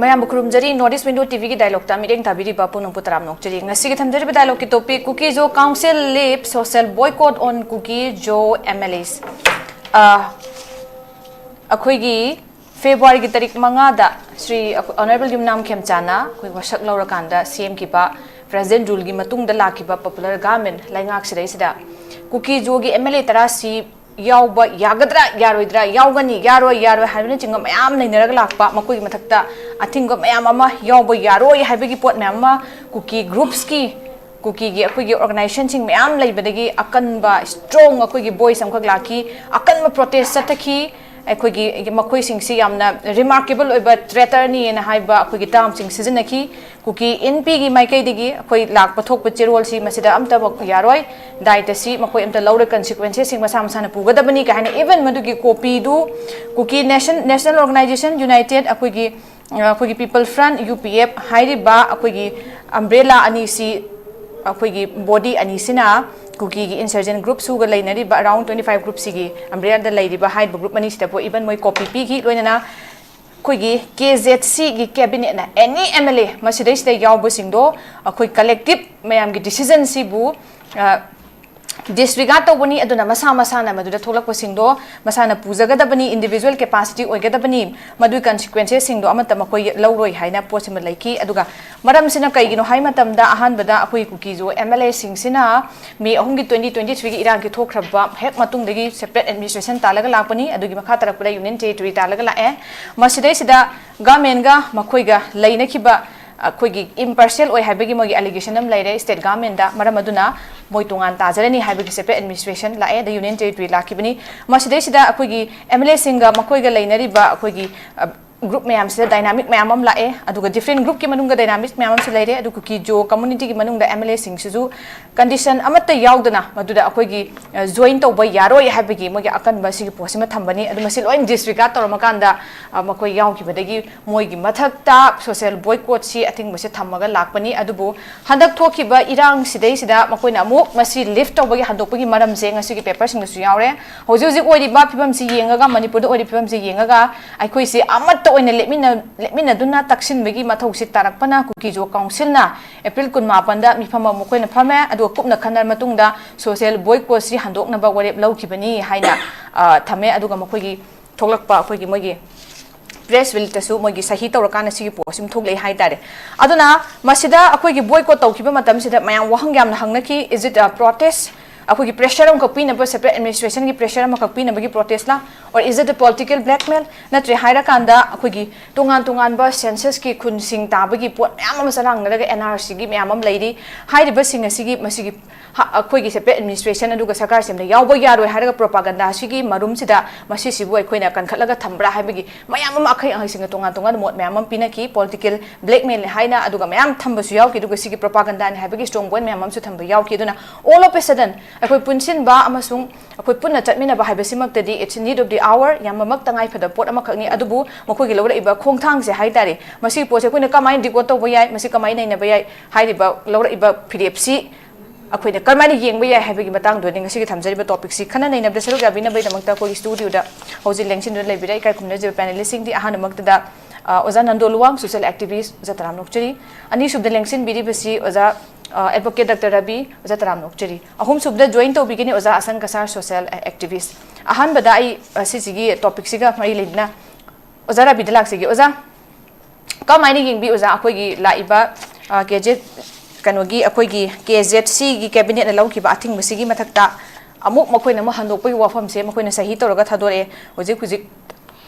Mayam Kurumjari, Northeast Window TV ki dialogue ta meeting tabiri bapu nung putaram nokjari. Ngasi ki thamjari ba dialogue ki topic Kuki-Zo Council lip social boycott on Kuki-Zo Mlas. Akhoi gi February ki tarik manga da Sri Honorable Yumnam Khemchana koi wasak laura kanda CM ki ba President rule gi matung da la ki ba popular government laingak sidai sida Kuki-Zo gi MLA tarasi yauba yagadra yaroidra yaugani yaroi haibne chinga mayam nainaraga lakpa makoi gi mathakta athinga mayam ama yauba yaroi haibegi pot mayam ama Kuki groups ki Kuki gi akoi gi organization ching mayam laibadagi akanba strong akoi gi voice amkhak laki akanba protest sathaki akoi gi makoi sing si yamna remarkable oiba traitor ni na haiba akoi gi tam sing sizinaki Kuki NP gi maikai digi akoi lak pathok pachirol si masida amta yaroi daita si makoi amta laura consequences sing masa masa na pugadabani ka hana even madu gi copy du Kuki national organization united akoi gi people front UPF hairi ba akoi gi umbrella ani si akoi gi body ani sina Kuki gi insurgent group su ga lainari ba around 25 group sigi umbrella da lairi ba haid group ani sita po even moi copy pi gi loina koi gi KZC gi cabinet na any MLA masidai sita yaw bo singdo akoi collective mayam gi decision si bu disregard to bani aduna masa na madu da tholak po singdo masa na pujaga da bani individual capacity oiga da bani madu consequences singdo amata makoi lawroi haina posim laiki aduga maram sina kai gino hai matam da ahan bada akoi Kuki-Zo MLA sing sina me ahungi 2023 gi irang ki thokraba hek matung dagi separate administration talaga lakpani adugi makha tarakpura union territory talaga la masidai sida government ga makoi ga laina khiba akoi impartial oi haibagi mogi allegation am laire state government da maram aduna moi tungan tajarani haibagi separate administration la the union territory la kibani masidai sida akoi MLA singa makoi ga lainari ba akoi group mayam sida dynamic mayam am la aduga different group ki manunga dynamic mayam am laire adu Kuki-Zo community ki manunga MLA sing sizu condition amata yaudana maduda akoi join to boy yaroi haibagi mogi akan ba sigi posima thambani adu masil oin disregard to makanda makoi yaw ki badagi moi gi mathakta social boycott si ating mase thamaga lakpani adubu handak thoki ba irang sidai sida makoi na amuk masi lift to bogi handokpagi maram se ngasi gi paper sing su yawre hoji hoji oi ba phibam si yengaga Manipur do oi phibam si yengaga aikoi si amat oina lemina duna taksin begi mathau si tarakpana Kuki-Zo council na April 18 da mifama mokoi na phame adu kupna khanar matungda social boycott si handokna ba warep laukibani haina thame aduga mokoi gi thoklakpa akoi gi mogi press will tasu mogi sahi tawrakana sigi posim thoklei hai tare aduna masida akoi gi boycott tawkiba matam sida mayam wahang yam na hangnaki is it a protest akoi gi pressure am kapi na ba separate administration gi pressure am kapi na ba gi protest la or is it a political blackmail natre haira kanda akoi gi tungan ba census ki khunsing ta ba gi pot mayam am sarang na ga NRC gi mayam am leidi hairi ba sing asigi masigi akoi gi separate administration aduga sarkar semna yawba yaroi haira propaganda sigi marum sida masi sibu akoi na kan khatlaga thambra hai ba gi mayam am akhai ang singa tungan mot mayam am pinaki political blackmail haina aduga mayam thamba su yaw ki duga sigi propaganda ni hai ba gi strong point mayam am su thamba yaw ki duna all of a sudden akoi punsin ba amasung akoi punna chatmina ba haibasimak tadi it's need of the hour yamamak tangai phada pot amakhakni adubu makoi gi lawra iba khongthang se haitare masi pose koina kamai dikot to bayai masi kamai nei na bayai hairiba lawra iba PDFC akoi na karmani yengba yai haibagi matang do ngasi gi thamjari ba topic si khana nei na da saruk yabina bai damakta ko studio da hoji lengsin do leibirai kai khumna je panelist sing di ahana makta da oza NANDO LUWANG social activist oza taram nokchari ani subda lengsin biri basi oza advocate Dr. RABI oza taram nokchari ahum subda join to bigini oza ASHANG KASAR social activist ahan bada ai sigi topic siga mari lena oza RABI dalak sigi oza kamaini yengbi oza akoi gi laiba KZ kanogi akoi gi KZC gi cabinet na lauki ba athing musigi mathakta amuk makoi na ma handokpai wafam se makoi na sahi toroga thadore hoji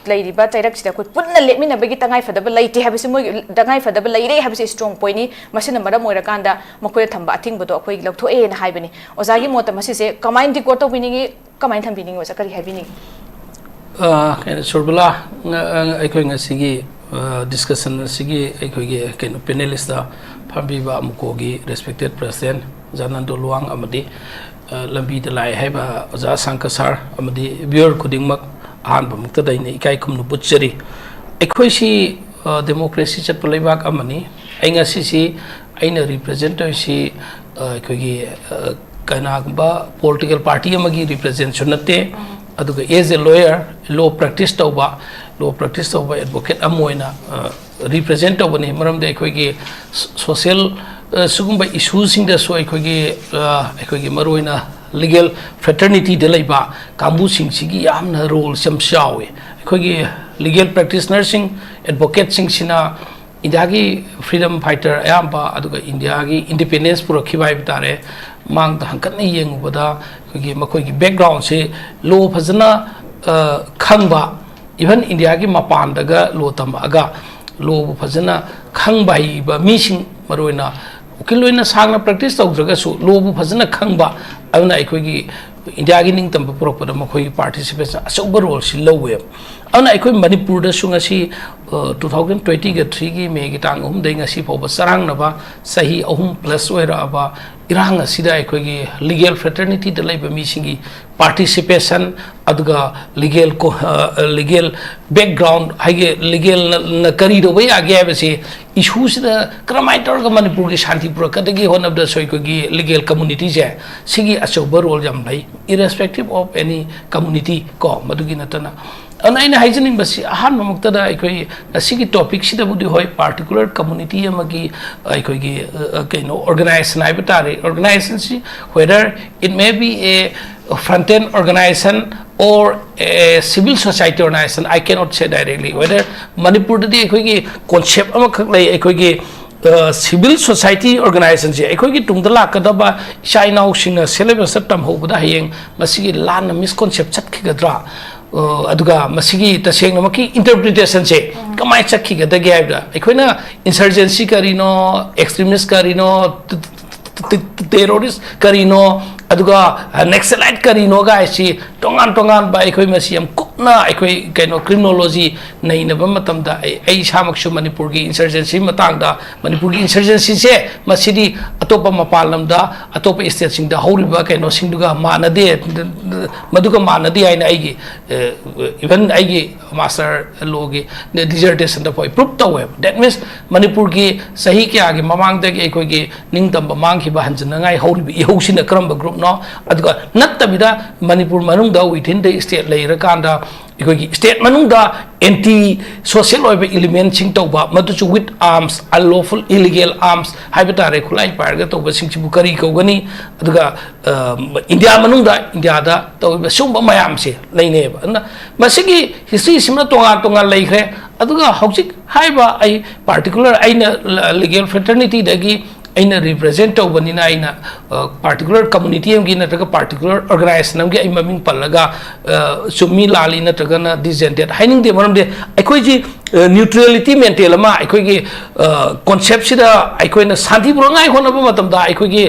Lady Tarak Sida could put a lemina begitangai for the late habis dangai for the lady habis a strong pointy, Masina Madam Morakanda, Makoya Tamba, think but a quick look to A and Hibini. Ozagi Mota Massi, command the quarter winning, command and winning was a curry having. SURBALA, I couldn't see discussion, Sigi, I could panelist, Pambiba Mukogi, respected President, NANDO LUWANG Amadi, Lambi the Lai Heba, ASHANG KASAR, Amadi, Bur Kudingmak. Ahanba mukta da ina ikai kum nu butchari ekhoi si democracy chat palaibak amani ainga si aina representative si ekhoi gi kana ba political party amagi representation nate aduga as a lawyer law practice tauba advocate amoina represent tawani maram de khoi gi social sugumba issue sing da so khoi gi maroina legal fraternity de laiba kambu sing sigi yamna role sam shawe khoi gi legal practitioner sing advocate sing sina India ki freedom fighter ayamba aduga India ki independence pura khibai bitare mang da hankat ni yeng bada khoi makoi ki background se lo phajana khangba even India ki mapan daga lo tam aga lo phajana khangba hi ba mi sing maroina ukiloina sangna practice tawdraga su lo phajana khangba aduna khoi ki India ki ning tam pura pura makoi participation asoba role si lowe ana khoi Manipur da sunga si 2020 ga 3 gi me gi tang dei nga si phoba sarang na ba sahi ahum plus oira ba irang asida khoi gi legal fraternity de lai ba mi singi participation aduga legal background hage legal na kari do ba age ba si issue sida kramaitor ga Manipur gi shanti pura ka de gi one of the soi ko gi legal community je sigi asoba role jam lai irrespective of any community ko madugi natana and I hygienic basi ahan mamuktada ikoi asigi topic sida budi hoy particular community amagi ikoi gi kaino organization ibetare organization whether it may be a front end organization or a civil society organization I cannot say directly whether Manipur di ikoi gi concept amakak lai ikoi gi civil society organization je ikoi gi tungdala kadaba chaina using syllabus tam hobda hayeng masigi lan misconcept chat khigadra aduga masigi taseng namaki interpretation se kamai chakhi ga dage aibda ekhona insurgency karino extremist karino terrorist karino aduga nexalite karino ga si tongan ba ekhoi masiam kupna ekhoi kaino criminology nei na ba matam da ai samak su Manipur gi insurgency matang da Manipur gi insurgency se masidi atopa mapalam da atopa state sing da horiba kaino singduga manade maduga manade aina ai even ai master law gi dissertation da poi proof to web that means Manipur gi sahi kya gi mamang da gi ekhoi gi ningdam ba mang ki ba hanjana ngai horibi ihosina kramba group no aduga natabida Manipur manung da within the state layer kanda state manung da anti social element sing tawba matu chu with arms unlawful illegal arms haibitare khulai parga tawba sing chibu kari kogani aduga India manung da India da tawba sumba mayam se leine ba na masigi history simna tonga leikre aduga hojik haiba ai particular aina legal fraternity dagi aina represent tawbani na aina particular community amgi na taga particular organization amgi ai maming palaga sumi lali na taga na dissented haining de maram de aikoi ji neutrality maintain ma aikoi gi concept sida aikoi na santi burangai hona ba matam da aikoi gi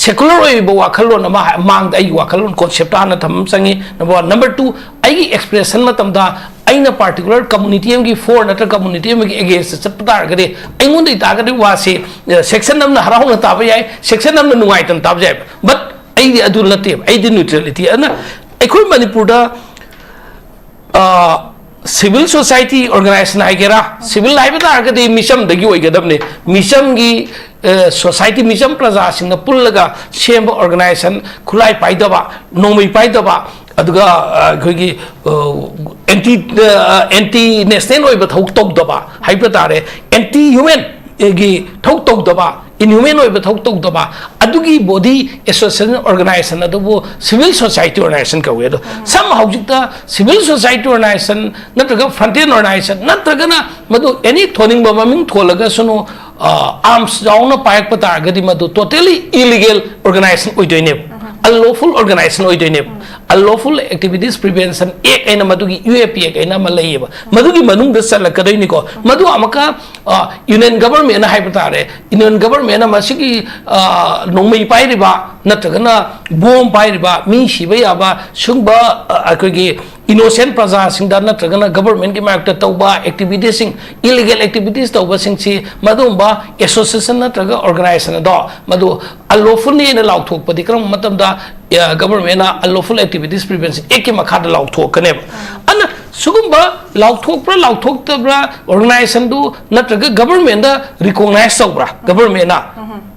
secular oi ba wakhalon ma mang ai wakhalon concept ana tham sangi number 2 ai gi expression matam da aina particular community amgi for natra community amgi against chaptar gade aingon dei ta gade wa se section namna harahuna taba yai section namna nungai tan tab jai but ai di adu late ai di neutrality ana aikoi Manipur da civil society organization haigera civil haibata gade misam dagi oi gadamne misam gi society misam praja sing pullaga semba organization khulai paidaba nomai paidaba aduga khoi anti national oi ba thok tok daba haibata re anti human gi thok tok daba inhuman oi ba thok tok daba adugi body association organization adubu civil society organization ka wedo somehow jikta civil society organization natraga frontier organization natraga na madu any thoning ba maming tholaga suno arms jauna payak pata gadi madu totally illegal organization oi doine unlawful organization oi doine unlawful activities prevention ek aina madugi UAP ek aina malayeba madugi manung da sala kadai ko madu amaka union government na haibata re union government na masigi nongmei pai riba natragana bomb pai riba mi shiba yaba sungba akogi innocent praja singda natragana government ki mayakta tauba activities sing illegal activities tauba sing si madumba association natraga organization do madu unlawful ni na laukthok padi kram matam da government na unlawful activities prevention eki makha da laukthok kane ana sugumba laukthok tabra organization do natraga government da recognize tawbra government na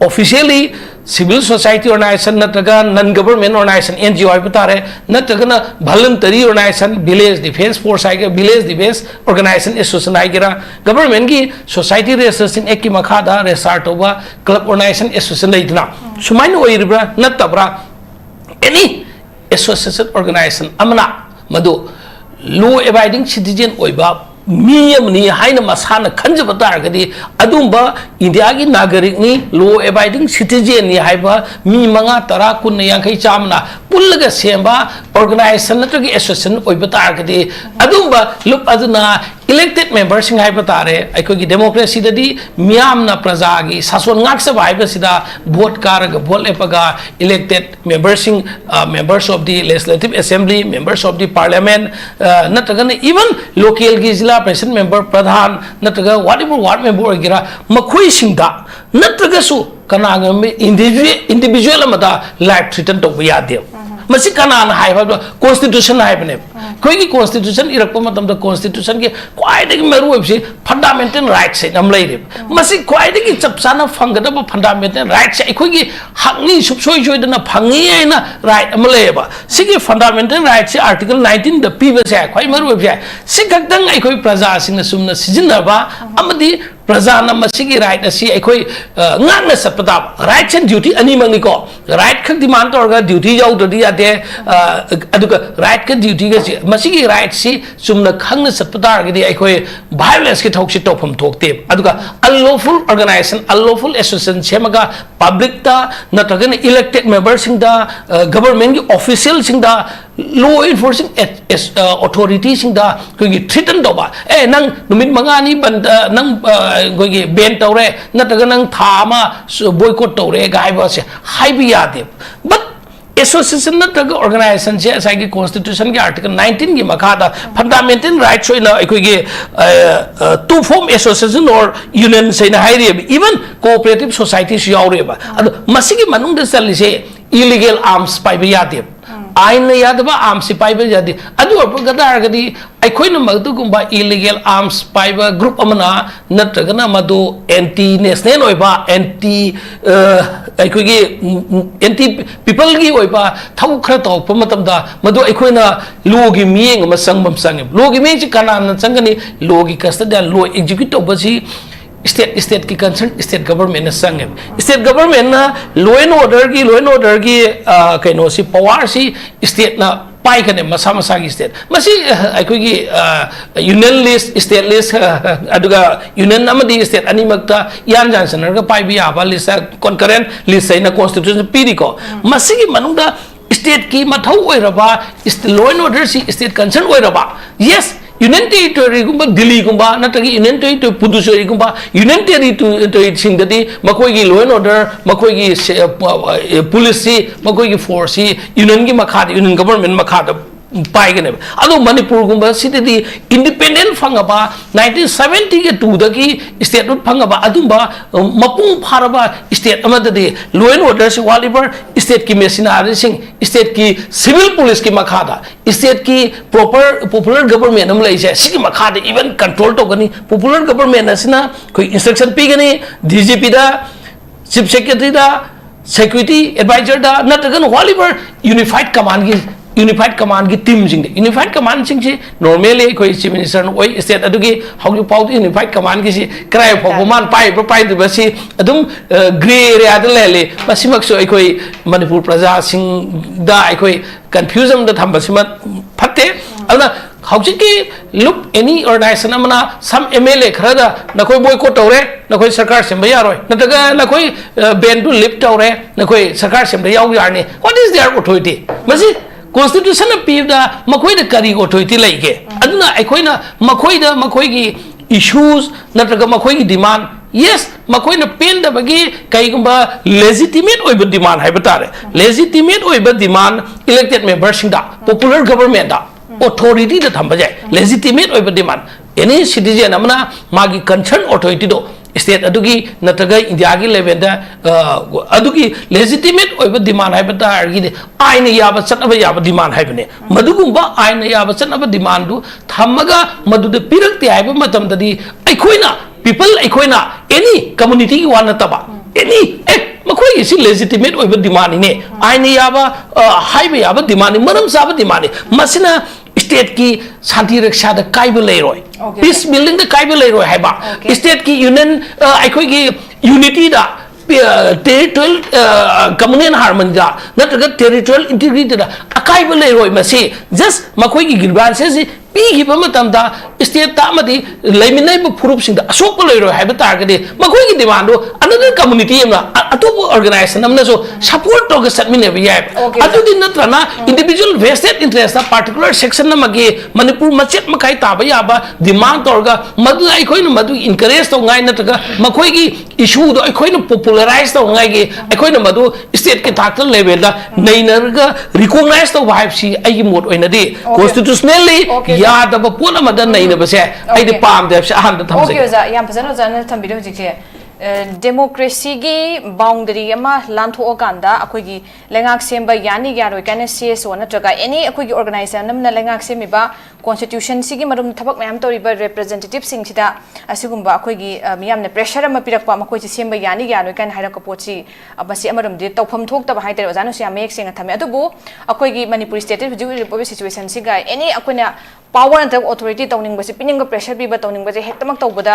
officially civil society organization nataga non government organization NGO ai batare nataga na voluntary organization village defense force ai village defense organization association ai gira government ki society registration ek ki makha da resort over club organization association leidna sumain oiribra natabra any association organization amna madu law abiding citizen oiba Miyamni haina masana khanja bataragadi adumba India ki nagarik ni law abiding citizen ni haiba mi manga tara kun yankai chamna pullaga semba organization natragi association oi bataragadi adumba lup aduna elected members sing haiba tare aikogi democracy dadi miyamna praja gi sason ngaksa haiba sida vote karaga vote epaga elected members sing members of the legislative assembly members of the parliament natraga even local gi president member pradhan natraga whatever ward member ogira makhoi singda natraga su kananga individual amada life threaten to yade masi kanana haiba constitution haibane koi ki constitution irakpa matam da constitution ki kwai de meru websi fundamental rights se nam leire masi kwai de ki chapsana phangada ba fundamental rights se koi ki hakni subsoi soi dana phangi aina right amaleba sigi fundamental rights se article 19 the piba se kwai meru websi sigakdang ai koi praja sing na sumna sijinna ba amadi prajana masigi right asi aikoi ngakna sapata rights and duty ani mangi ko right khak demand torga duty jau to dia de aduga right ka duty ga masigi right si sumna khangna sapata ga di aikoi violence ki thok si topam thokte aduga unlawful organization unlawful association semaga public ta natagan elected members sing da government ki official sing da law enforcing authority sing da ko threaten do ba nang numit manga ni ban nang gogi ban tawre nataga nang thama boycott tawre gai ba se haibi yade but association nataga organization se asagi constitution ki article 19 ki makha da fundamental rights oina aikogi to form association or union se na hairi even cooperative society se yaure ba adu masigi manung de sali se illegal arms pai ba yade ain yadaba arms paiba jadi adu gadar gadi aikoina magdu gumba illegal arms paiba group amana natragana madu anti national oiba anti aikogi anti people gi oiba thau khra to pamatamda madu aikoina logi mieng ma sangbam sangem logi me chi kana sangani logi custody law execute obasi state ki concern state government na sangem state government na law and order ki kaino si power si state na pai kane masa gi state masi aikoi gi union list state list aduga union amadi state animakta yan jansan ga pai bi aba list concurrent list na constitution piri ko masi gi manungda state ki mathau oiraba law and order si state concern oiraba yes Union Territory gumba Delhi gumba natagi Union Territory Puducherry gumba Union Territory singdadi makoi gi law and order makoi gi police makoi gi force union gi makha union government makha paigane adu Manipur gumba sididi independent fangaba 1970 ke 2 dagi state rut fangaba adumba mapung pharaba state amadadi law and order si waliber state ki machinery sing state ki civil police ki makhada state ki proper popular government am laise sigi makhada even control to gani popular government asina koi instruction pi gani DGP da chief secretary da security advisor da natagan waliber unified command ki team sing unified command sing si normally koi chief minister oi state adugi hauju pau unified command ki si krai phoman pai du basi adum gray area da lele basimak so koi Manipur praja sing da koi confusion da thamba sima phatte aduna hauji ki look any organization amana some MLA khara nakoi boycott tawre nakoi sarkar semba yaroi nataga nakoi ban to lift tawre nakoi sarkar semba yaw yarni what is their authority masi constitution pivda makoi da kari authority laige aduna aikoina makoi gi issues nataga makoi gi demand yes makoi na pen da bagi kai gumba legitimate oiba demand haibatare legitimate oiba demand elected members da popular government da authority da thamba jai legitimate oiba demand any citizen amana magi concern authority do state adugi nataga India gi level da adugi legitimate oiba demand haibata argi aina yaba chataba yaba demand haibane madugumba aina yaba chataba demand du thamaga maduda pirakti haiba matam dadi aikoina people aikoina any community ki wana taba any मखोई इसी legitimate ओइब demand ने आइने याबा highway याबा demand मरम साबा demand मसिना state की शांति रक्षा द काइब लेरोय पीस बिल्डिंग द काइब लेरोय हाइबा स्टेट की यूनियन आइखोई की यूनिटी दा टेरिटोरियल कम्युनल हार्मनी दा नत्रगा टेरिटोरियल इंटीग्रिटी दा अकाइब लेरोय मसे जस्ट मखोई की ग्रीवांसेस पीखिबा मतमदा स्टेट तामदी लेमिनाइब फुरुपसिंग दा अशोक लेरोय हाइबा तारगदे मखोई की डिमांड दो अनदर कम्युनिटी एमा अतोप ऑर्गेनाइजेशन हमना सो सपोर्ट तोग सटमिनेब याय अदुदि नत्रना इंडिविजुअल वेस्टेड इंटरेस्ट दा पार्टिकुलर सेक्शन नमगे मणिपुर मचेत मखाई ताबा याबा डिमांड तोरगा मदु अखोइन मदु इनकरेज तो गाय नत्रगा मखोई की इशू दो अखोइन पॉपुलराइज तो गाय गे अखोइन मदु स्टेट के थाक लेवल दा नैनरगा रिकॉग्नाइज तो वाइबसी आई मोड ओइनदि कॉन्स्टिट्यूशनली यादब पोन मदन नैनबसे आइदि पाम देबसे अहम थमसे ओके ओजा याम फजन ओजा थंबिदो जिके डेमोक्रेसी की बाउंड्री अमा लांथो कांदा अखोगी लेंगाक सेंबा यानी यारोय काने सीएसओ नत्रगा एनी अखोगी ऑर्गेनाइजेशन नमना लेंगाक सेमिबा कॉन्स्टिट्यूशन सिगी मरुम थबक मैम तोरिबा रिप्रेजेंटेटिव सिंग सिदा असिगुंबा अखोगी मियामने प्रेशर अमा पिरकपा मखोजी सेंबा यानी यारोय काने हाइरक पोची अबसी अमरुम दे तौफम थोक्तबा हाइतर ओजानो सिया मेक सिंग थमे अदुबु अखोगी मणिपुर स्टेट हुजु रिपोर्ट सिचुएशन सिगा एनी अखोना पावर नत ऑथोरिटी तौनिंग बसे पिनिंग प्रेशर पीबा तौनिंग बसे हेक्तमक तौबदा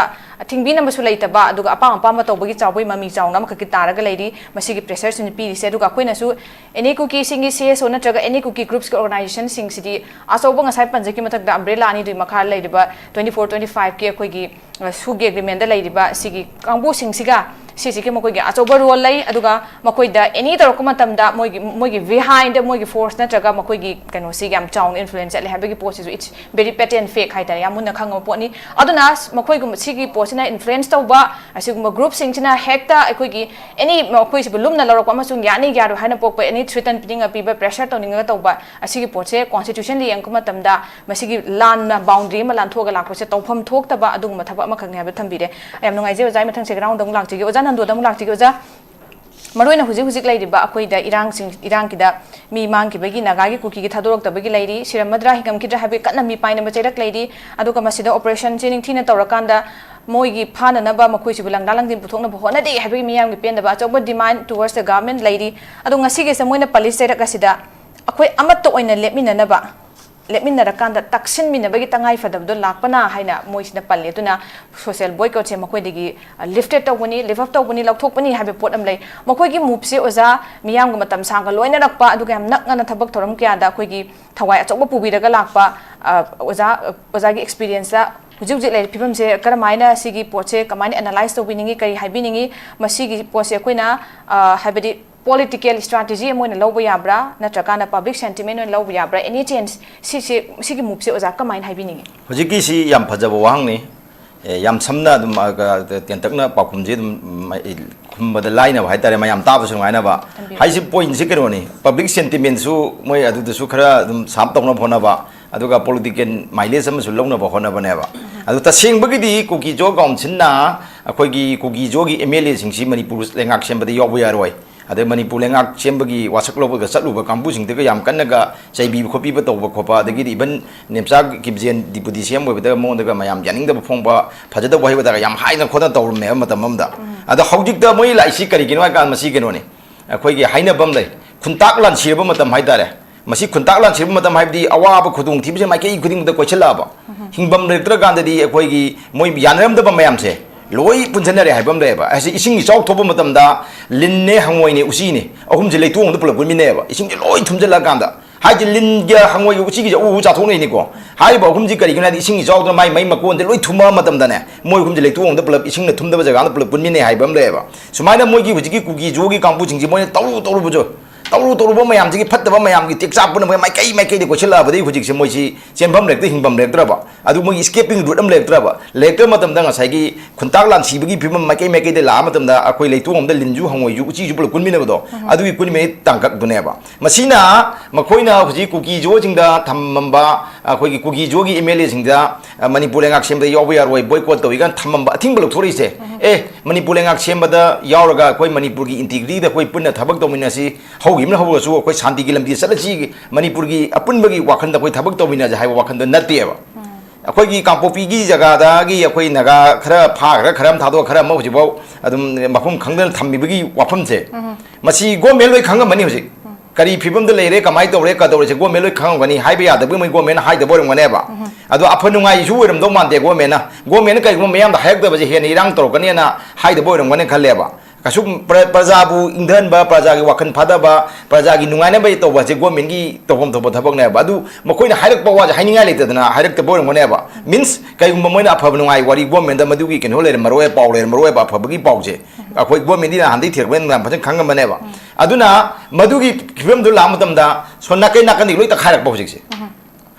थिंगबीन बसु लेतबा अदुगा अपा अपा तौबगी चावई ममी चावना मखकी तारगा लेरी मसिगी प्रेशर सिन पीरिसे अदुगा कोइनासु एनी कुकी सिंगी सीएसओ नत्रगा एनी कुकी ग्रुप्स के ऑर्गेनाइजेशन सिंग सिदी असौबा ngasai panjaki mathakda umbrella ani dui makha leiriba 24 25 के अखोगी सुगी एग्रीमेंट लेरिबा सिगी कांगबु सिंगसिगा सिसी के मकोगी अचोबा रोल लै अदुगा मकोइदा एनी तरक मतमदा मोगी बिहाइंड मोगी फोर्स नत्रगा मकोगी कनो सिग याम चाउन इन्फ्लुएंस ले हाबगी post it's very patent fake हाइता याम मुन खंगो पोनी अदुना मकोइगु सिगी पोस्टना इन्फ्लुएंस तौबा असिगु ग्रुप सिंगसिना हेक्ता अखोगी एनी मकोइस बुलुमना लरक अमसुंग यानी यारो हाइना पोकपा एनी थ्रेटन पिनिंग पीबा प्रेशर तौनिंग तौबा असिगी पोस्टे constitution li yang matmda masigi lan boundary ma lan thoga lakpose tawpham thoktaba adung mathaba ma khangni habe thambire ayam nungai je ojai mathang se ground dong lakti oja nando dong lakti oja maroina huji lairiba akoi da irang kida mi mang ki bagi naga gi kuki gi thadorok ta bagi lairi siramadra higam ki dra habe kanna mi paina ma chairak lairi aduka masida operation chening thina tawrakanda moigi phana na ba makoi sibulang dalang din puthokna bhona de habe miyam gi pen da ba choba demand towards the government lairi adu ngasi ge samoina police chairak asida akoi amat to oina lepmina na ba lepmina rakanda taksin mina bagi tangai fadabdo lakpana haina moisina palle tuna social boycott se makoi degi lifted tawani live up tawani lakthokpani habe pot am lai makoi gi move se oza miyam ga matam sanga loina rakpa aduga yam nakna thabak thoram kya da koi gi thawai achokba pubi daga lakpa oza gi experience da hujuk je lai pibam se karamaina sigi poche kamaina analyze to biningi kai haibiningi masigi poche koina habedi political strategy moina lobo yabra natraka na public sentiment on lobo yabra any change sigi move se oza kamain haibiningi hujiki si yam phajaba wang ni yam samna dum tentakna pakumje dum khumba laina ba haitare mayam tabu sungaina ba haisi point si kero ni public sentiment su moi adu du su khara dum sam tokna phona ba aduga political mileage am su longna ba khona ba ne ba adu ta singbagi di Kuki-Zo Councilna akhoi gi Kuki-Zo gi MLA singsi Manipur lengak sembadi yobu yaroi अदे मणिपुर लेंगाक चेंबगी वासकलोबग चलुब कांबुसिंग याम कन्नगा चैबी खोपीब तौब खोपा अदगी even नेमचा किबजेन deputy CM ओइबदा मोंदगा मयाम यानिंगदब फोंबा फजदब वहिबदा याम हाइना खोदा तौरमे मतममदा अद हौजिकदा मोइ लाइसी करिगिनो का मसी गेनोने अखोइगी हाइनाबम लै खुंताक लान सिरब मतम हाइदारे मसी खुंताक लान सिरब मतम हाइबदी अवाब खुदुंग थिबजे माइके खुदिंगदा कोइछलाबा हिंगबम लेत्र गांददी अखोइगी मोइ यानरमदब मयामसे लोई पुंजनरे हाइबम लेबा ऐसे इसिंग चौक थोब मतमदा लिन्ने हंगोइने उसीने अहुम जे लेतोंग द पुलप गुमिनेबा इसिंग लोई थुमजला गांदा हाइ लिन गे हंगोइ उसी गे उ चाथोने निको हाइ बा हुम जी करि गना इसिंग चौक द माइ माइ मकोन दे लोई थुमा मतमदाने मोइ हुम जे लेतोंग द पुलप इसिंग न थुमदब जगा द पुलप गुमिने हाइबम लेबा सुमाइना मोइ गी हुजी Kuki-Zo गी कांपु जिंग जी मोइ तौरु तौरु बुजो तौरु मैम जी फतब मैम की टेक्चापुन माइकई कोशिलाबदी हुजिक मोसी चेंफम लेक्ते हिंबम लेक्त्रब अदु मोगी स्केपिंग रूट अम लेक्त्रब लेक्टर मतमदा ngसाइगी खुंताक लान सिबगी फिबम माइकई दे ला मतमदा अखोइ लेतोंगम द लिंजु हंगोयु उची जुबल कुनमिनबदो अदुगी कुनमे तांकक दुनेबा मसीना मखोइना हुजि Kuki-Zo जिंगदा थममबा अखोइगी Kuki-Zo गी MLA जिंगदा मणिपुर लेंगाक सेमदा यावबो यारoi boycott तोइगन थममबा अथिंग लथोरिसे मणिपुर लेंगाक सेमबदा यावरगा अखोइ मणिपुर गी इंटीग्रिटी द अखोइ पुन्ना थबक तोमिनासी गिमना हबसु अखोइ शांति की लमदी चलची मणिपुर की अपुनबगी वाखन द कोइ थबक तोबिना हाइबा वाखन द नतेबा ꯑꯩꯈꯣꯏꯒꯤ ꯀꯥꯡꯄꯣꯛꯄꯤꯒꯤ ꯖꯒꯥꯗꯒꯤ ꯑꯩꯈꯣꯏ ꯅꯥꯒꯥ ꯈꯔ ꯐꯥꯈ꯭ꯔ ꯈꯔ ꯑꯃ ꯊꯥꯗꯣꯛ ꯈꯔ ꯑꯃ ꯍꯧꯖꯤꯛꯐꯥꯎ ꯑꯗꯨꯝ ꯃꯐꯝ ꯈꯪꯗꯅ ꯊꯝꯕꯤꯕꯒꯤ ꯋꯥꯐꯝꯁꯦ ꯃꯁꯤ ꯒꯣꯔꯃꯦꯟ ꯂꯣꯏ ꯈꯪꯉꯝꯃꯅꯤ ꯍꯧꯖꯤꯛ ꯀꯔꯤ ꯐꯤꯕꯝꯗ ꯂꯩꯔꯦ ꯀꯃꯥꯏꯅ ꯇꯧꯔꯦ ꯀꯗꯧꯔꯦꯁꯦ ꯒꯣꯔꯃꯦꯟ ꯂꯣꯏ ꯈꯪꯉꯝꯒꯅꯤ ꯍꯥꯏꯕ ꯌꯥꯗꯕꯒꯤ ꯃꯣꯏ ꯒꯣꯔꯃꯦꯟꯅ ꯍꯥꯏꯗꯕ ꯑꯣꯏꯔꯝꯒꯅꯦꯕ ꯑꯗꯣ ꯑꯐ ꯅꯨꯡꯉꯥꯏꯁꯨ ꯑꯣꯏꯔꯝꯗꯧ ꯃꯥꯟꯗꯦ ꯒꯣꯔꯃꯦꯟꯅ ꯀꯔꯤꯒꯨꯝꯕ ꯃꯌꯥꯝꯗ ꯍꯥꯏꯔꯛꯇꯕꯁꯦ ꯍꯦꯟꯅ ꯏꯔꯥꯡ ꯇꯧꯔꯛꯀꯅꯤꯅ ꯍꯥꯏꯗꯕ ꯑꯣꯏꯔꯝꯒꯅꯤ ꯈꯜꯂꯦꯕ kasum prajabu ingdhan ba prajagi wakan phada ba prajagi nungaina ba to ba je government gi tobom tobo thabak na ba du makoina hairak ba wa haininga leitadana hairak te boring mone ba means kai gum moina aphab nungai wari government da madu gi ken hole maroe ba aphab gi pau je akoi government di na handi thirben na phajang khanga mane ba aduna madu gi phibam du lam tam da sonna kai nakan loi ta khairak ba hojik se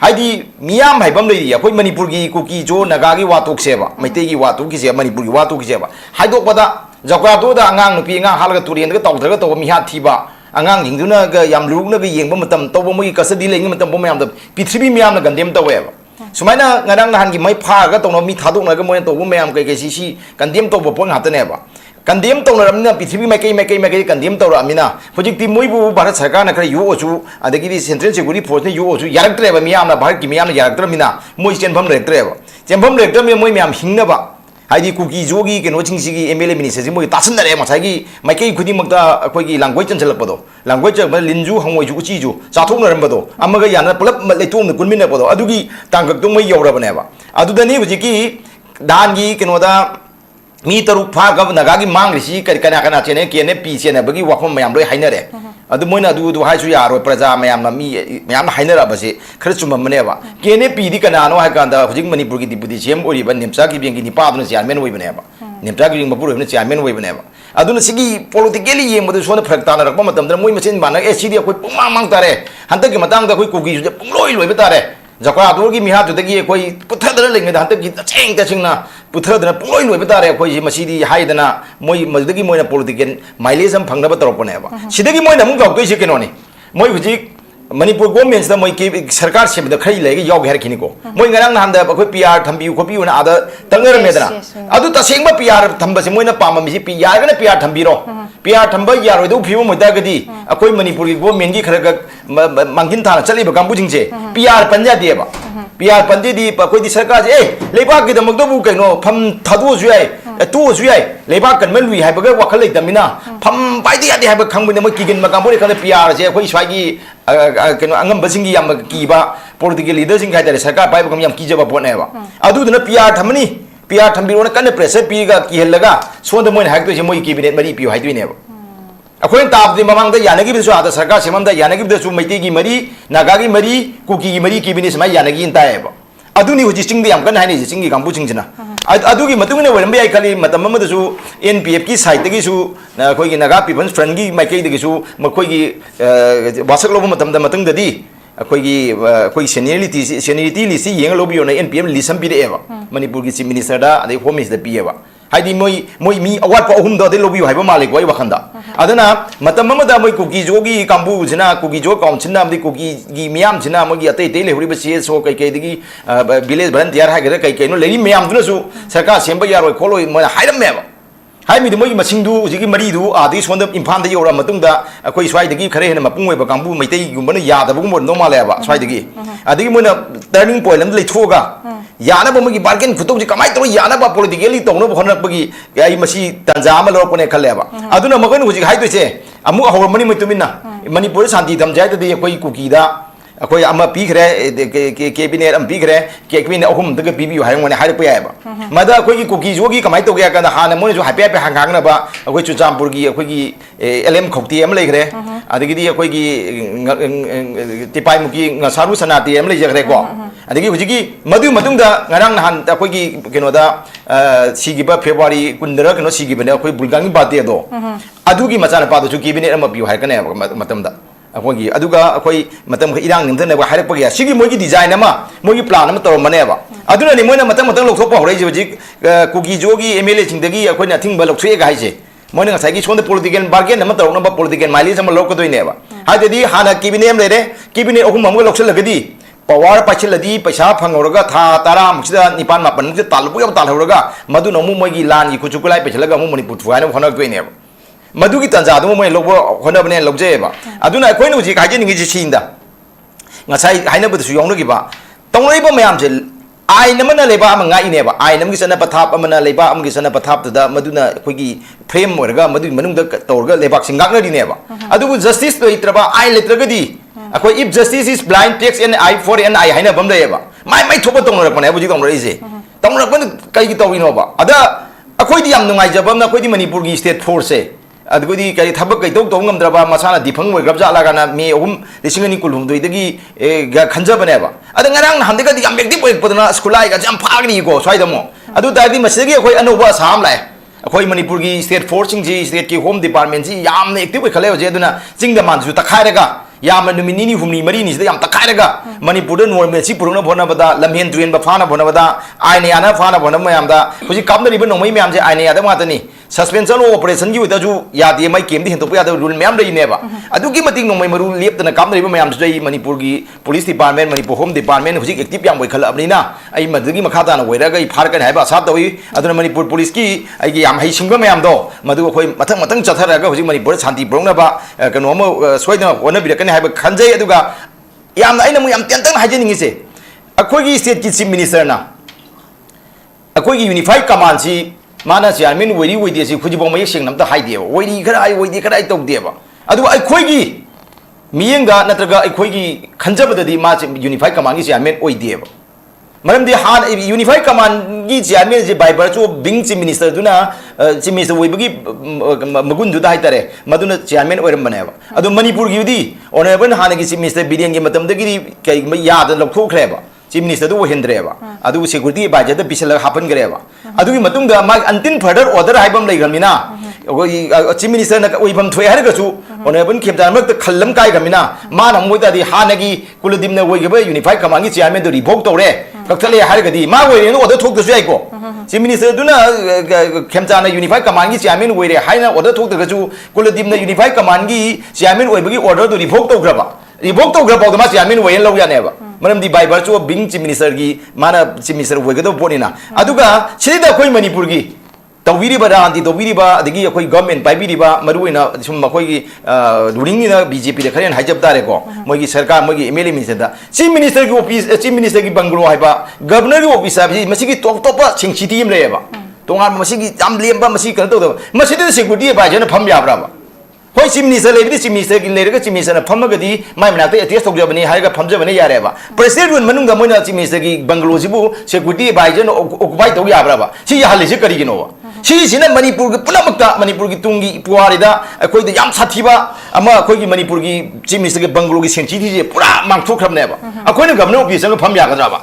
haidi miyam haibam lei akoi manipur gi Kuki-Zo naga gi watuk se ba maitei gi watuk gi se manipur gi watuk gi se ba haidok bada Jakarta da angang nupi nga halaga turian ga tawdra ga to mi hat thiba angang hingduna ga yam lugna ga yengba matam tawba mo gi kasadi lengi matam bo mayam da pithribi miyam na gandem tawe ba sumaina ngarang na han gi mai pha ga tawno mi thadok na ga mo to bo mayam kai kai si gandem tawba pon hatane ba gandem tawna ramna pithribi mai kai gandem tawra amina hojik ti moi bu bharat sarkar na kare yu ochu adagi di central security force ne yu ochu yarak tre ba miyam na bharat gi miyam na yarak tre mina moi chenpham rek tre ba chenpham rek tre moi miyam hingna ba haidi Kuki-Zo gi keno chingsigi MLA minister ji moi tasinare masagi maikei khudi makta akoi gi language chanjalak pado language ba linju hangoi ju chi ju chathok na rambado amaga yana pulap leitom na kunmin na pado adugi tangak tung moi yora bane ba adudani buji ki dan gi keno da mi taru pha ga naga gi mangri si kana chene kene pi chene bagi wafam mayam loi hainare adu moina du hai su yaro praja mayam na mi mayam na hainara ba se khar chumam mane ba kene pi di kana no ha kan da hujing manipur gi deputy cm ori ba nimsa gi bengi ni pa du chairman oi bane ba nimsa gi mapur oi chairman oi bane ba aduna sigi politically yem bodu sona phrak ta na rakpa matam da moi machin ba na sd akoi pumang mang tare hantak gi matang da akoi Kuki-Zo pungloi loi ba tare Jakarta gi mi ha tu da gi akoi puthadra lengi da hantak gi cheng na puthadra pungloi loi ba tare akoi ji masidi haidana moi mazdagi moina political mileage am phangna ba torpone ba sidagi moina mung gau toisi kenoni moi huji Manipur government da moi ke sarkar sem da khai lege yog her khini ko moi ngarang na handa akoi PR thambi khopi una ada tangar medana adu ta sengba PR thamba se moina pama mi PR ga na PR thambi ro PR thamba yaro do phiwo moi da gadi akoi Manipur gi government gi khara ga mangin thana chali ba kambu jing se PR panja de ba PR panje di akoi di sarkar je leiba gi da magdo bu kaino pham thadu ju ai tu ju ai leiba kan melui hai ba ga wakhal lei damina pham pai di ade hai ba khangbu ne moi kigin ma kambu re khana PR je akoi swai gi keno angam basingi yam kiba political leaders in kaitare sarkar pai bagam yam kijaba pone ba adu duna PR thamani PR thambiro na kan pressure pi ga ki helaga sonda moin hak to je moi cabinet mari pi hai tuine ba akhoin tab di mamang da yanagi bi so ada sarkar semam da yanagi bi su maiti gi mari naga gi mari kuki gi mari cabinet mai yanagi intai ba adu ni huji sing di yam kan hai ni sing gi kambu sing jina adu gi matung ne weram bi ai khali matam ma da su NPF ki side gi su khoi gi naga people's friend gi mai kai gi su makhoi gi wasak lo matam da matung da di khoi gi seniority li si yeng lo bi na NPF li sam bi de ba Manipur gi chief minister da adai home minister bi ba haidi moi mi awat pa ahum da de lo bi hai ba malik wai wakhanda adana matam ma da moi Kuki-Zo gi kambu jina Kuki-Zo council na di Kuki gi miam jina mo gi atai le huri ba si so kai kai gi village volunteer ha ga kai kai no le miam du su sarkar semba yaroi kholoi mo hairam me ba hai mi moi masing du ji gi mari du adi sonda impham da yora matung da akoi swai da gi khare hena mapung oi ba kambu maitai gum na ya da bu mo no ma le ba swai da gi adi mo na turning point lam le thoga yana ba mo gi bargain khutok ji kamai to yana ba politically to no honak ba gi ai masi tanja ma lo ko ne khale ba aduna mo ko nu ji hai to se amu ahor mani mai tumina Manipur santi dam jai da de akoi Kuki da akoi ama pi khre cabinet am pi khre cabinet ahum da pi bi hai ngone hai pa ya ba mada akoi gi Kuki-Zo gi kamai to ga ka ha na mo ju happy hang hang na ba akoi Chuchampur gi akoi gi LM khokti am le khre adigi di akoi gi tipai mu gi ngasaru sanati am le je khre ko adigi huji gi madu matung da ngarang na han akoi gi keno da sigi ba February kundra keno sigi bane akoi bulgangi ba de do adugi machana pa do chu cabinet am pi hai ka ne matam da akoi aduga akoi matam kha irang nimthane ba harak pagya sigi moi gi design ama moi gi plan ama torom mane ba aduna ni moina matam lokthok pa horai ji Kuki-Zo gi MLA chingdagi akoi na thing ba lokthue ga haise moina ngasai gi sonda political bargain ama torona ba political mileage ama lokadoi ne ba hadedi hana cabinet am lere cabinet ahum am loksal lagadi power pachiladi paisa phangoroga tha tara muksida nipan mapan mukse talbu ya talhoroga madu no mu moi gi lan gi kuchukulai pachalaga mu Manipur thuai no honak toi ne ba madugi tanja du moi lobo hona bane lobje ba aduna koi nu ji ka ji ningi ji sinda ngasai haina bu su yong gi ba tongloi ba mayam je ai namana leba amanga ineba ai namgi sana pathap amana leba amgi sana pathap da maduna khoi frame orga madu manungda torga lebak singakna dineba adugu justice loitraba ai letragadi akhoi if justice is blind takes an eye for an eye haina bam leba mai thopa tongna rakpane buji tongna ise tongna rakpane kai gi tawino ba ada akhoi di yam nungai jabam na khoi di manipur gi state force adugudi kai thabak kai tok tong ngamdraba masana difang moi grabja ala gana me lisingani kulhum doidagi ga khanjabane ba ada ngarang handega di yam active oi podna skulai ga jam phagri go swaidamo adu dadi masigi akhoi anoba sam lai akhoi manipur gi state force ji state ki home department ji yam ne active oi khale je aduna jingda manju takhairaga yam numini humni mari ni yam takhairaga manipur normal si puruna bhona bada lamhen train ba phana bhona bada aine ana phana bhona mayam da huji kamna riba nomai mayam je aine ada matani suspension operation gi wita ju yadi mai kem di hen to ya da rule mayam dei neba adu gi mating nomai maru lep tana kamna riba mayam jai manipur gi police department manipur home department huji active yam boi khala abnina ai madagi makha da na wera ga phar kan haiba sab dawi aduna manipur police ki ai gi yam hai singba mayam do madu khoi mathang chathara ga huji manipur shanti brongna ba kano ma soidna ona bi kan haiba khanjai aduga yam aina mu yam tentang hajeni se akhoi gi state ki chief minister na akhoi gi unified command si mana chairman weri wei si khujibong mayek sing namta hai deba weri khara ai wei khara ai tok deba adu akhoi gi miyenga natraga akhoi gi khanjabada di ma unified command gi chairman oi deba maram di han unified command gi chairman je by virtue being chief minister duna chief minister wei bagi magun du dai tare maduna chairman oiram baneba adu manipur gi di honorable han gi chief minister bidian gi matam da gi kai ya da lokho khreba chief minister do hendreba adu security advisor da bisala happen greba adu gi matung da ma until further order haibam legamina chief minister na oibam thoi har ga chu honorable khemta mak da khallam kai gamina ma na moi da di hanagi kuludim na woi ga unified command gi chairman do revoke tore kakthale har ga di ma woi ne order thok da su ai ko chief minister du na khemta na unified command gi chairman woi re haina order thok da ga chu kuludim na unified command gi chairman oi bagi order do revoke to graba revoke to graba da ma chairman woi lo ya ne ba maram di by virtue of being chief minister gi mana chief minister woi ga do ponina aduga sida koi manipur gi tawiri ba anti tawiri ba adigi koi government pai biri ba maruina sum koi gi ruling ni na bjp de kharen hajab tare ko moi gi sarkar moi gi mla minister da chief minister gi office chief minister gi bangalo hai ba governor gi office abi masi gi top top ba singchiti im le ba tongan masi gi jam lem ba masi kan to da masi de security ba jana pham ya bra ba hoi chief minister le chief minister gi le ga chief minister na pham ga di mai mana te attest tok jabani hai ga pham jabani ya re ba president run manung ga moina chief minister gi bangalo ji bu security ba jana occupy to ya bra ba si ya hali si kari gi no ba si na manipur gi punamakta manipur gi tungi puari da akoi da yam sathiba ama akoi gi manipur gi chief minister gi bangalo gi sengchi thi je pura mangthok khrab ne ba akoi na governor office ga pham ya ga ba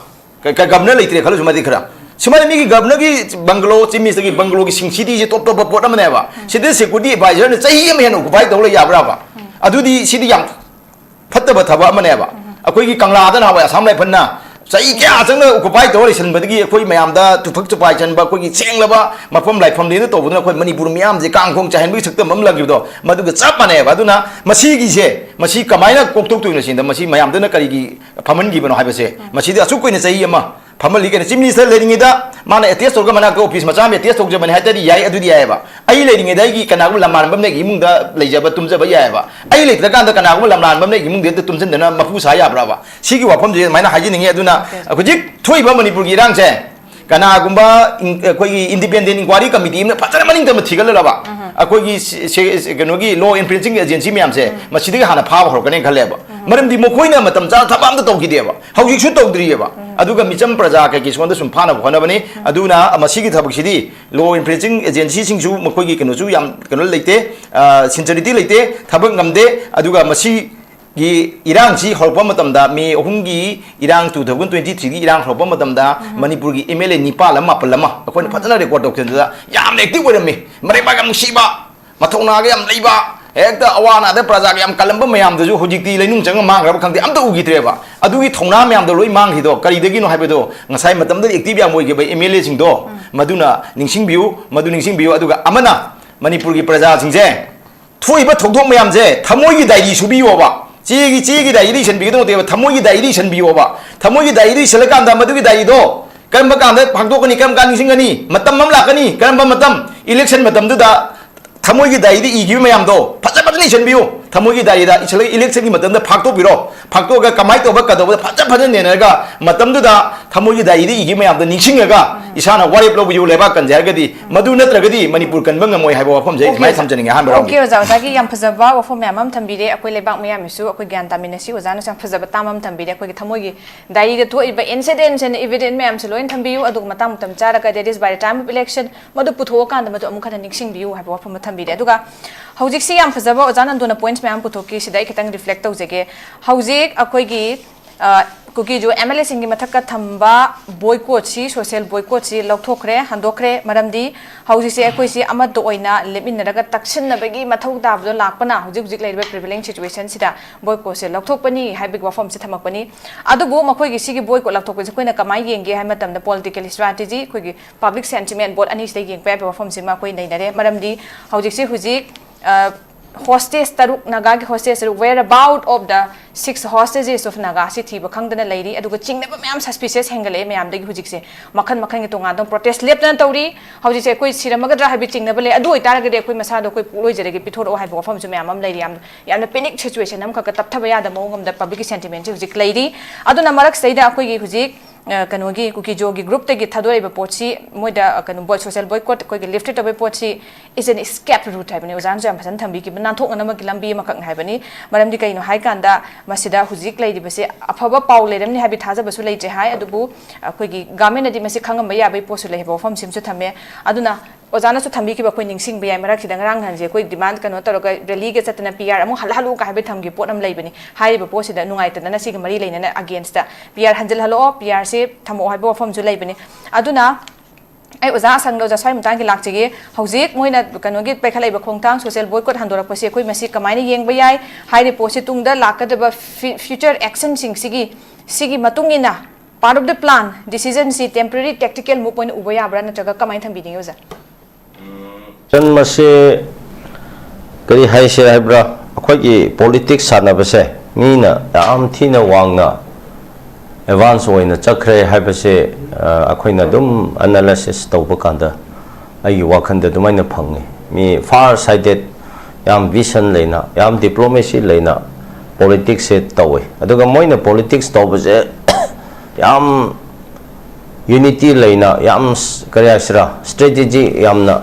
ka governor leitre khalu juma di khra simani mi gi governor gi bangalo chief minister gi bangalo gi sengchi thi je top top pot am ne ba sidi security advisor ne chai am hen occupy to la ya bra ba adu di sidi yam phatta ba thaba am ne ba akoi gi kangla da na ba asam lai phanna sai kya jangna occupy to reason badagi akoi mayam da tufak chupai chan ba akoi gi chenglaba mafam lai pham de to bu na akoi manipur miyam je kang khong chahen bi sakta mam lagi do madu ga chap mane ba aduna masi gi je masi kamaina koktok tu na sin da masi mayam da na kari gi phaman gi bano haiba se masi da asu koi na sai ama phamali ga chief minister leading da mana attest orga mana ko office ma cham attest tok je mane hatari yai adu di yai ba ai leading da gi kana gu lamman bam ne gi mung da leijaba tumja ba yai ba ai le da kan da kana gu lamman bam ne gi mung de tumjin da na mafu sa ya bra ba si gi wafam je maina haji ninge aduna hujik thoi ba manipur gi rang che kana gumba koi independent inquiry committee ne pachara maning da ma thigal la ba akoi gi kano gi law enforcement agency myam se masidi ga hana pha ba horkane khale ba maram di mokoina matam cha thabam da tawgi de ba hauji shu tawdri ba aduga micham praja ka ki sonda sum phana bhona bani aduna masigi thabak sidi law enforcement agency sing ju mokoi gi kano ju yam kano leite sincerity leite thabak ngamde aduga masi gi irang ji horpa matam da me ohungi irang 2023 gi irang horpa matam da manipur gi MLA nipal ama palama akoi phajana record dokken da yam active oram me mare ba gam siba mathona ga yam leiba ekta awana da praja ga yam kalamba mayam da ju hojikti leinung chang mang ra khangti amta ugi treba adugi thongna mayam da loi mang hi do kari degi no haibe do ngasai matam da active yam moi ge bai MLA sing do maduna ningsing biu aduga amana manipur gi praja sing je thoi ba thokthok mayam je thamoi gi dairi subi yo ba chigi dairi shen bi do te thamoi gi dairi shen bi yo ba thamoi gi dairi selakam da madu gi dairi do karamba kam da phangdok ni kam kan ningsing ani matam mam lakani karamba matam election matam du da thamoi gi dairi igi mayam do phaja ni shen biu थमोगी दाइदा इचल election की मतम फाक्तो बिरो फाक्तो का कमाई तो बक कदो fudge फजन नेनगा मतम दुदा थमोगी दाइदी इगी मयाम द निंगसिंगगा इसाना वारेप लोब यु लेबा कंजारगदी मधु नत्रगदी मणिपुर कनबंग मोय हाइबो वफम जे माय समजनिंग हान बरो ओके ओजा ओजा की याम फजबा वफम मैम थंबीरे अकोय लेबाक मयाम मिसु अकोय ज्ञान तामिनसी ओजाना सम फजबा तामम थंबीरे अकोय थमोगी दाइदा तो इबा इंसिडेंट्स एंड एविडेंट मैम से लोइन थंबियु अदु मतम मतम चारका that is by the time of election मधु पुथो कांद मधु अमुख खन निंगसिंग बियु हाइबो वफम थंबीरे अदुगा हौजिक सी याम फजबा ओजाना दोना पॉइंट्स मैम पुथोकी सिदा खितंग रिफ्लेक्ट तौजेगे हौजिक अकोयगी कुकी-जो MLA सिंगी मथक थंबा बोयकॉट सी सोशल बोयकॉट सी लौथोखरे हंदोखरे मरमदी हौजिक से अकोय सी अमद ओइना लेमिनरगा तक्सिनबगी मथौ दाबदो लाकपना हौजिक हुजिक लेबे प्रिविलेंज सिचुएशन सिदा बोयकॉट से लौथोकपनी हाइबिक वफम से थमकपनी अदुबो मखोयगी सिगी बोयकॉट लौथोकपसे कोइना कमाय येंगे हाइ मतमदा पॉलिटिकल स्ट्रेटजी कोइगी पब्लिक सेंटिमेंट बोर्ड अनी से येंग पे वफम से मा कोइ नैनरे मरमदी हौजिक से हुजिक hostage taruk naga ki hostage taruk whereabout of the 6 hostages of naga si thiba khangdana leiri aduga chingneba mayam suspicious hengale mayam dagi hujik se makhan makhan ki tonga dong protest lepna tawri hauji se koi siramagadra habi chingneba le adu oitara gade koi masa do koi loi jere gi pithor o haibo form su mayam am leiri yam panic situation am khaka tapthaba ya da mongam da public sentiment hujik leiri aduna marak saida koi gi hujik कनोगी Kuki-Zo की group तक थादोरेब पोची मोइदा कनो boy social boycott कोई के lifted तबे पोची is an escape route है बने उजान जो फसन थंबी की नाथोक नम की लंबी मखक है बनी मरमदी कइनो हाई कांदा मसिदा हुजिक लेदि बसे अफबा पाउ लेरमनी हाबि थाजा बसु लेजे हाय अदुबु कोई की गवर्नमेंट नदी मसे खंगम बया बे पोसु लेबो फॉर्म सिमसु थमे अदुना ओजाना सु थंबी की कोई निंगसिंग बया मरक सिदा ngrang hanje कोई डिमांड कनो तरोगा रैली के चतना पीआर अमु हलहलु का हाबे थमगी पोटम लेबनी हाइबो पोसिदा नुंगाइतना सिग मरी लेना अगेंस्ट पीआर हंजल हलो पीआर से थमो हाइबो फॉर्म जो लेबनी अदुना ai oza sang lo ja swai mutang ki lakchege hojik moina kanogi pekhal iba khongtang social boycott handora pase koi masi kamaina yengba yai haire posi tungda lakadaba future action sigi matungina part of the plan decision si temporary tactical move point ubaya bra na jaga kamain thambi ding oza jan mase kari hai se haibra akhoi ki politics sana base mina am thina wangna advance oina chakre haibase akhoi na dum analysis tawba kanda ai wakhanda dumaina phangi mi far sighted yam vision leina yam diplomacy leina politics se tawe aduga moina politics tawbase yam unity leina yam karyasra strategy yamna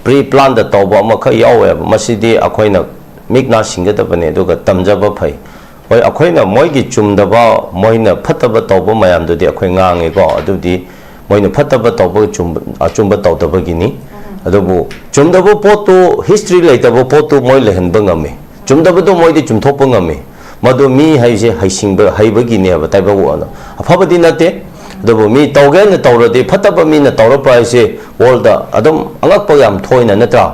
pre plan da tawba ma kha yawe masidi akhoi na mikna singada bane aduga tamjaba phai hoi akhoi na moi gi chumdaba moina phataba tawba mayam dudi akhoi ngange go adudi moina phataba tawba chumba tawdaba gini adubu chumdaba potu history leitaba potu moi lehen bangame chumdaba do moi di chumthop ngame madu mi haise haisingba haiba gini aba taiba wona afabadi nate adubu mi tawge na tawradi phataba mi na tawrapa haise world da adum angakpa yam thoina natra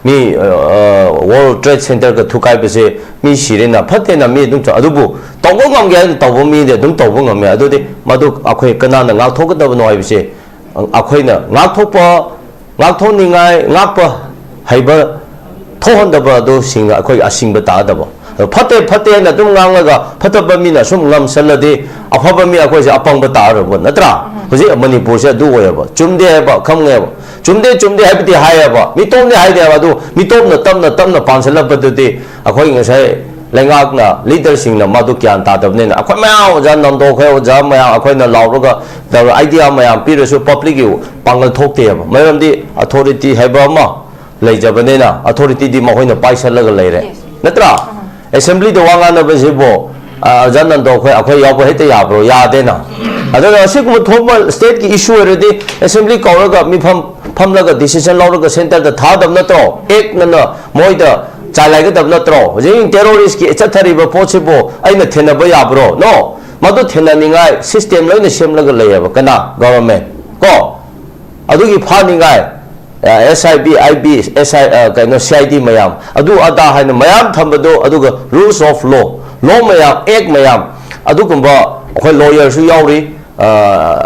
mi World Trade Center ka thukai bese mi sirena phatena mi dum adubu tawbo ngam ge tawbo mi de dum tawbo ngam adu de madu akhoi kana na ngak thok da no ai bese akhoi na ngak thok ningai ngak pa haiba thohon da ba do singa akhoi asing ba ta da ba phate na dum ngang ga phataba mi na sum ngam salade afaba mi akhoi se apang ba ta ro ba natra hoji Manipur se du oya ba chumde ba kham nge ba chumde haibti hayaba mi tomne haide ba du mi tomna tamna pansala badde akhoi ngasai lengak na leader sing na madu kyan ta dabne na akhoi maya ja nando khoi ja maya akhoi na lawroga the idea maya pirasu public yu pangal thokte ba mayamdi authority haiba ma leijabane na authority di ma hoina paisalaga leire natra assembly de wanga na besibo ja nando khoi akhoi yabo hete yabro ya de na adaga sikuma thoma state ki issue already assembly kauraga mi famlaga decision lauraga center da thadam natro ek na moida chalaiga dab natro jing terrorist ki chathari ba possible aina thena ba yabro no madu thena ningai system loina semlaga layaba kana government ko adugi phaningai SIB IB SI kaino CID mayam adu ada haina mayam thambado aduga rules of law mayam ek mayam adugumba akhoi lawyer su yauri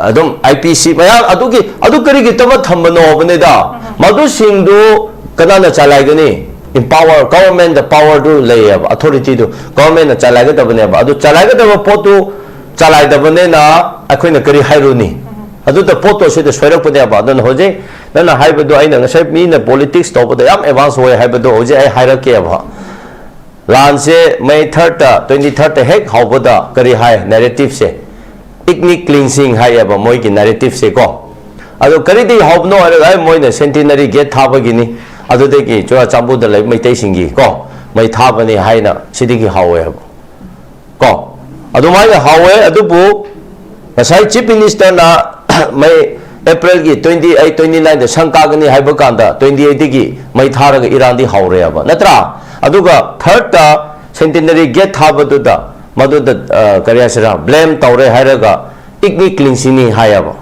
adum IPC mayam adu kari ki taba thambano bane da madu singdu kanana chalai gani empower government the power to lay authority to government na chalai ga bane ba adu chalai ga potu chalai da bane na akhoi na kari hairuni adu the photo se the swerak pade ba dan hoje nana haibadu aina ngasai mi na politics to bada yam advance hoy haibadu hoje ai hairake ba lan se May 3rd 23rd hek haubada kari hai narrative se ethnic cleansing hai aba moi ki narrative se ko ado kari di haubno ai moi na centenary gate thaba gini ado de ki chora chambu da lai mai tai singi ko mai thaba ni hai na sidi ki hawe ko ado mai na hawe ado bu sai chief minister na mai April ki 28 29 da sangka gani hai ba kanda 28 ki mai thara ga Iran di haure aba natra aduga third ta centenary gate thaba da madu da kariya sira blame tawre hairaga ethnic cleansing ni hayaba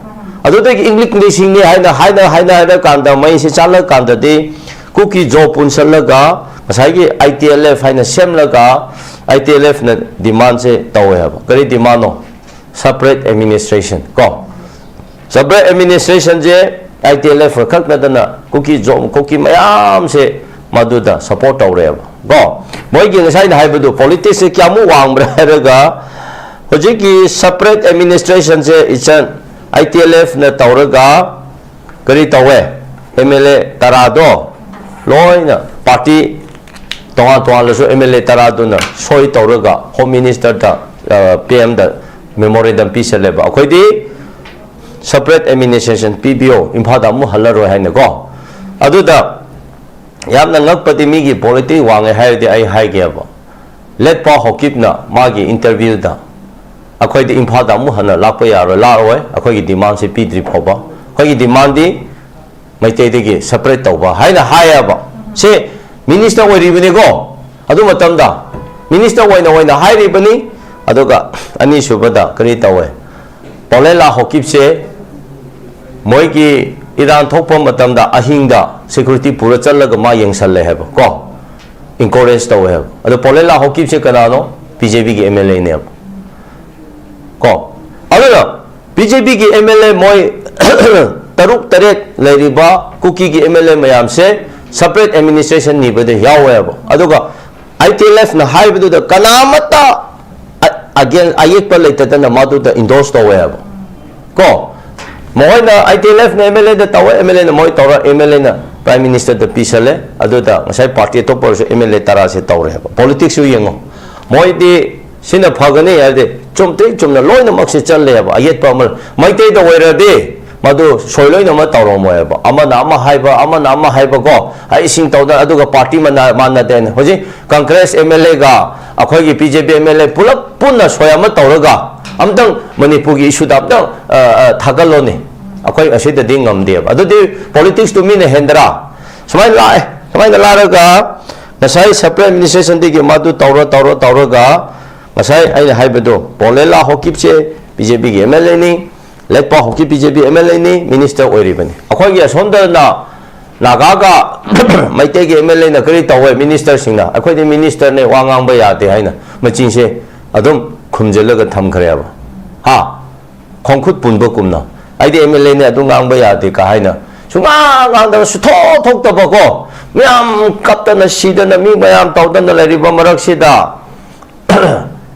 adu da ethnic cleansing ni haina kanda mai se chala kanda de Kuki-Zo punsalaga masai gi ITLF haina semlaga ITLF na demand se tawe haba kari demand no separate administration ko separate administration je ITLF khak na dana Kuki-Zo Kuki mayam se madu da support tawre haba go moi gi ngasai na haibadu politics se kyamu wang braga hoji ki separate administration se ichan ITLF na tawraga kari tawe MLA tarado loina party tonga laso MLA tarado na soi tawraga home minister da PM da memorandum pisale ba akhoi di separate administration PBO imphada mu halaro haina go adu da yamna ngakpati mi gi politics wange haide ai haige ba let pa hokip na magi interview da akhoi di imphada mu hana lakpa yaro laroi akhoi gi demand se pidri phoba akhoi gi demand di maite de gi separate tawba haina haya ba se minister oi ribani go adu matam da minister oina hai ribani aduga ani subada kari tawe polela hokip se moi gi Iran thokpa matam da ahingda security pura chalaga ma yengsalle heba ko encourage tawe heba adu polela hokip se kana no BJP gi MLA ne ko alona BJP gi MLA moi taruk taret leiriba Kuki gi MLA mayam se separate administration ni bade yawe ba aduga ITLF na haibu da kanamata again ayek pa later na madu da endorse tawe ba ko moi na ITLF na MLA da tawe MLA na moi tawra MLA na prime minister da pisale adu da ngasai party to por MLA tara se tawre ba politics yu yengo moi di sina phagane yade chomte chomna loina makse challe ba ayet pa mal maite da wera de madu soiloi na ma tawro mo ba amana ama haiba ko ai sing tawda aduga party manna den hoji congress MLA ga akhoi gi BJP MLA pulap punna soya ma tawraga amdang Manipur gi issue da amdang thagalo ne akhoi asida ding ngam de adu de politics to mean hendra samai la raga nasai separate administration de gi madu tawro ga nasai ai haibado polela hokip che BJP gi MLA ni letpa hokip BJP MLA ni minister oiribani akhoi gi sonda na nagaga maite gi MLA na kari tawe minister singna akhoi de minister ne wangang ba yate haina machin se adum khumjelaga thamkhare ba ha khongkhut punba kumna aide MLA ne adu ngang ba yate ka haina sunga ngang da su thok ta ba ko myam kapta na sida na mi mayam tawda na lariba marak sida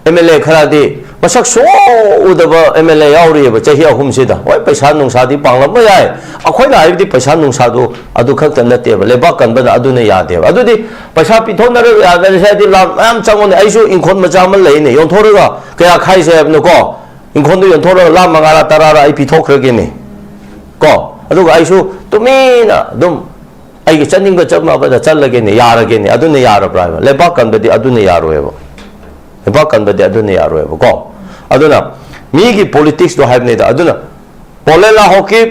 MLA khara de masak so udaba MLA yauri ba chahi ahum sida oi paisa nung sa di pangla ba yai akhoi na ai di paisa nung sa do adu khak tan na te ba leba kan ba adu ne ya de adu di paisa pi thon na ya da sa di lam am changon ai su inkhon ma cha man lei ne yong thor ga kaya khai se no ko inkhon do yong thor la mangala tarara ai pi thok khre ge ne ko adu ga ai su to me na dum ai ge chaning ga chap ma ba da chal ge ne ya ra ge ne adu ne ya ra bra leba kan ba di adu ne ya ro e ba leba kan ba di adu ne ya ro e ba ko aduna migi politics do have neda aduna polela hokip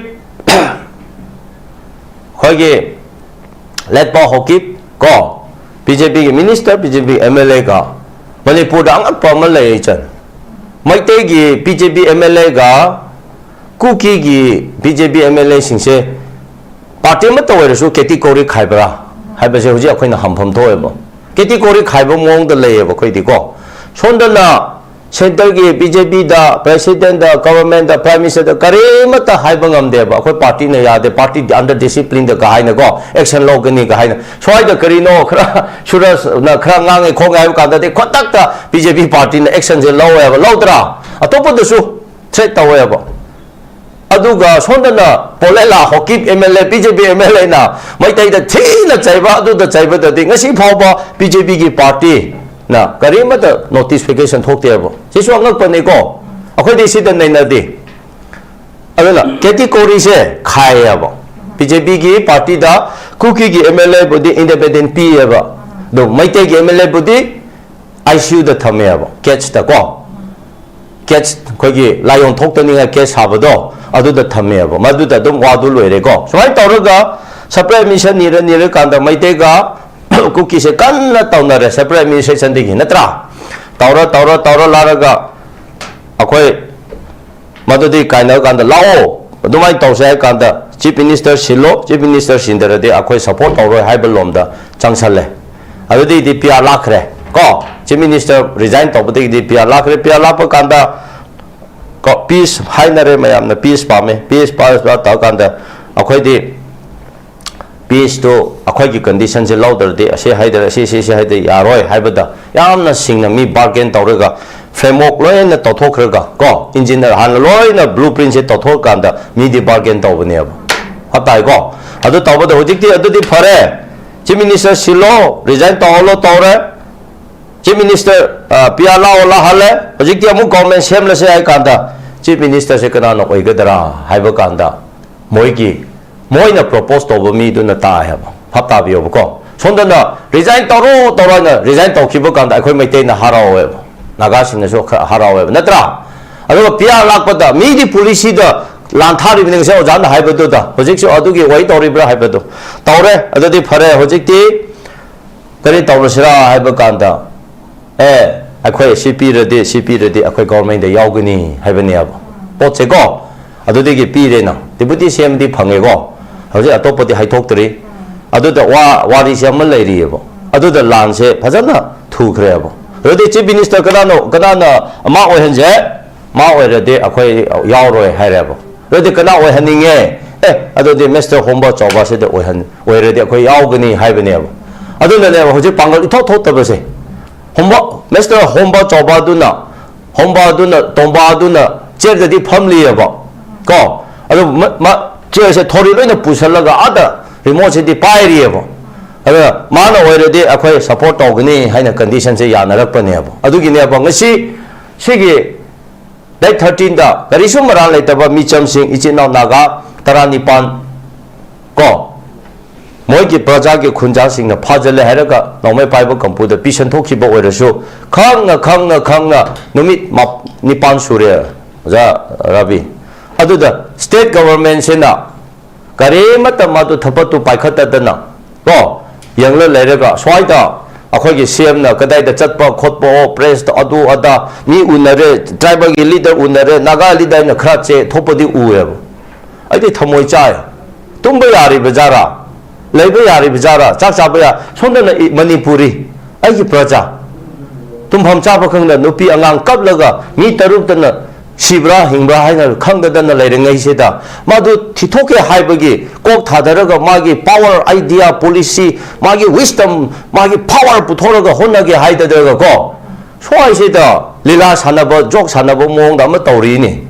khoge letpa hokip ko BJP gi minister BJP MLA ga Manipur da ang pamal lai chan maite gi BJP MLA ga Kuki gi BJP MLA singse party ma tawai su category khaibra haiba se huji akhoi na hampham thoe ba category khaiba mong da lai ba khoi di ko sonda na center ki BJP da president da government da prime minister da karimata haibangam de ba khoi party na ya de party under discipline da ka haina go action log ni ka haina swai da karino khra shura na khra ngang khong ai ka da de khotak ta BJP party na action je law ya ba lawdra atop da su threat ta wa ba aduga sonda na polela hokip MLA BJP MLA na mai tai da thila chaiba adu da chaiba da de ngasi phawba BJP ki party na kari mata notification thokte abo sisu angak pani ko akhoi di sidan nei na di aduna category se khai abo BJP ki party da Kuki ki MLA budi independent P abo do maite ki MLA budi ICU da thame abo catch da ko catch khoi ki lion thoktani nga catch habado adu da thame abo madu da dum wadu loire ko swai tawraga separate mission nira kanda maite ga Kuki se kan na tawnare separate administration digi natra tawra laraga akhoi madudi kaina kanda lao dumai tawse kanda chief minister silo chief minister sindara de akhoi support tawro haibal lomda changsale adudi di pia lakhre ko chief minister resign tawbudi di pia lakhre pia lapa kanda ko peace hainare mayam na peace pame peace pa taw kanda akhoi di peace to akhoi ki condition se lauder de ase haidar ase haide yaroi haibada yamna singna mi bargain tawrega framework loina tawthokraga ko engineer han loina blueprint se tawthokanda mi di bargain tawbane ab hatai ko adu tawbada hojikti adu di phare chief minister silo resign tawlo tawre chief minister piala ola hale hojikti amu government semla se ai kanda chief minister se kana no oigadara haiba kanda moina propose to mi do na ta ha phata bio ko sondana resign tawro tawrana resign tawkiba kanda akhoi maite na harawe naga sing na so harawe natra adu pia lakpada mi di policy da lanthari bning se ojan haibadu da hojik se adu gi wai tawri bra haibadu tawre adu di phare hojik ti kari tawrasira haiba kanda akhoi CP redi akhoi government da yaugani haibani ab potse ko adu di gi pi re na deputy CM di phange ko hojik atopati haithok tri adu da wari se amal lai ri abo adu da lan se phajana thu khre abo rodi chief minister kana ma ohenje ma oirade akhoi yauroi hairabo rodi kana ohaninge adu di Mr. Homba Choba se de oirade akhoi yaugani haibane abo adu ne hojik pangal ithok tabase Homba Mr. Homba Choba duna tomba duna chair di family abo ko adu ma chair se thori loina pusalaga ada remote se di pairi abo mana oirade akhoi support tawgani haina condition se yanarakpane abo adugine abo ngasi sigi date 13 da garisu maran leitaba micham sing ichinau naga taranipan ko moi ki praja ki khunja sing na phajale haraga nomai paiba kampu da pisan thokhiba oirasu khangna numit nipan sure ja rabi aduda state government se na kare matamadu thapatu paikhata dana ko yang lairaga swaida akhoi gi CM na kadai da chatpa khotpo press to adu ada mi unare tribal gi leader unare naga leader na khrache thopodi ueb ai thamoi chai tumba yari bazara leiba yari bazara chak chaba ya sonda na manipuri ai gi praja tumpham chaba khangna nupi angang kaplaga mi taruk na Sibra hingbra haina khangdadana leirengai seda madu thithoke haibagi kok thadaraga magi power idea policy magi wisdom magi power puthoraga honage haidadaga ko swai seda lila sanaba jok sanaba mongda ma tawri ni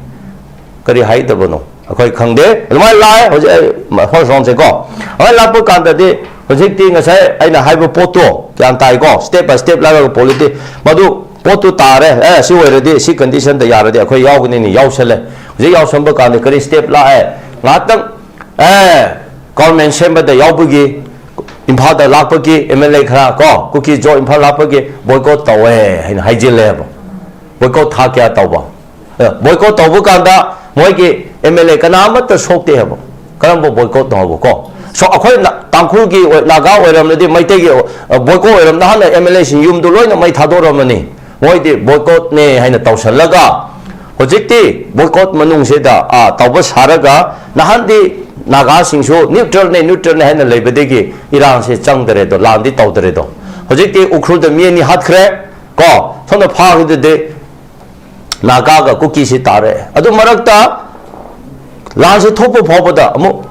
kari haidabano akhoi khangde mai lai hoje hol song se ko ai lapu kanda de hoje ti ngasai aina haiba poto kyan tai ko step by step la polity madu potu tare si oiradi si condition da yaradi akhoi yaugni ni yausale je yausamba kan kari step la ngatang government semba da yaubugi imphal da lakpagi MLA khara ko Kuki-Zo imphal lakpagi boycott tawe haina haijile boycott tha kya tawba boycott tawbu kan da moi ki MLA kana mat sokte habo karam boycott tawbu ko so akhoi tangkhul gi naga oiram nadi maite gi boycott oiram na hana MLA sin yum du loina mai thadoramani moi di boycott ne haina tawsalaga hojikti boycott manung se da tawba saraga nahan di naga singsu neutral ne haina leibadegi irang se changdare do landi tawdare do hojikti ukhru da mieni hatkre ko thona phag de naga ga Kuki se tare adu marakta lan se thopu phobada amu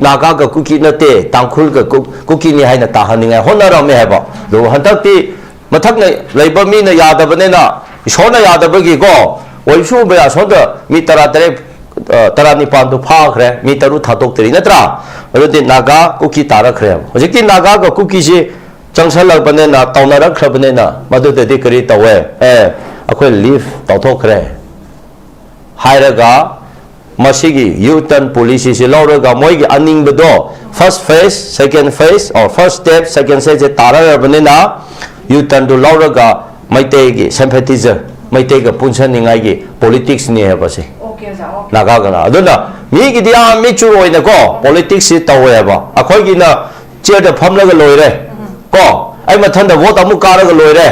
naga ga Kuki na te tangkhul ga Kuki ni haina tahaninga honaram me haba do hantakti mathak na leiba mi na yadabane na isona yadabagi ko oisu be asoda mi tarani pan to phakre mi taru thatok tri natra adi naga Kuki tara khre hojikti naga ga Kuki se चंगसलबनेना तौनरखबनेना मदुददि करी तवे अखोय leave तौथोखरे हायरगा मसीगी U turn policy से लौरगा मोइगी अनिंगबदो first phase second phase और first step second stage से तारबनेना U turn दो लौरगा मैतेगी सिंपैथिजर मैतेगा पुनसनिंगागी politics नि है बसे नागागना अदुना मीगी दिया मिचुर ओइनको पॉलिटिक्स से तवेबा अखोयगिना चेयर फमलगा लोइरे को आई मथन द वोट अमु कारग लोइरे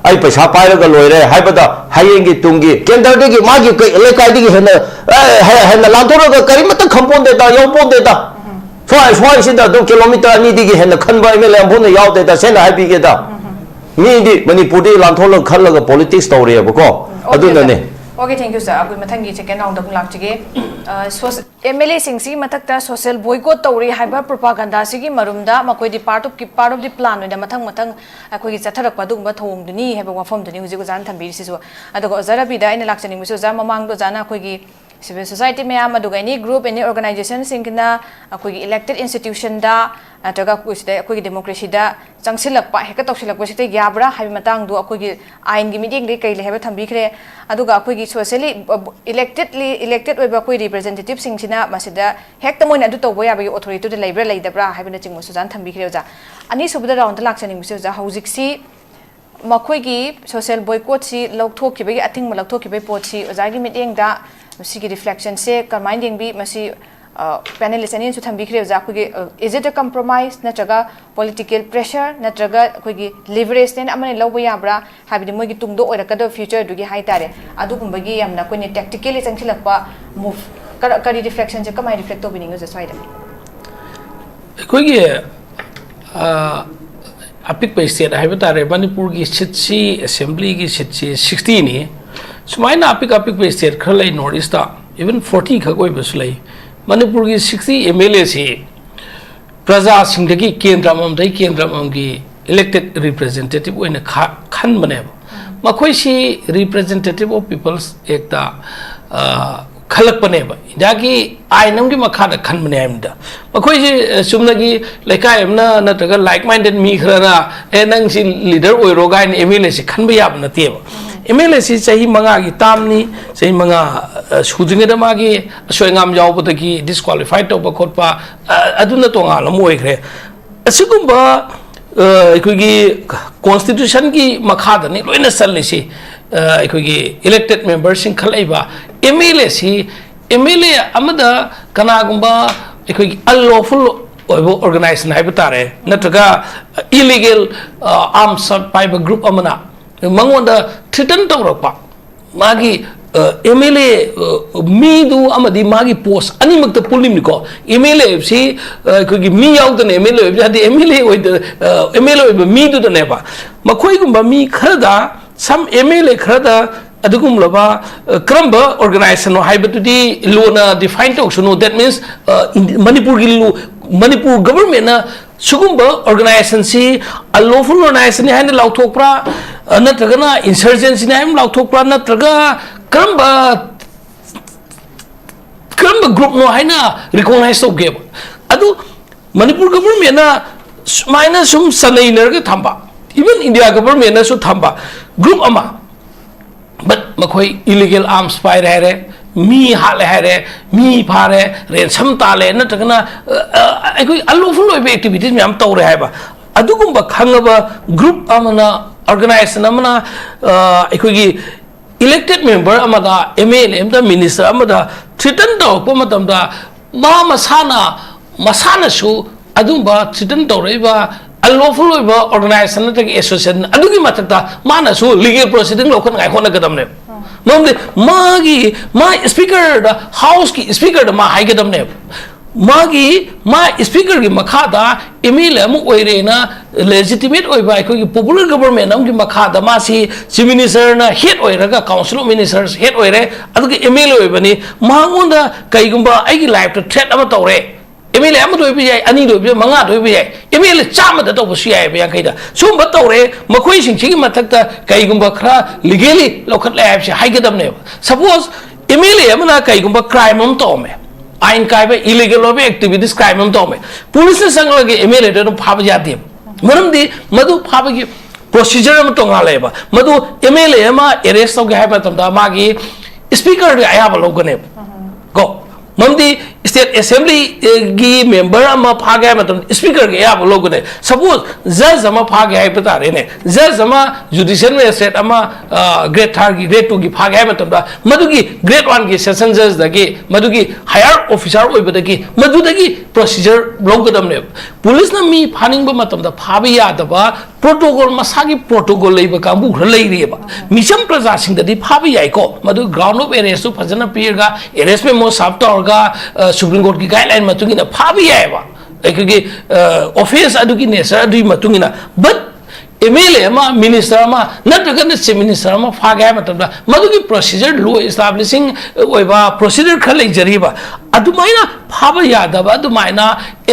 आई पैसा पाइरग लोइरे हाइबदा हायेंगी तुंगी केंद्रदगी मागी लेकाइदगी हेन हेन लांथोरग करिमत खंपोंदेता यौपोंदेता स्वाई सिदा 2 किलोमीटर अनिदिगी हेन खनबा एमएलए अमपुन यावदेता सेना हाइबिगेदा मीदी मणिपुरदी लांथोरग खलग पॉलिटिक्स तौरेबको अदुनने ओके थैंक यू सर अब मथंगी सेकंड राउंड दम लाक्चगे एमएलए सिंसी मथक्ता सोशल बॉयकॉट तौरी हाइबा प्रोपागंडा सिगी मरुमदा मकोइदी पार्ट ऑफ द प्लान ओइदा मथंग मथंग अखोगी चथरक पदुंबा थोंगदुनी हेबा वाफमदुनी हुजिगु जान थंबीरि सिसु अदगो जराबिदा इन लाक्चनिंग मिसु जा ममांगदो जाना अखोगी सिविल सोसाइटी मैम अदुगा एनी ग्रुप एनी ऑर्गेनाइजेशन सिंगना अखोगी इलेक्टेड इंस्टीट्यूशन दा नत्रगा कुइसदे अखोगी डेमोक्रेसी दा चंगसिलकपा हेका तौसिलकपा सिते याबरा हाबि मतंग दो अखोगी आइन गी मीटिंग दे कैले हेबा थंबीखरे अदुगा अखोगी सोशली इलेक्टेड ओइबा कोई रिप्रेजेंटेटिव सिंगसिना मसिदा हेक्ता मोइन अदु तौबो याबगी अथॉरिटी दे लेब्रा लेदब्रा हाबिना चिंगमो सुजान थंबीखरे ओजा अनि सुबदा राउंड लाक्चनिंग मिसु ओजा हौजिकसी मखोगी सोशल बॉयकॉट सी लौथोखिबगी अथिंग लौथोखिबे पोटसी ओजागी मीटिंग दा मसीगी रिफ्लेक्शन से कमाइन देंबी मसी पैनलिस्ट अनी थंबीखरे ओजा अखोगी इज इट अ कंप्रोमाइज नत्रगा पॉलिटिकल प्रेशर नत्रगा अखोगी लिवरेज ने अमने लौबो याब्रा हाबिदि मोगी तुंगदो ओरकदो फ्यूचर दुगी हाइतारे अदुगुंबगी यामना कोइने टैक्टिकली चंगसिलकपा मूव करी रिफ्लेक्शन से कमाइ रिफ्लेक्ट तोबिनिंग ओजा स्वाइदा अखोगी अपिक स्टेट है तारे मणिपुर की सीट असेंबली की सीट 60 ने सुमाइना अपिक स्टेट खर लै नॉर्थ ईस्ट इवन 40 खगोइबसु लै मणिपुर की 60 एमएलए से प्रजा सिंहदगी केंद्र की इलेक्टेड रिप्रेजेंटेटिव ओइना खनबने मखोइ सी रिप्रेजेंटेटिव ऑफ पीपल्स एकता खलकपने इदागी आइनम की मखादा खनबने हमदा मखोइ सी सुमनगी लेकाय हमना नत्रगा लाइक माइंडेड मी खरना ए नंग सी लीडर ओइरो गाइन एमएलए से खनब याब नतेब एमएलए सी सही मंगा की तामनी सही मंगा सुजिंगे दमागी सोयंगाम यावबदगी डिस्क्वालिफाइड तोब खोटपा अदुना तोंगा लमोइखरे असुगुंबा अखोगी कॉन्स्टिट्यूशन की मखादनी लोइना सल्लिसी अखोगी इलेक्टेड मेंबर्स सिंग खलैबा एमएलए सी एमएलए अमदा कनागुंबा अखोगी अनलॉफुल ऑर्गेनाइजेशन है तारे नत्रगा इलीगल आर्म्स पाइबा ग्रुप अमना मंगोंद थ्रेटन तौरपा मागी एमएलए मीदु अमदी मागी पोस्ट अनिमक्त पुलिमनिको एमएलए सी कोगी मी याउदन एमएलए जादी एमएलए एमएलए मीदु दनेबा मखोइगुंबा मी खरदा सम एमएलए खरदा अदुगुमलबा क्रम्ब ऑर्गेनाइजेशन हाइबतुदी लोना डिफाइन तौसुनो दैट मींस मणिपुर की मणिपुर गवर्नमेंट सुगुंबा ऑर्गेनाइजेशन सी अनलॉफुल ऑर्गेनाइजेशन है लाउथोकप्रा नत्रगना इंसर्जेंसी ने लाउथोकप्रा नत्रगा क्रम्ब ग्रुप नो है रिकॉग्नाइज तौगे अदु मणिपुर गवर्नमेंट सुमाइना सुम सनैनरग थंबा इवन इंडिया गवर्नमेंट सु थंबा ग्रुप अमा बट मखोई इलीगल आर्म्स पाइर है मी हाल है मी फारे रेंसम ताले नत्रगना अखोई अनलॉफुल ओइबे एक्टिविटीज मैम तौरे है अदुगुंबा खंगबा ग्रुप अमना ऑर्गेनाइजेशन अमना अखोगी इलेक्टेड मेंबर अमदा एमएलए अमदा मिनिस्टर अमदा थ्रेटन तौरप मतमदा मा मसाना सु अदुंबा थ्रेटन तौरेबा अनलॉफुल ओइबा ऑर्गेनाइजेशन नत्रग एसोसिएशन अदुगी मतता माना सु लीगल प्रोसीडिंग लोखन गाय होना गदमने नोमदे मागी मा स्पीकर द हाउस की स्पीकर द मा हाइगदमने मागी मा स्पीकर की मखादा एमएलए अमु ओइरेना लेजिटिमेट ओइबा अखोगी पॉपुलर गवर्नमेंट अमु की मखादा मासी चीफ मिनिस्टर ना हेड ओइरगा काउंसिल ऑफ मिनिस्टर्स हेड ओइरे अदुगी एमएलए ओइबनी मांगोंदा कईगुंबा आइगी लाइफ द थ्रेट अमा तौरे एमएलए अमु दोइबि जाय अनि दोइबि मंगा दोइबि जाय एमएलए चाम द तौबसु याय बया कइदा सुम तौरे मखोइ सिंसिगी मथक्ता कईगुंबा खरा लीगली लौखत लाइफ से हाइगदमने सपोज एमएलए अमना कईगुंबा क्राइम अम तौमे आइन कायबे इलीगल ओबे एक्टिविटीज क्राइम अम तौमे पुलिस ने संगलगे एमएलए दो फाब जाते मरमदी मधु फाबगी प्रोसीजर में तो गालेबा मधु एमएलए मा अरेस्ट हो गया है मतमदा मागी स्पीकर आयाब लोगने को ममदी स्टेट असेंबली की मेंबर अमा फागे मतलब स्पीकर के आयाब लोगने सपोज जज अमा फागे है बता रहे ने जज अमा जुडिशियल मैजिस्ट्रेट अमा ग्रेड 3 की ग्रेड 2 की फागे है मतलब मधु की ग्रेड 1 की सेशन जज दगी मधु की हायर ऑफिसर ओइ बदगी मधु दगी प्रोसीजर लोगदमने पुलिस ना मी फानिंग ब मतलब फाबी यादबा प्रोटोकॉल मसागी प्रोटोकॉल लेबा कांबु घर लेरिबा मिशम प्रजा सिंह ददी फाबी याइको मधु ग्राउंड ऑफ अरेस्ट फजना पीरगा अरेस्ट में मो साफ तौरगा सुप्रीम कोर्ट की गाइडलाइन मतुंगिना फाबी याइबा क्योंकि ऑफेंस अदुगी नेचर अदुई मतुंगिना बट एमएलए मा मिनिस्टर मा नत्रगन चीफ मिनिस्टर मा फागे मतलब मधुगी प्रोसीजर लो एस्टैब्लिशिंग ओइबा प्रोसीजर खल लेजरीबा अदुमाइना फाबा यादबा अदुमाइना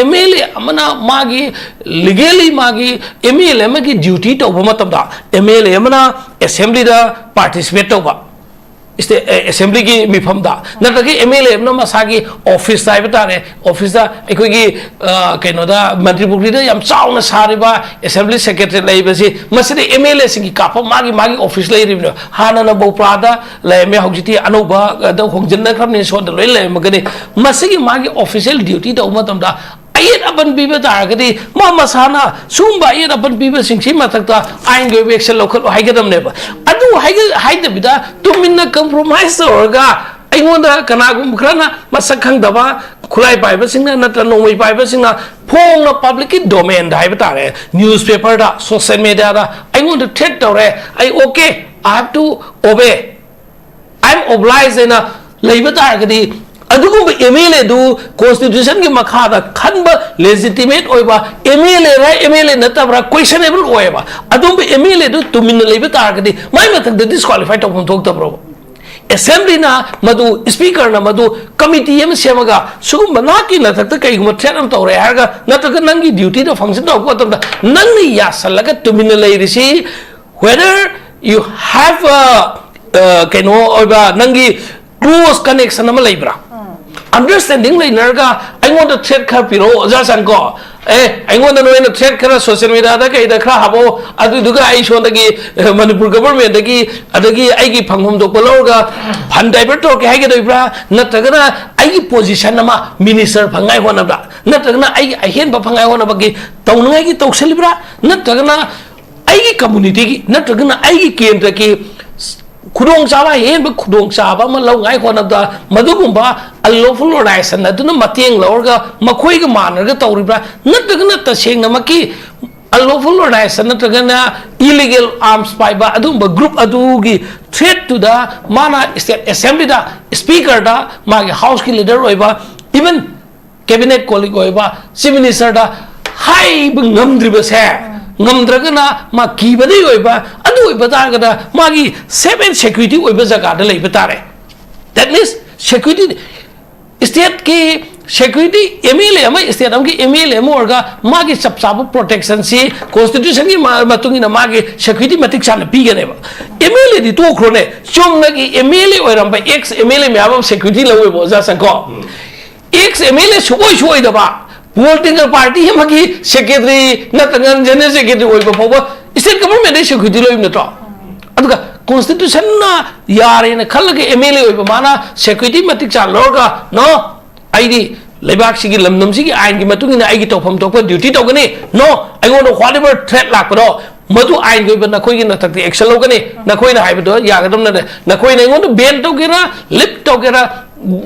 एमएलए अमना मागी लीगली मागी एमएलए मा की ड्यूटी तौबा मतमदा एमएलए अमना असेंबली दा पार्टिसिपेट तौबा इस असेंबली की मिफमदा नत्रगी एमएलए अमना मसागी ऑफिस ताइब तारे ऑफिस दा एकोगी कैनोदा मंत्रिपुरी दा याम चाउना सारिबा असेंबली सेक्रेटरी लेबसी मसिदे एमएलए सिंगी काप मागी मागी ऑफिस लेरिबनो हाना न बोप्रादा लेमे हौजिति अनोबा द होंजन खरने सोद लोइ लेमगने मसिगी मागी ऑफिशियल ड्यूटी दा उमतमदा ayat aban biba taragadi ma masana sumba ayat aban biba singsi matakta ain go action local haigadam neba adu haida bida tuminna compromise orga aingonda kanagum krana masakhang daba khulai paiba singna natra nomai paiba singna phong na public domain da haiba tare newspaper da social media da aingonda threat tore I okay I have to obey I'm obliged in a leiba taragadi अदुगुब MLA दु constitution के मखादा खनब legitimate ओइबा MLA नतबरा questionable ओइबा अदुब MLA दु तुमिन लेबे तारगदी माय मतक द डिस्क्वालीफाई तौफम थोक्तब्रो असेंबली ना मधु स्पीकर ना मधु कमिटी एम सेमगा सुगुम नाकी नतक कईगुम थ्रेट अम तौरे हारगा नतक नंगी ड्यूटी द फंक्शन तौ कोतम नंगी यासलगा Tumin लेरिसी whether you have canoe ओइबा नंगी close connection um Lebra understanding later I want to threat ka piro just and go I want to know in the threat kara social media da kai da kra habo adu duga ai shon dagi Manipur government dagi adagi ai gi phanghom dok balorga phan diver to ke hage doibra natagana ai gi position ama minister phangai hona bra natagana ai hen ba phangai hona bagi tawngai gi tokselibra natagana ai gi community gi natagana ai gi kendra ki खुदोंग चाबा हेन खुदोंग चाबा म लौगाई होनबदा मदुगुंबा unlawful organisation अदुना मतेंग लौरगा मखोइगा मानरगा तौरिब्रा नतगना तसेंग नमकी अनलॉफुल ऑर्गनाइजेशन नतगना इलीगल आर्म्स पाइबा अदुंबा ग्रुप अदुगी थ्रेट टू द माना स्टेट असेंबली दा स्पीकर दा मागे हाउस की लीडर ओइबा इवन कैबिनेट कोलिग ओइबा चीफ मिनिस्टर दा हाई ngамद्रिबसे ngamdragana ma kibadi oiba adu oiba targada magi seven security oiba jaga da leiba tare that means security state ki security MLA ma state am ki MLA mo orga magi sabsabu protection si constitution ki matungina magi security matik sana pigane ba MLA di to khrone chomna ki MLA oiram ba ex MLA me abam security lawe bo ja sanko ex MLA shoi da ba political party है मगी secretary नतंगन general secretary ओइ बफोबो state government दे secretary लोइ नतो अदुगा constitution ना यारे न खलगे MLA ओइ माना secretary मतिक चा लोगा नो आईडी लेबाक सिगी लमनम सिगी आइन की मतुंग इन आइगी तोफम तोप ड्यूटी तोगनी नो आइगोनो व्हाटएवर थ्रेट लाकरो मधु आइन गई नखोई की नतक एक्शन लोगनी नखोई ना हाइबदो यागदम न नखोई ने गोनो बेन तोगेरा लिप तोगेरा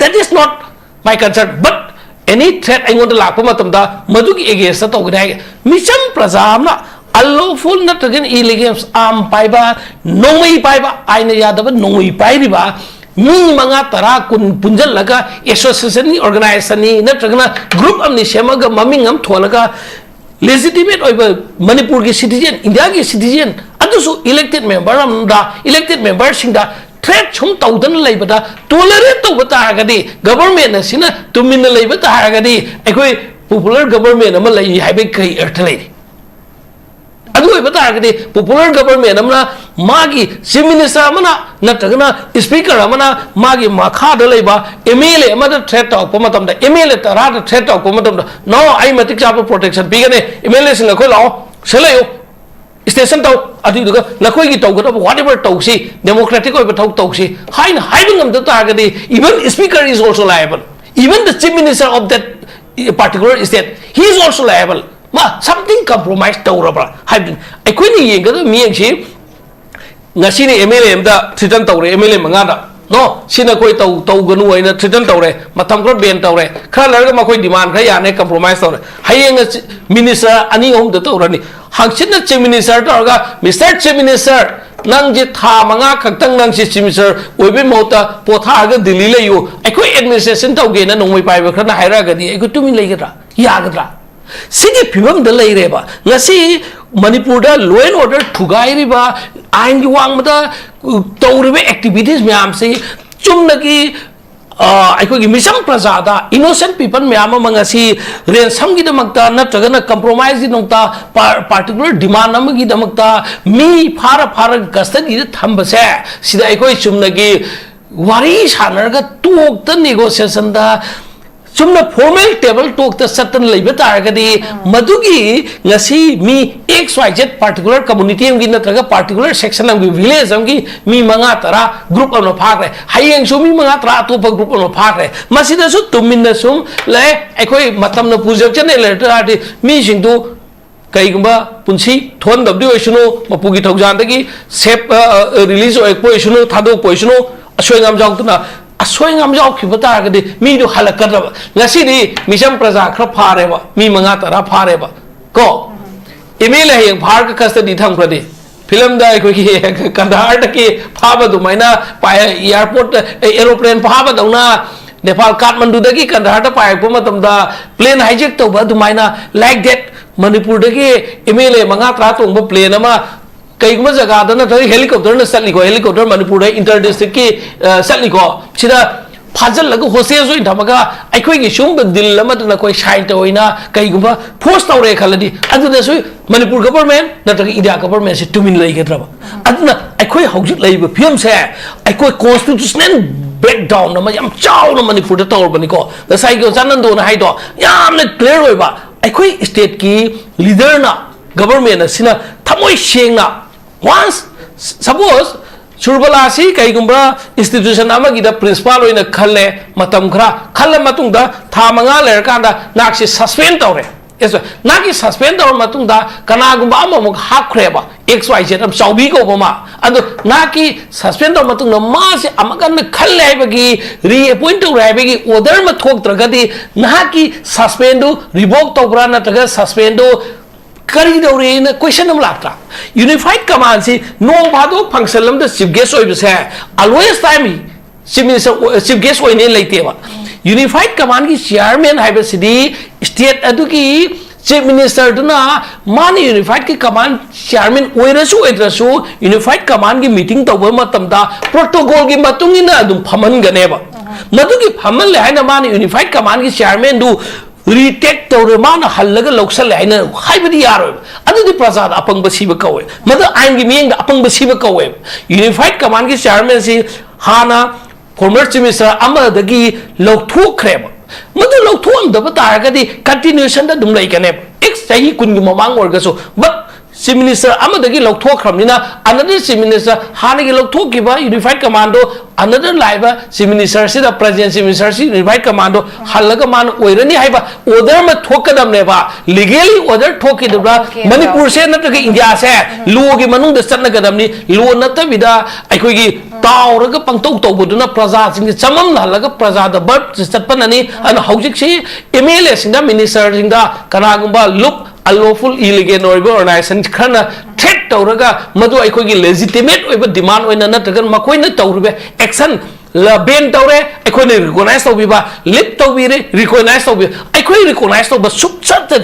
that is not my concern but any threat I want to lack matamda madugi against to gudai mission prajamna unlawful not again illegal arm paiba nomai paiba aina yadaba nomai pairiba mi manga tara kun punjal laga association ni organization ni natragna group amni semaga maming am tholaga legitimate oiba Manipur ki citizen India ki citizen adusu elected member amda elected member singda threat chum taudan leibada tolerate to bata gadi government na sina tumin leibata gadi ekoi popular government am lai haibe kai earth lai adu bata gadi popular government amna magi chief minister amana natagana speaker amana magi makha da leiba MLA amada threat to ko matam da MLA tara da threat to ko matam da no I matik cha protection pigane MLA singa ko lao selayo station tau adi duga nakoi gi tau ga whatever tau si democratic oi ba tau si hain haibing am ta ga di even speaker is also liable, even the chief minister of that particular state he is also liable ma something compromise tau ra ba haibing aikoi ni yeng ga mi yeng si ngasi ni MLA da threaten tau re MLA manga da no sina koi tau ganu ai na threaten tau re matam kro ben tau re khara lar ga ma koi demand kha ya ne compromise tau re hayeng minister ani om da tau ra ni hangchin na chief minister tau ga Mr. Chief Minister nang je tha manga khaktang nang chief minister oibe mota potha ga Delhi le yu aikoi administration tau ge na nongmai pai ba khana haira ga di aikoi tumin lei ga tra ya ga tra sigi phibam da lei re ba ngasi Manipur da law and order thugai ri ba ain gi wang da tawribe activities myam se chumna ki aikoi gi misam praja da innocent people myam mangasi ransom gi damakta natraga na compromise gi nongta particular demand am gi damakta mi phara custody da thamba se sida aikoi chumna gi wari sanar ga tok ta negotiation da chumna formal table talk ta satan leiba taragadi madugi ngasi mi xyz particular community am gi natraga particular section am gi village am gi mi manga tara group am no phakre hayeng su mi manga tara to group am no phakre masida su tuminna sum le aikoi matam na pujak chane le tarati mi singdu kaigumba punsi thon dabdi oisunu mapugi thaujan dagi sep release oi poisunu thado poisunu ashoingam jangtuna ashoingam jaw khiba taragadi mi do halakadra ngasi di misam praja khra phare ba mi manga tara phare ba ko email hayeng phar ka custody thang pradi film da ko ki Kandahar ta ki phaba du maina pa airport aeroplane phaba dauna Nepal Kathmandu da ki Kandahar ta pa ko matam da plane hijack to ba du maina like that Manipur da ki email manga tra tong ba plane ama कई जगह helicopter चलिको helicopter Manipur inter district की चलिको फाजल hostage थमगा अखोई सूब दिल कोई साइन तौना कईगुब फोर्स तौरे खलदी मनपुर गवर्नमेंट नत्रग इंडिया गवर्नमेंट से तुमिन लेगद्रब अखोई हौजिक लेब फिल्म से अखोई कॉन्स्टिट्यूशनल ब्रेकडाउन चाउन मनपुर तौरबनीको गसाइगो जानंदोना हाइदो यामने क्लियर होइबा अखोई स्टेट की लीडर ना गवर्नमेंट सिना थमोई सेंगना once suppose SURBALA si kaigumbra institution amagi da principal oina khalle matam khra khalla matung da tha manga ler kanda nak si suspend tawre eso naki suspend tawre matung da kana gumba amamuk hakre ba xyz am chaubi ko bama ado naki suspend tawre matung na ma si amagan khalle bagi reappoint tawre bagi order ma thok tragadi naki suspend revoke tawra na taga suspend करी दौरे न question हम लाता unified command से नो भादो function लम the chief guest होय बसे ऑलवेज टाइम चीफ गेस्ट होय ने लेते बा यूनिफाइड कमांड की चेयरमैन हाइब सिदी स्टेट अदु की चीफ मिनिस्टर दुना मान यूनिफाइड की कमांड चेयरमैन ओइरसु यूनिफाइड कमांड की मीटिंग तब मतम दा प्रोटोकॉल की मतुंग इन अदुम फमन गनेबा मदु की फमन ले हाइना मान यूनिफाइड कमांड की चेयरमैन दु retake tawre mana hallaga loksal haina haibadi yaro adu prasad apang basiba kawe mada ain gi meng apang basiba kawe unified command gi chairman si hana former chief minister amadagi lokthok khreba madu lokthom da bata ga di continuation da dum lai kane x sahi kun gi mamang orga so but chief minister amadagi lokthok khramnina another chief minister hana gi lokthok ki ba unified commando another live chief minister si the president chief minister si unified commando halaga man oirani haiba order ma thokadam ne ba legally order thoki dubra manipur se na ka india se law gi manung da chatna gadam ni law na ta bida aikoi gi tauraga pangtau tawbuduna praja sing chamam halaga praja da birth chatpanani an haujik si mla sing da minister sing da kana gumba look unlawful illegal organization khana threat tawraga madu aikoi gi legitimate oiba demand oina natagan makoi na tawrube action la ben tawre aikoi ne recognize tawbiba lip tawbire recognize tawbi aikoi recognize tawba subchat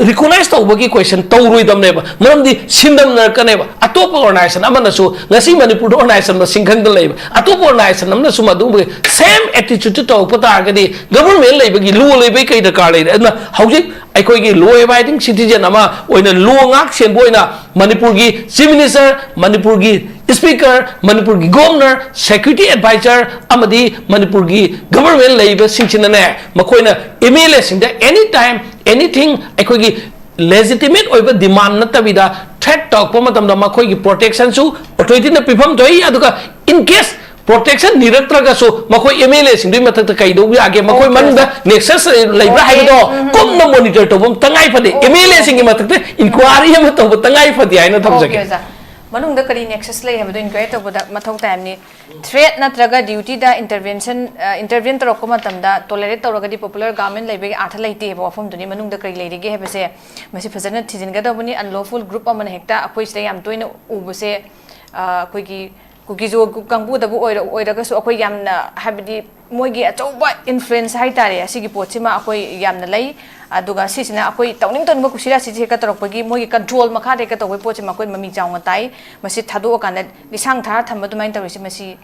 recognize tawbagi question tawrui damne ba maramdi sindam na kaneba atopa organization amana su ngasi manipur organization ma singkhang da leiba atopa organization amna su madu same attitude to pata agadi government leibagi law leibai kai da kar leira na hojik aikoi gi law abiding citizen ama oina law ngak sen boina manipur gi chief minister manipur gi speaker manipur gi governor security advisor amadi manipur gi government leiba singchina ne makoina mla sing da anytime anything aikoi gi legitimate oiba demand natabida threat talk pa matam da makhoi gi protection su authority na pifam doi aduga in case protection niraktraga so makhoi MLA sing dui mathak ta kai do age makhoi manda nexus leibra hai do kom na monitor to bom tangai phade MLA sing gi mathak ta inquiry am to tangai phade ai na tham jage manung da kari nexus lay have do inquiry to boda mathau time ni threat natraga duty da intervene to ko matam da tolerate to ga di popular government lay be atha lay te bo fom duni manung da kari lay ge have se masi phajana thijin ga da bani unlawful group amana hekta akoi se yam toina ubase koi gi Kuki-Zo kangbu da bu oira ga so akoi yamna habidi moigi achauba influence hai tare asigi pochima akoi yamna lay aduga sisina akoi tawning ton ba kusira sisi ka torok pagi moigi control makha de ka tawai pochima akoi mami chawnga tai masi thadu kan lisang thar thamba dumain tawisi masi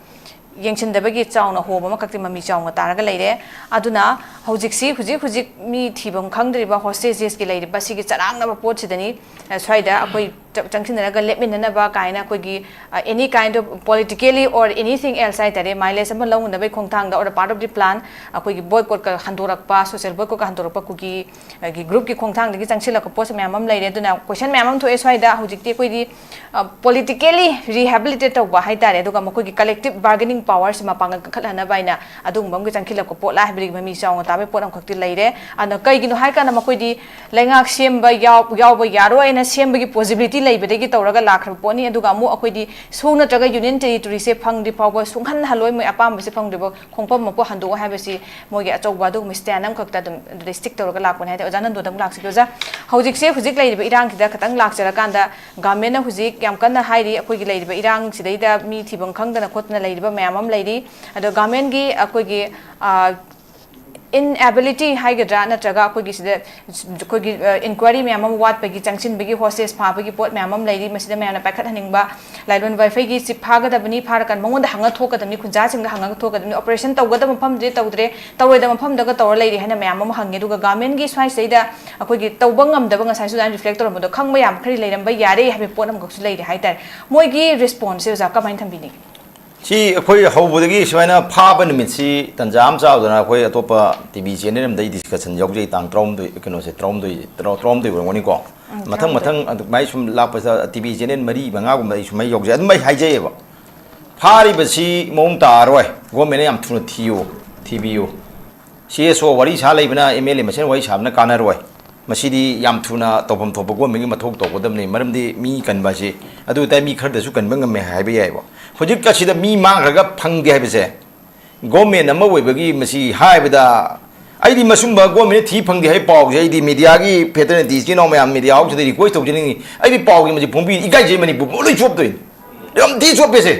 yengchin da bagi chawna hoba makakti mami chawnga taraga leire aduna hojiksi hujik mi thibam khangdriba hostages ki leire basigi charang na ba pochidani swaida akoi changchinaraga lepminana ba kaina koigi any kind of politically or anything else ai tare mileage am laung na bai khongthang da or part of the plan akoi gi boycott ka handorak pa social boycott ka handorak pa kuki gi group ki khongthang gi changchila ka post myamam leire duna question myamam tho swaida hojikti koi di politically rehabilitate to ba hai tare aduga makoi gi collective bargaining powers ma pangal khalana baina adung bam gi changchila ko potla habri mami chawnga tabe potam khakti leire ana kai gi no hai kana makoi di lengak semba yaw ba yaro aina semba gi possibility leibadegi tawraga lakhra poni aduga amu akoidi sungna traga union territory se phangdi pawba sunghan haloi moi apam se phangdibo khongpam mapo hando habasi mogi achauba du mistanam khakta dum district tawraga lakpon haida ojanan dodam laksi goja hojik se hujik leiba irang kida khatang lakjara kanda government na hujik yam kanna hairi akoigi leiba irang sidaida mi thibang khangdana khotna leiba mayamam leiri ado government gi akoigi inability haigadra natraga koigi sida koigi inquiry myamam wat pagi changchin bagi hostage pha bagi pot myamam leiri masida mayana pakhat haningba lailon wifi gi chip phaga da bani pharakan mongonda hanga thoka damni khunja chingda hanga thoka damni operation tawgada mafam je tawdre tawreda mafam daga tawra leiri haina myamam hange duga government gi swai seida akoigi tawbangam da banga sai sudan reflect tor modo khangba yam khari leiram ba yare habe potam goksu leiri haitar moigi response se ja kamain thambini si akoi hobudagi swaina phaba nimit si tanjam chaudana akoi atopa tv channel am dai discussion yogjai tang trom do keno se trom do ngoni ko mathang mai sum lapasa tv channel mari banga gum dai sumai yogjai admai haijai ba phari basi mong ta roi government am thuna tvu si so wari sa leibna mla masen wai sabna kana roi masidi yam thuna topam thopa government ma thok tokodam ni maramdi mi kanba si adu tai mi khar da su kanba ngam me haiba yai ba hojik ka sida mi mangraga phangde haibese government ama oibagi masi haibada aidi masumba government thi phangde hai paw je aidi media gi fraternity ki no mayam media house de request to jini aidi paw gi masi phumbi igai je mani bu loi chop doi yam di chop pese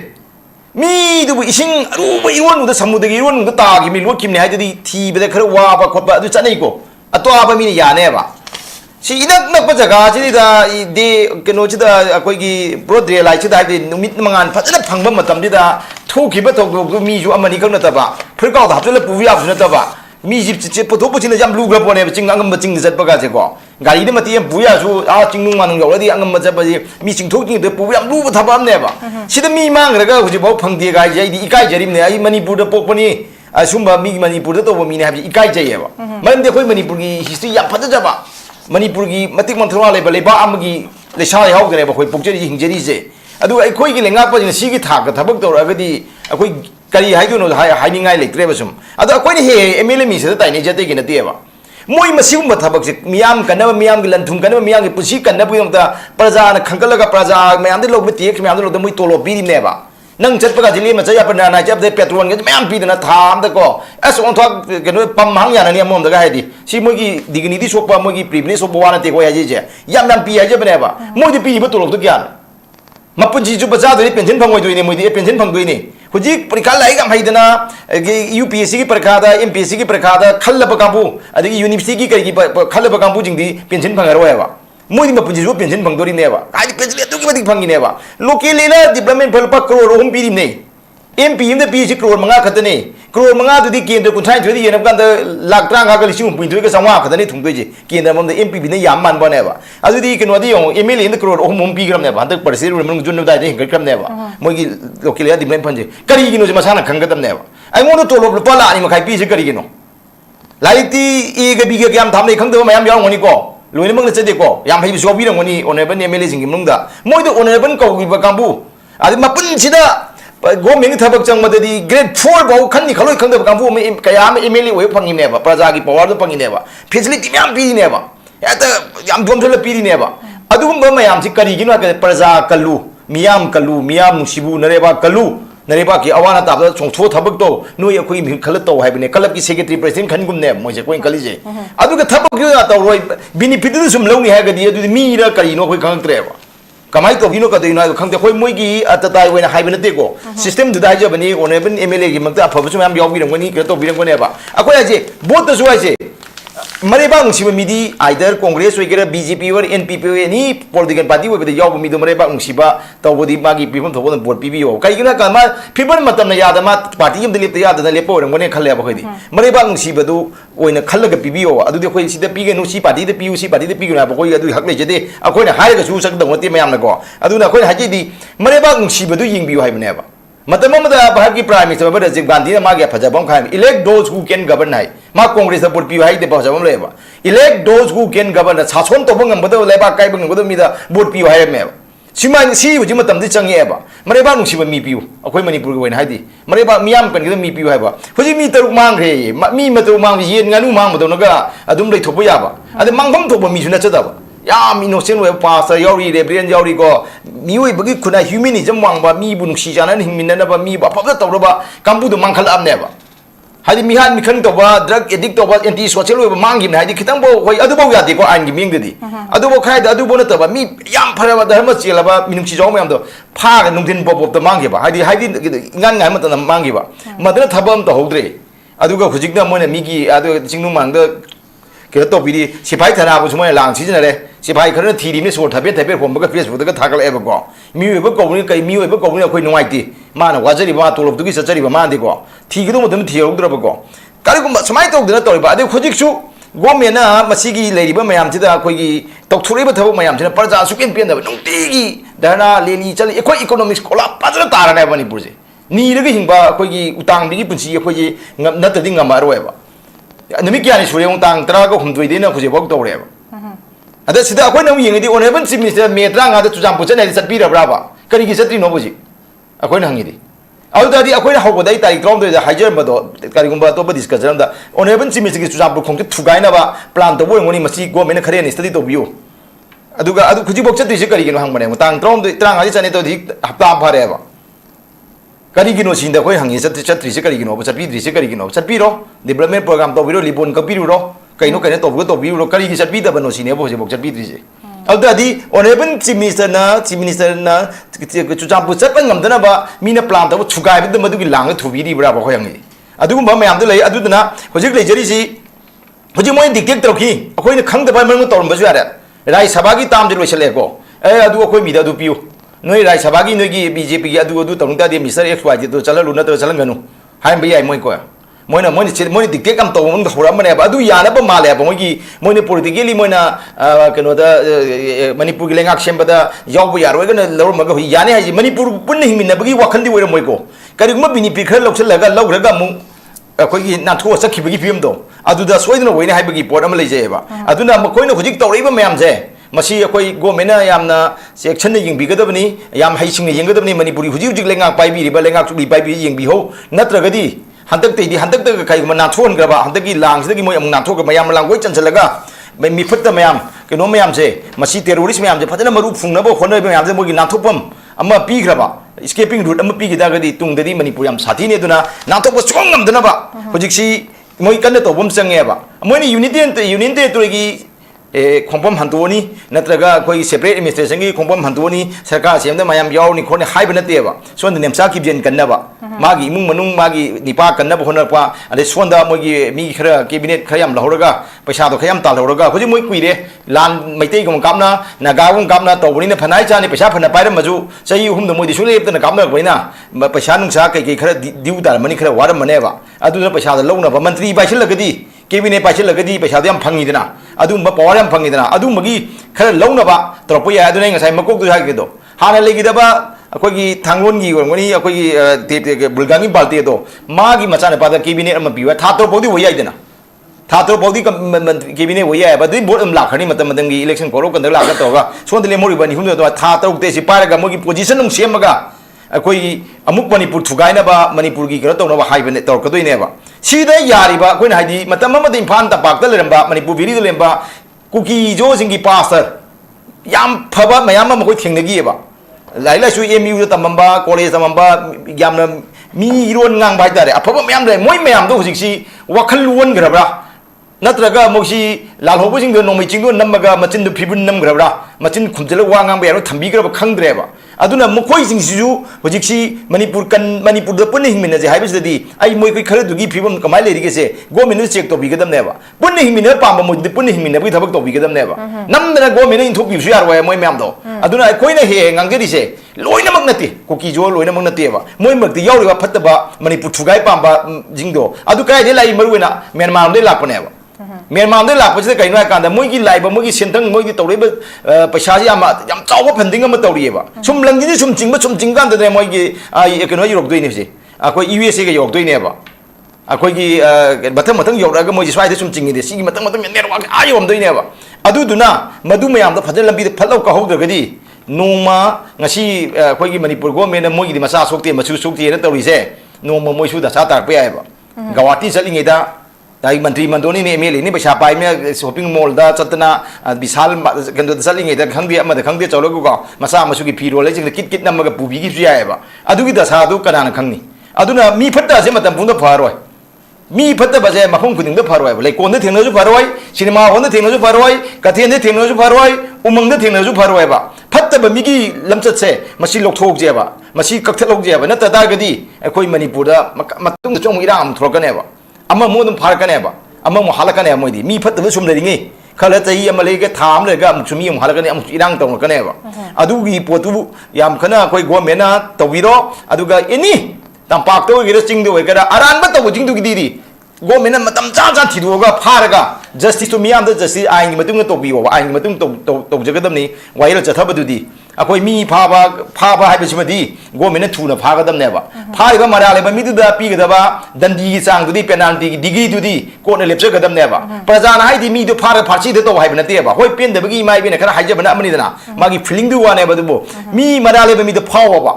mi du ising aru ba iwon da samude gi iwon da ta gi mi lo kim ne haidi thi beda khara wa ba khot ba adu chanai ko atwa ba mi ne ya ne ba si inak nak pajaga si da de keno chi da akoi gi broad realize chi da de numit mangan phajana phangba matam di da thoki ba thok mi ju amani khang na ta ba phirkaw da hapjala puwi ap na ta ba mi jip chi potho po chin jam lu gra pone ching angam ba ching jat ba ga je ko gari de mati buya su a ching nung manung yawla di angam ba jat ba ji mi ching thok ching de puwi am lu ba thaba am ne ba si da mi mang ra ga hu ji ba phang de ga ji di ikai jarim ne ai Manipur da pok pani asumba mi Manipur da to ba mi ne ha ji ikai jai ba man de khoi Manipur gi history yam phaja ba Manipur gi matik manthwa leba amagi lesha yaugre ba khoi pukjeri hingjeri je adu ai khoi gi lenga pa si gi thak thabak tor agadi akoi kari haidu no hainingai lektre basum adu akoi he MLA mi se tai ne jate gi na te ba moi masium ba thabak se miyam kanaba miyam gi lanthum kanaba miyam gi pusi kanaba yong ta praja na khangkalaga praja mayam de log bi miyam de log de moi tolo bi ne ba nang chat paga jili ma chaya pa na chap de petrol ge mayam pi na tham da ko as on thak ge no pam hang ya na ni amom da ga hedi si mo gi dignity so pa mo gi privilege so bo na te ko ya je yam nam pi ya je ba ba mo di pi ba to lok to kya ma pu ji ju ba ja do ni pension phang oi do ni mo di pension phang do ni huji parikha lai gam haidana ge UPSC ki parikha da MPSC ki parikha da khalla ba kambu adi university ki kai ki khalla ba kambu jing di pension phang ro ya ba moi di ma pu ji ju pension phang do ri ne ba ai pension le to ki ba di phang ni ne ba local le development phal pa crore hum pi ri ne MP in the PH crore manga khatane crore manga du di kendra kunthai thodi yenam kan da lak trang ga lising pui thoi ka sangwa khatane thum doi je kendra mom da MP bi ne yam man ba ne ba adu di keno di yong MLA in the crore hum pi gram ne ba 100% rum jun da de hingal kram ne ba moi gi local ya development phanje kari gi no je masana khang ga dam ne ba ai mo no to lo pa la ni ma khai pi je kari gi no lai ti e ga bi ga yam tham nei khang da ma yam yaw ngoni ko लोने मंग चदे को याम हाई बिसोबी रंगनी honourable MLA Singh मुंगदा मोइदो ऑनरेबल कौगिबा कांबू आदि मपन सिदा गवर्नमेंट थबक चंगमददी ग्रेड 4 बाउ खन्नी खलोय खंगदब कांबू कयाम एमएलए ओय फंगिनेबा प्रजा की पावर दो फंगिनेबा फैसिलिटी म्याम पीनेबा यात याम दोमसल पीनेबा अदुगुम मयाम सि करिगिनो प्रजा कल्लू मियाम नुसिबु नरेबा कल्लू नरेबा की अवाना ताब चोंथो थबक तो नोय अखोई मि खल तो हाइबने क्लब की सेक्रेटरी प्रेसिडेंट खनगुमने मोइसे कोइन कलिजे अदुगा थबक यो तो रोय बेनिफिट दु सुम लौनी हागदी अदु मी रा करिनो कोइ खंगत्रेबा कमाई तो बिनो कदिनो खंगते खोय मोइगी अतताय वइना हाइबने तेको सिस्टम दुदा हाइजबनी ऑनरेबल एमएलए की मक्ता फबसु मैम यावबिरंगनी के तो बिरंगनेबा अखोय आजे बोत तो सुवाइसे मरेबांग सिब मिदी आइदर कांग्रेस वगैरह बीजेपी और एनपीपी एनी पॉलिटिकल पार्टी वगैरह याव मिदो मरेबांग सिबा तबोदी मागी पीपम थबोन बोर्ड पीबीओ कइगिना कमा फिबन मतम न यादमा पार्टी यम दिलिप यादना लेपो रंगने खल्ले बखैदी मरेबांग सिबदु ओइना खल्लगा पीबीओ अदुदि खोइ सिदा पीगे नु सी पार्टी दे पीयू सी पार्टी दे पीगना बखोइ अदु हक लेजदे अखोइना हाइरगा सु सकदो मते मयामना को अदुना खोइ हाजिदी मरेबांग सिबदु यिंगबियो हाइबनेबा भारत की प्राइम मिनिस्टर राजीव गांधी मागे फजबम खाइम elect those who can govern है मा कांग्रेस बोर्ड पी हाई फजबम लेबा elect those who can govern सासन तोब ngambado लेबा काइब ngambado मिदा बोर्ड पी हाई मेबा सिमा सी हुजि मतम दि चंगेबा मरेबा नुसिबा मी पियु अखोय मणिपुर गइन हाइदि मरेबा मियाम कन गिदा मी पियु हाइबा हुजि मी तरुक मांगरे मी मतरु मांग येन nganu मांगबदो नगा अदुम लै थोप याबा अदे मांगफम थोप मी सुना चदाबा याम इनोसेंट वे पास्टर यावरी रेब्रियन यावरी को मियोय बगी खुना ह्यूमनिज्म वांगबा मी बु नुक्सी जाना हिंमिननबा मी बा फबदा तौरबा कांबुदो मांखल आमनेबा हादि मिहान मिखन तोबा ड्रग एडिक्ट तोबा एंटी सोशल वे मांगिम हादि खितंग बो होय अदुबो यादि को आइन गी मिंगदि अदुबो खायदा अदुबो नतबा मी याम फरबा धर्म चेलबा मिनुक्सी जाव मयाम दो फाग नुंदिन बोबोब त मांगेबा हादि इंगान गाय मतन मांगेबा मदन थबम त होद्रे अदुगा हुजिकना मोने मिगी अदु चिंगनु मांगद केरो तोबिदि सिपाही थाना बु सुमय लांग सिजनरे सिपाही खरन थीरिने सोर थाबे थाबे होमबगा फेसबुक दगा थागल एबको मियोबो कौनि कई मियोबो कौनि अखोय नुवाइति माना वाजरी बा तोलब दुगी सचरी बा मांदि को थीगदो मदम थियौद्रबको कारिगुम समाय तौदना तौरिबा अदे खुजिकसु गवर्नमेंटना मसिगी लेरिबा मयामसिदा अखोयगी तौथुरिबा थबक मयामसिना प्रजा सुकेन पेनदबा नुंतिगी धरना लेली चल अखोय इकोनॉमिक्स कोला पाजरा तारना मणिपुरजे नीरगा हिंबा अखोयगी उतांगबिगी पुंसी अखोयगी नतदि ngamaroeba नमी क्या सूर्य तांग तरह हमदोदेना हुजेबक तौरेबा अद सिदा अखोय नम यंगदी ऑनरेबल चीफ मिनिस्टर मे 35 चुजामपुर चने चटपीरब्राबा करिगी चट्रिनो बुजी अखोयना हंगिदी अदुदादी अखोयना हौबदai तारिख 32 दा हाइजरबदो करिगुंबा तो डिस्कशन दा ऑनरेबल चीफ मिनिस्टर की चुजामपुर खोंके थुगाइनाबा प्लान तबो ngoni मसी गवर्नमेंट खरेन स्टडी तोबियो अदुगा अदु खुजिबक चट्रिसे करिगिनो हंगबने तांग 35 चने तो हप्ता भरेबा करिगिनो सिंदा कोई हंगी चट्रिसे करिगिनो चट्पीद्रिसे करिगिनो चट्पीरो डेवलपमेंट प्रोग्राम तोबिरो लिबोन कपिरुरो कइनो कइनो तोबिरो करिगी चट्पीदबनो सिने बो जेबक चट्पीद्रिसे अदुदादी ऑनरेबल चीफ मिनिस्टर ना चुचामपु चटपन ngамदनबा मीना प्लान तब छुगाइबद मदुगी लांग थुबिरिब्रा बो होयंगी अदुगुम मयाम दे लay अदुदना होजिक लेजरीसी होजि मोय डिक्टेट तौखी अखोइना खंगदबा मंग तौरमबसु यारे राय सभा की ताम जे लोइसलेको अदु अखोइ मिदा दु पियु नोई राय सभा की नोई बीजेपी की अदु तौंगता दे मिस्टर एक्स वाई तो चललु नत्र चलंगनु हाइम बयाय मोय को मोइना मोइना डिक्टेट कम तौ मंग होरमने अदु यानब माले मोइगी मोइना पॉलिटिकली मोइना कनोदा मणिपुर की लेंगाक सेंबदा यावबो यारोयगन लौरमग हो याने हाजि मणिपुर पुन्न हिमिनबगी वखंदी ओइर मोइको करिगुम बेनिफिट खर लौसलगा लौरगा मु अखोगी नाथो सखिबगी फिल्म दो अदुदा सोइदन होइने हाइबगी पोर्ट अमा लेजेबा अदुना मकोइना हुजिक तौरैबा मयाम जे मसी अखोई गवर्नमेंट यामना सेक्शन यिंगबिगदबनी याम हाइसिंग यिंगदबनी मणिपुरी हुजिक हुजिक लेंगाक पाइबिरिबा लेंगाक सुबि पाइबि यिंगबिहो नत्रगदी हंतक कई नाथोनग्रबा हंतकी लांगसदगी मोय अमु नाथोग मयाम लांगोय चंचलगा मिफत मयाम कनो मयाम से मसी टेररिस्ट मयाम से फजना मरु फुंगनबो होनबो मयाम से मोगी नाथोपम अमा पीग्रबा स्केपिंग रूट अमा पीगिदागदी तुंगददी मणिपुर याम साथीने दुना नाथोप सोंगमदनबा हुजिकसी मोय कन्न तोबम चंगेबा मोयनी यूनियन टेरिटोरी खोंपम हंतोनी नत्रगा कोई सेपरेट एडमिनिस्ट्रेशन की खोंपम हंतोनी सरकार सेमद मयाम यावनी खोने हाइब नतेबा सोंद नेमसा की जेन कन्नबा मागी इमुंग मनुंग मागी निपा कन्नब होनरपा अदे सोंदा मोगी मी खरा कैबिनेट खयाम लहरगा पैसा तो खयाम तालहरगा हुजि मोय कुइरे लान मैतै गम कामना नागागम कामना तौबनिना फनाय चाने पैसा फना पाइरम मजु सही हुम दो मोदी सुलेपतना कामना बइना पैसा नुंसा कै खरा दिउ दार मनि खरा वारम मनेबा अदुना पैसा लौनबा मंत्री पाइसलगदी केबिनेट पाइसलगदी पैसा याम फंगिदना अदुम पावर याम फंगिदना अदुमगी खरा लौनबा तोरपो या अदुना ngasai makok du hagido hana legidaba अखोगी थांगोनगी वरमनी अखोगी बुलगांगी पार्टी तो मागी मचाने पादा केबिनेट अमा पिवा थातो पौदी वयाइदना था तो बहुत ही केबिने हुई है बट बोर्ड लाख खनी मतलब की इलेक्शन को रोक लाख तौर सोन लेमोरी बनी हम था तरुक से पारगा मोगी पोजिशन सेमगा अखोई अमुक मणिपुर थुगाइनब मणिपुर की करो तौनब हाइबने तौरकदोइनेबा सिदा यारिबा अखोइना हाइदि मतम अमद Imphal तपाकता लेरंबा Manipur Veeri लेरंबा Kuki-Zo सिंगी pastor yam फबा मयाम मखोइ थेंगनगिएबा lie लाइसु MU तमंबा college तमंबा यामना me iron ngang bai tare afaba mayam le moi mayam do hujik si wakhal luon grabra natraga mosi lal hobu jing do nomai jing do namaga machin do phibun nam grabra machin khumjala wa ngang ba yaro thambi graba khangdre ba aduna mokoi jing si ju hujik si manipur da pun hingmina je haibis di ai moi koi khara dugi phibum kamai le ri se government check to bigadam ne ba pun hingmina pa ba moi pun hingmina bi thabak to bigadam ne ba nam da government in thok bi su yar wa moi mayam do aduna koi na he ngang ge ri se loina mak nati Kuki-Zo loina mak nati ba moi mak di yauri ba phatba manipur thugai pamba jingdo adu kai de lai maruina Myanmar de la pone ba Myanmar de la pose kai na kan da moi gi lai ba moi gi sentang moi gi tawre ba paisa ji ama yam chaw ba pending ama tawri ba sum lang ji sum jing kan de moi gi ai ke no yorok doi ne se akoi USA ga yorok doi ne ba akoi gi mathang yorok ga moi ji swai de sum jing de si gi mathang network ai yom doi ne ba adu duna madu mayam da phajal lambi de phalau ka hau da gadi noma ngasi khoi gi manipur government moi gi masa sokte machu sokte na tawri se noma moi su da sa tar pe ai ba gawati chalinge da dai mantri mandoni ne mele ni paisa pai me shopping mall da chatna bisal gando chalinge da khangdi ama da khangdi chawlo ga masa masu gi phiro le jing kit namaga pubi gi su ai ba adu gi da sa du kana na khangni aduna mi phatta se matam pung da pharoi mi phatta ba je mafum kuding da pharoi le kon da thengna ju pharoi cinema hon da thengna ju pharoi kathen da thengna ju pharoi umang da thengna ju pharoi ba phatta ba mi gi lamchat se masi lokthok je ba masi kakthat lok je ba na ta da gadi akoi manipur da matung chong iram thorkane ba ama mo dum pharkane ba ama mo halakane moi di mi phatta ba sum da ringi khala tai ama le ga tham le ga am chumi am halakane am irang tong kane ba adu gi potu yam khana akoi government na tawiro adu ga ini tampak to gi sing do ga aran ba to jing du gi di government na matam cha cha thi do ga pharaga justice to miyam da justice ai ni matung to bi wa ai ni matung to jagadam ni waira chatha ba du di akoi mi phaba hai bismadi government na thuna phagadam ne ba phariba marale ba mi du da pi ga ba dandi gi chang du di penalty gi degree du di court na lepcha gadam ne ba praja na hai di mi du phara pharchi de to hai ba na te ba hoi pen de ba gi mai bi na khara hai ja ba na amani da na ma gi feeling du wa ne ba du bo mi marale ba mi du phawa ba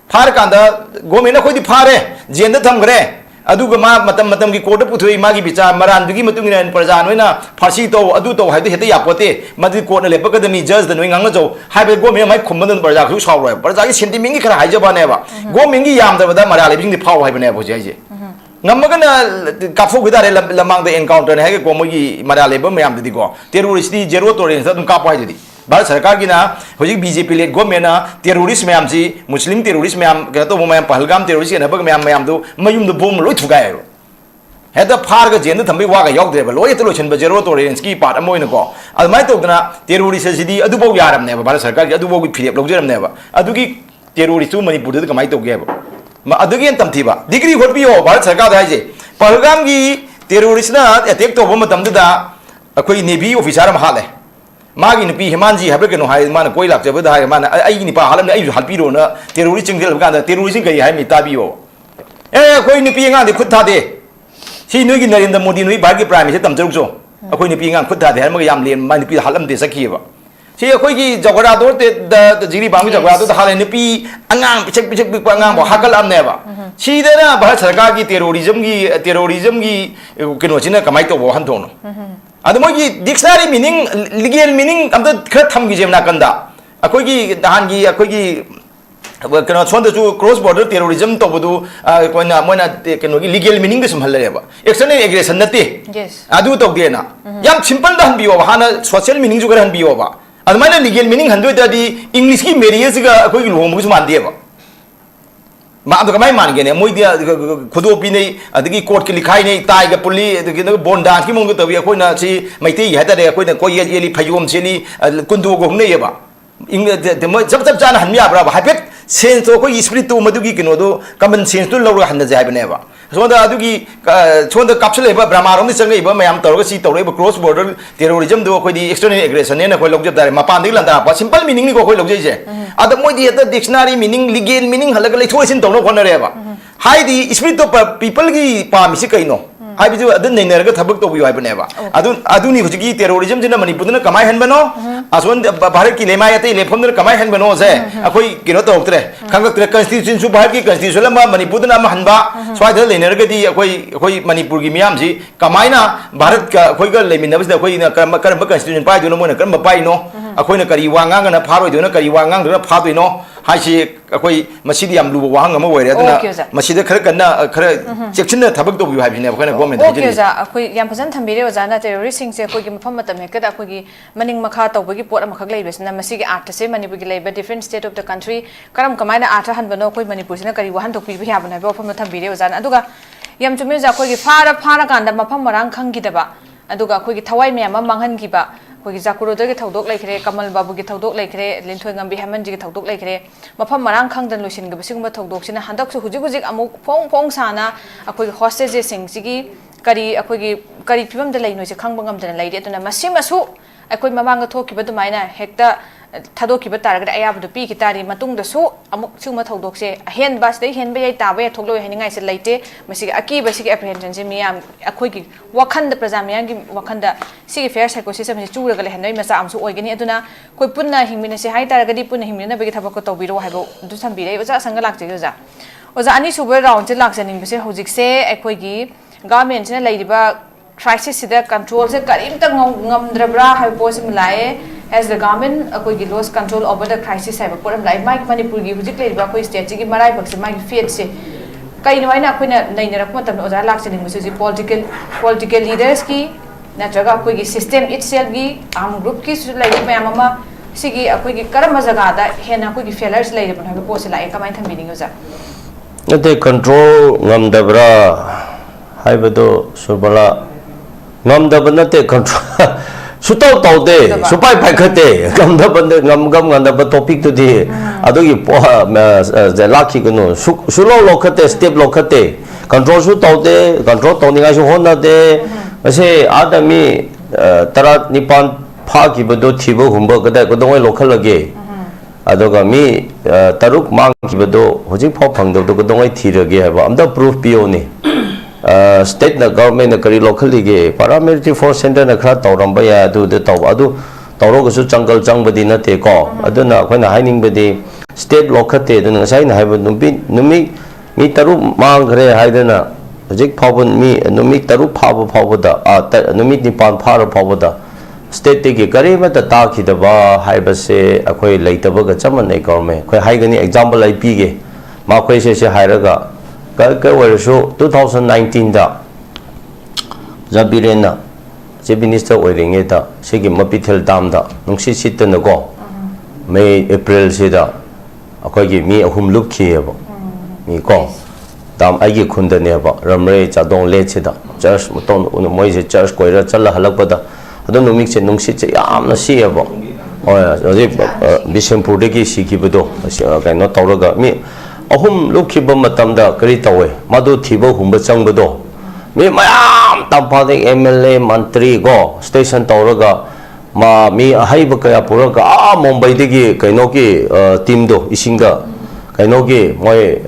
phar kan da government na khoi di phare jen da tham gre aduga ma matam gi court puthoi ma gi bicha maran du gi matung ina praja noina pharchi to adu to hai de hete ya pote madi court na lepa kadami judge da noi ngang na jo hai be government mai khum ban praja khu saw roi praja gi sentiment gi khara hai ja ba ne ba government gi yam da ba da marale bi ni phaw hai ba ne bo je je ngamaga na kafu gi da re lamang da encounter ne ha ge ko mo gi marale ba mayam di ko terrorist di zero tolerance dum ka pai di Bharat सरकार की ना होजी BJP ले government ना terrorist ma'am जी मुस्लिम terrorist ma'am के तो ma'am Pahalgam terrorist के नबग ma'am दो मयुम दो बोम लोई थुगाय रो है तो फार का जेन थंबे वागा यौक देबा लोय तो लोशन बजेरो टॉलरेंस की पार्ट अमोइन को अदमाय तोदना टेररिस्ट सिदी अदुबो यारम ने भारत सरकार की अदुबो की फिरेप लौजरम ने अदुगी टेररिस्ट मणिपुर द कमाय तोगे मा अदुगी एन तमथीबा डिग्री होटबियो भारत सरकार हाइजे पहलगाम की टेररिस्ट ना अटैक तो मतम दा अखोई नेवी ऑफिसर म हाले मागी नुपी हेमानजी हाबे कनो हाय माना कोई लाक जबदा हाय माना आई निपा हालम आई हालपीरो ना टेररिस्ट चिंगल गांदा टेररिस्ट कई हाय मी ताबियो कोई नुपी गांदे खुद था दे सी नोगी नरेंद्र मोदी नोई भारत के प्राइम मिनिस्टर तमजरुक जो अखोई नुपी गां खुद था दे हरमग याम लेन मा नुपी हालम दे सखीबा सी अखोई की जगरा दो ते जिरी बांग जगरा दो हाले नुपी अंगांग पिचक बिक अंगांग बो हाकल amनेबा सी देना भारत सरकार की टेररिज्म की कनो चिना कमाई तो बो हनथोनो अद मोगी डिक्शनरी मीनिंग लीगल मीनिंग अमद खर थम गी जेमना कंदा अखोगी दहान गी अखोगी कनो सोंद जु क्रॉस बॉर्डर टेररिज्म तो बदु कोना मोना कनो गी लीगल मीनिंग दे सम हलरेबा एक्सटर्नल एग्रेशन नते अदु तो देना याम सिंपल दा हनबियो हाना सोशल मीनिंग जु कर हनबियो बा अदमाना लीगल मीनिंग हनदो दादी इंग्लिश की मैरिज गा अखोगी लोम बु मान देबा मा तो कमाई मान गने मोई दिया खुदो पी नहीं अदगी कोर्ट की लिखाई नहीं ताई के पुली अदगी न बोन डांस की मंग तो भी कोई ना सी मैती है तरे कोई ना कोई ये फयोम सेली कुंदो गो हने येबा इंग जब जान हनमिया ब्रा हाइपेट सेंस तो कोई स्पिरिट तो मदुगी किनो दो कॉमन सेंस तो लौर हन जाय बनेबा सोंदा अदुगी सोंदा कैप्सूल एबा ब्रह्मारोम नि संगे एबा मयाम तौरग सी तौरग क्रॉस बॉर्डर टेररिज्म दो कोई दी एक्सटर्नल एग्रेशन ने कोई लोग जब दारे मपान दि लंदा पा सिंपल मीनिंग नि को कोई लोग जे अद मोई दी the dictionary meaning legal meaning हलग ले थोइसिन तौनो कोनरेबा हाई दी स्पिरिट तो पीपल की पामिसि कइनो hai bisu adun nei neraga thabak to biu hai baneba aduni hujigi terrorism jina manipur kamai han bano ason bharat ki lemai ate lefom kamai han bano se akoi kino to tre khangak tre constitution su bharat ki constitution ma manipur na ma hanba swai da le neraga di akoi manipur gi miyam si kamai na bharat ka akoi ga lemin na bisda akoi na karam constitution pai do no mo na karam pai no akoi na kari wangang na pharoi do na kari wangang do na pha do no hai si akoi masidi am lu wang ma wai re aduna masida khara kanna khara section na thabak to biu hai bine akoi na government okay za akoi yam phazan thambire oja na terrorist sing se akoi gi mafam matam he kada akoi gi maning makha tawbagi pot am khak leibesna masigi art se manipur gi leiba different state of the country karam kamaina art han bano akoi manipur sina kari wahan thok pi bi habana ba pham thambire oja na aduga yam chume za akoi gi phara kanda mafam marang khangi daba aduga akoi gi thawai me am manghan gi ba akoi gi jakuro de gi thodok laikre kamal babu gi thodok laikre linthoi ngambi haman ji gi thodok laikre mafam marang khangdan losin gi bising ba thodok sina handak su hujik amuk phong sana akoi hostage sing sigi kari phibam da lai noi se khangba ngam dana lai de tuna masimasu akoi mamanga thoki ba dumaina hekta thadok ki ba taraga ayab du pi ki tari matung da su amuk suma thodok se hen bas dei hen ba yai ta ba thokloi haningai se laite masi aki ba sigi apprehension se miyam akoi gi wakhan da prajamiyang gi wakhan da sigi fair psychosis se chura ga le hanoi masa amsu oigani aduna koi punna hingmina se hai taraga di punna hingmina ba gi thabak ko tobiro haibo du sambi re oja sanga lakje oja ani super round se lakjaning bese hojik se akoi gi government ne laidiba crisis sida control se karimta ngamdrabra hai posim lae as the government akoi gi lost control over the crisis hai poram lai mai manipur gi hujik laidiba koi state gi marai bakse mai fiat se kai no aina koina naina rak matam oja lakchani musi political leaders ki natraga koi gi system itself gi am group ki su lai mai mama sigi akoi gi karama jaga da hena koi gi failures laidiba hai posi lai kamai thambini oja nate control ngamdabra haibado SURBALA ngamdaba nate control sutau taude supai pai khate ngamdaba ngamdaba topic to di adogi the lucky gnu sulo lo khate step lo khate control su taude control tawni ga su honna de ase adami tara nipan pha ki bodo thibo humba kada kodoi lo khalage adoga mi taruk mang ki bodo hojik pho phang do kodoi thirage haba amda proof pio ni state na government na kari locally ge paramilitary force center na khra tawramba ya adu de taw adu tawro ga su jungle changbadi na te ko aduna khoina haining badi state locate de na sai na haiba numi mi taru mang gre haidana hojik phawbun mi numi taru phawbu da numi ni pan phara phawbu da state te ge kari ma ta ki da ba haiba se akhoi leitaba ga chaman nei government khoi haigani example ai pi ge ma khoi se hairaga ka warsho 2019 da zabirena chief minister oiringe da sigi mapithel dam da nungsi sitna go May April se da akoi gi mi ahum luk khieba mi ko dam agi khunda ne ba ramre chadong le che da church muton moi se church koira chala halak ba da adu numik che nungsi che yamna sieba oye Bishampur de gi sikibudo ka no tawraga mi ahum lukhiba matamda kari tawe madu thiba humba changbado mi mayam tampade MLA mantri go station tawraga ma mi ahaiba kaya puraga Mumbai degi kaino ki team do isinga kaino ki moi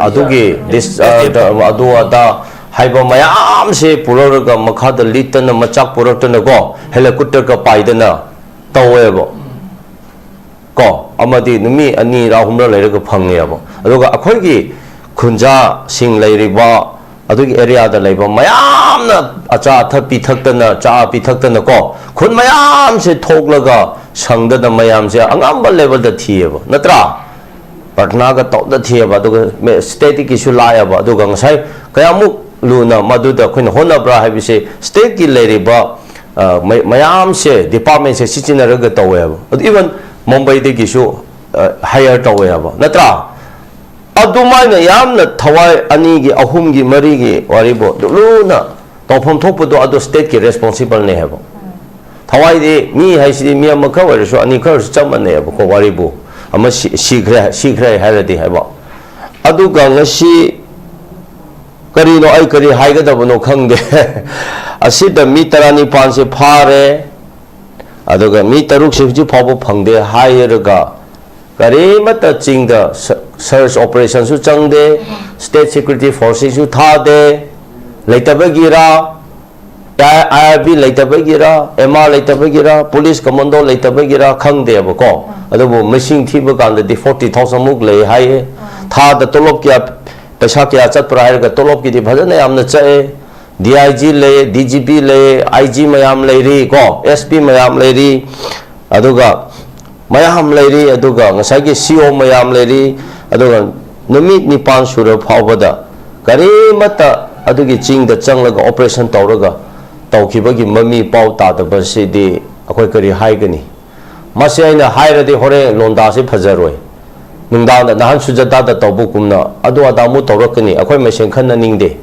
adugi this adu ada haiba mayam se puraga makhada litana machak puratana go helicopter ka paidana tawebo ko amadi numi ani rahumra leiraga phangeyabo aduga akhoi gi khunja sing leiriba adugi area da leiba mayamna acha thapi thaktana cha pi thaktana ko khun mayam se thoklaga sangda da mayam se angamba level da thieba natra patna ga to da thieba aduga state ki su laayaba aduga ngasai kayamu luna madu da khoin hona bra habise state ki leiriba mayam se department se sichinaraga taweba even Mumbai de gisu higher taweba natra adumaina yamna thawai ani gi ahum gi mari gi waribo luna tawpham thokpudo adu state ki responsible ne hebo thawai de mi haisi mi amaka wariso ani khar chamane hebo ko waribo ama shikra haladi hebo adu ga ngasi kari no ai kari haiga da bono khangde asida mi tarani panse phare aduga mi taruk sifji phabu phangde hairaga karimata chingda search operation su changde state security forces su thade leitabagira IRB leitabagira MR leitabagira police commando leitabagira khangde bako adubu machine thiba kanda di 40,000 muk lei hai tha da tolop kya paisa kya chat prayer ga tolop ki di bhajana yamna chae DIG le DGP le IG mayam leiri ko SP mayam leiri aduga mayam leiri aduga ngasai ki CO mayam leiri aduga numit nipan sura phawbada kari mata adugi ching da changlaga operation tawraga tawkhibagi mami paw ta da basidi akoi kari haigani masi aina hairadi hore londa se phajaroi nungda da nahan sujata da tawbukumna adu adamu tawrakani akoi mesen khanna ningde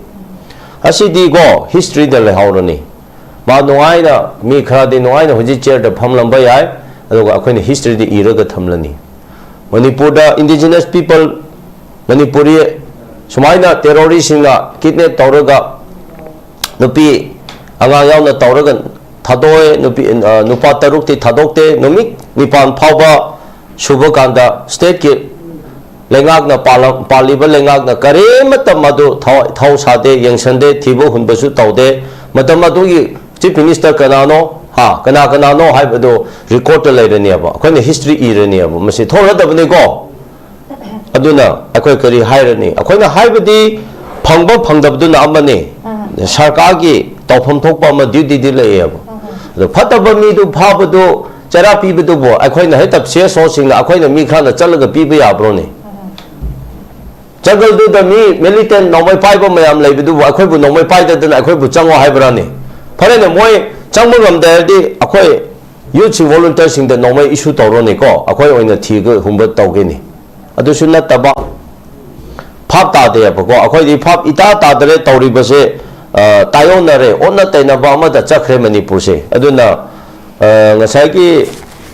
asidi go history da lehaurani ma nuaina mi kharadi nuaina hoji chair da phamlamba yai aduga akoi history di iraga thamlani manipur da indigenous people manipuri sumaina terrorist singa kidnap tawraga nupi anga yauna tawraga thadoi nupi nupa taruk ti thadokte numik nipan phawba suba kanda state ki lengak na paliba lengak na kare matam madu thau sade yengsande thibo hunbasu tawde matam madu gi chief minister kanano ha kanano haibado record lairani aba akhoi history irani aba masi thoradabani go aduna akhoi kari hairani akhoi na haibadi phangba phangdabduna amane sarkar gi tawpham thokpa ma duty di leaba ado phataba mi du phabadu chara pibadu bo akhoi na hetap se so singna akhoi na mi khana chalaga piba yabro ne jagal du da mi militant nomai paiba mayam leibidu bo akhoi bu nomai paida dana akhoi bu changwa haibra ne phare ne moi changma ngamda di akhoi youth volunteer sing da nomai issue tawro ne ko akhoi oina thiga humba tawge ni adu sunna taba phap ta de ba ko akhoi di phap ita ta dare tawri base tayonare onna taina ba ma da chakre manipur se aduna ngasai ki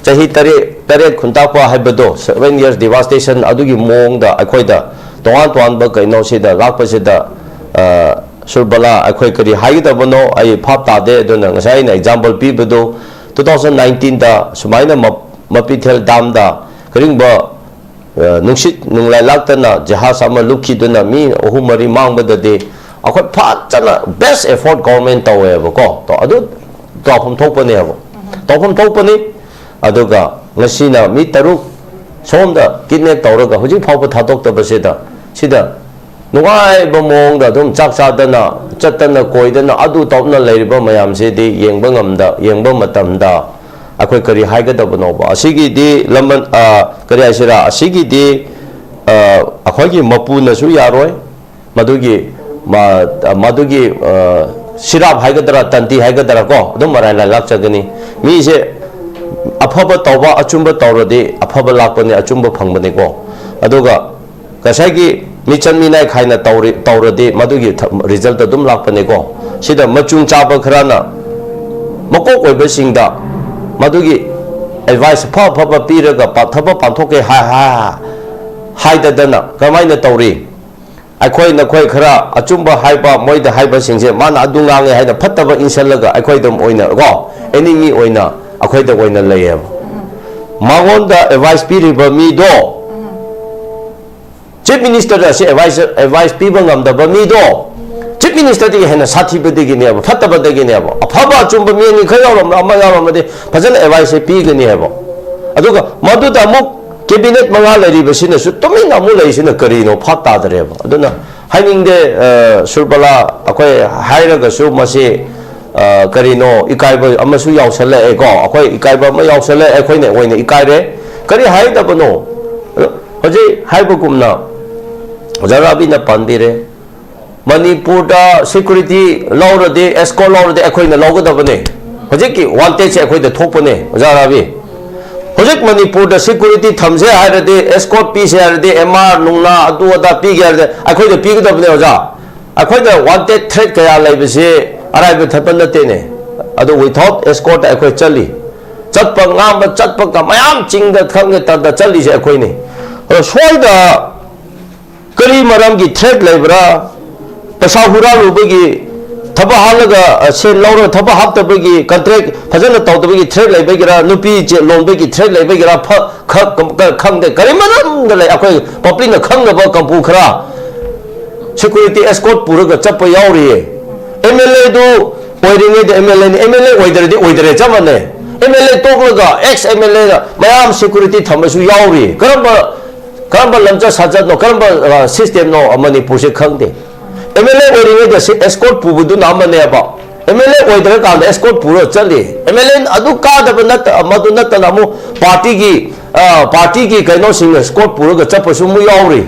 chahi tare khunta pa haibado 7 years devastation adugi mong da akhoi da toan ba kaino se da lak pa se da surbala akhoi kari hai da bono ai phap ta de aduna ngasai na example pi bado 2019 da sumaina mapithel dam da kring ba nungsit nunglai laktana jahas ama lukhi duna mi ohumari mangbada de akhoi phachana best effort government tawe ba ko to adu tawpham thokpani aba tawpham thokpani aduga ngasina mi taruk somda kidnap tawraga hoji phawba thadok ta baseda sida nugai ba mong da dum chak cha dana chatana koidana adu tawna leiriba mayam se di yengba ngamda yengba matamda akhoi kari haiga da bano ba asigi di lamban kari asira asigi di akhoi gi mapu na su yaroi madugi madugi sirap haiga dara tanti haiga dara ko dum marai la lak chagani mi se afaba tawba achumba tawrade afaba lakpani achumba phangbani ko aduga kasai gi michan minai khaina tawrade madugi result dum lakpani ko sida machung chaba khrana makok oiba singda madugi advice phaba piraga pathaba panthoke haida dana kamaina tawri akhoi na khoi khara achumba haiba moida haiba singse mana adunga nge haida phattaba insalaga akhoi dum oina go enemy oina akhoi da oina layeb magonda advice piriba mi do chief minister da se advice piba ngamda ba mi do chief minister di hena sathi ba de gine ba phattaba de gine ba aphaba achumba mi ni khayaram ama yaram de phajana advice pi gine ba aduga madu da muk cabinet manga lari basina su tomin amu lai sina karino phata dare ba aduna haning de surbala akhoi hairaga su mase karino ikaiba amasu yausala e ko akhoi ikaiba ma yausala e khoi ne oine ikaire kari haida bano hoje haiba kumna jarabi na pandire manipur da security law de escort law de akhoi na lawga bane hoje ki wanted se akhoi de thopone jarabi Hojik Manipur da security thamse hairade escort piece hairade MR nungna adu ada pi gyarde akhoi da pi gdabne oja akhoi da wanted threat kaya laibase araibe thapan nate ne adu without escort akhoi chali chatpa ngam chatpa ka mayam chingda khangge ta da chali se akhoi ne swai da kari maram gi threat laibra pasa hura lubagi thaba halaga se lawro thaba haptabagi contract phajana tawtabagi threat laibagira nupi je lombagi threat laibagira khangde karimanam da lai akhoi public na khangba kampu khara security escort puraga chappa yauri MLA do oiringe de MLA oidere chamane MLA tokla ex MLA da mayam security thamasu yauri karamba lamcha sajat no karamba system no Manipur se khangde MLA oiringe de escort pubudu namane ba MLA oidere ka escort puro chali MLA adu ka da nat madu nat namu party ki kaino sing escort puro ga chapasu mu yauri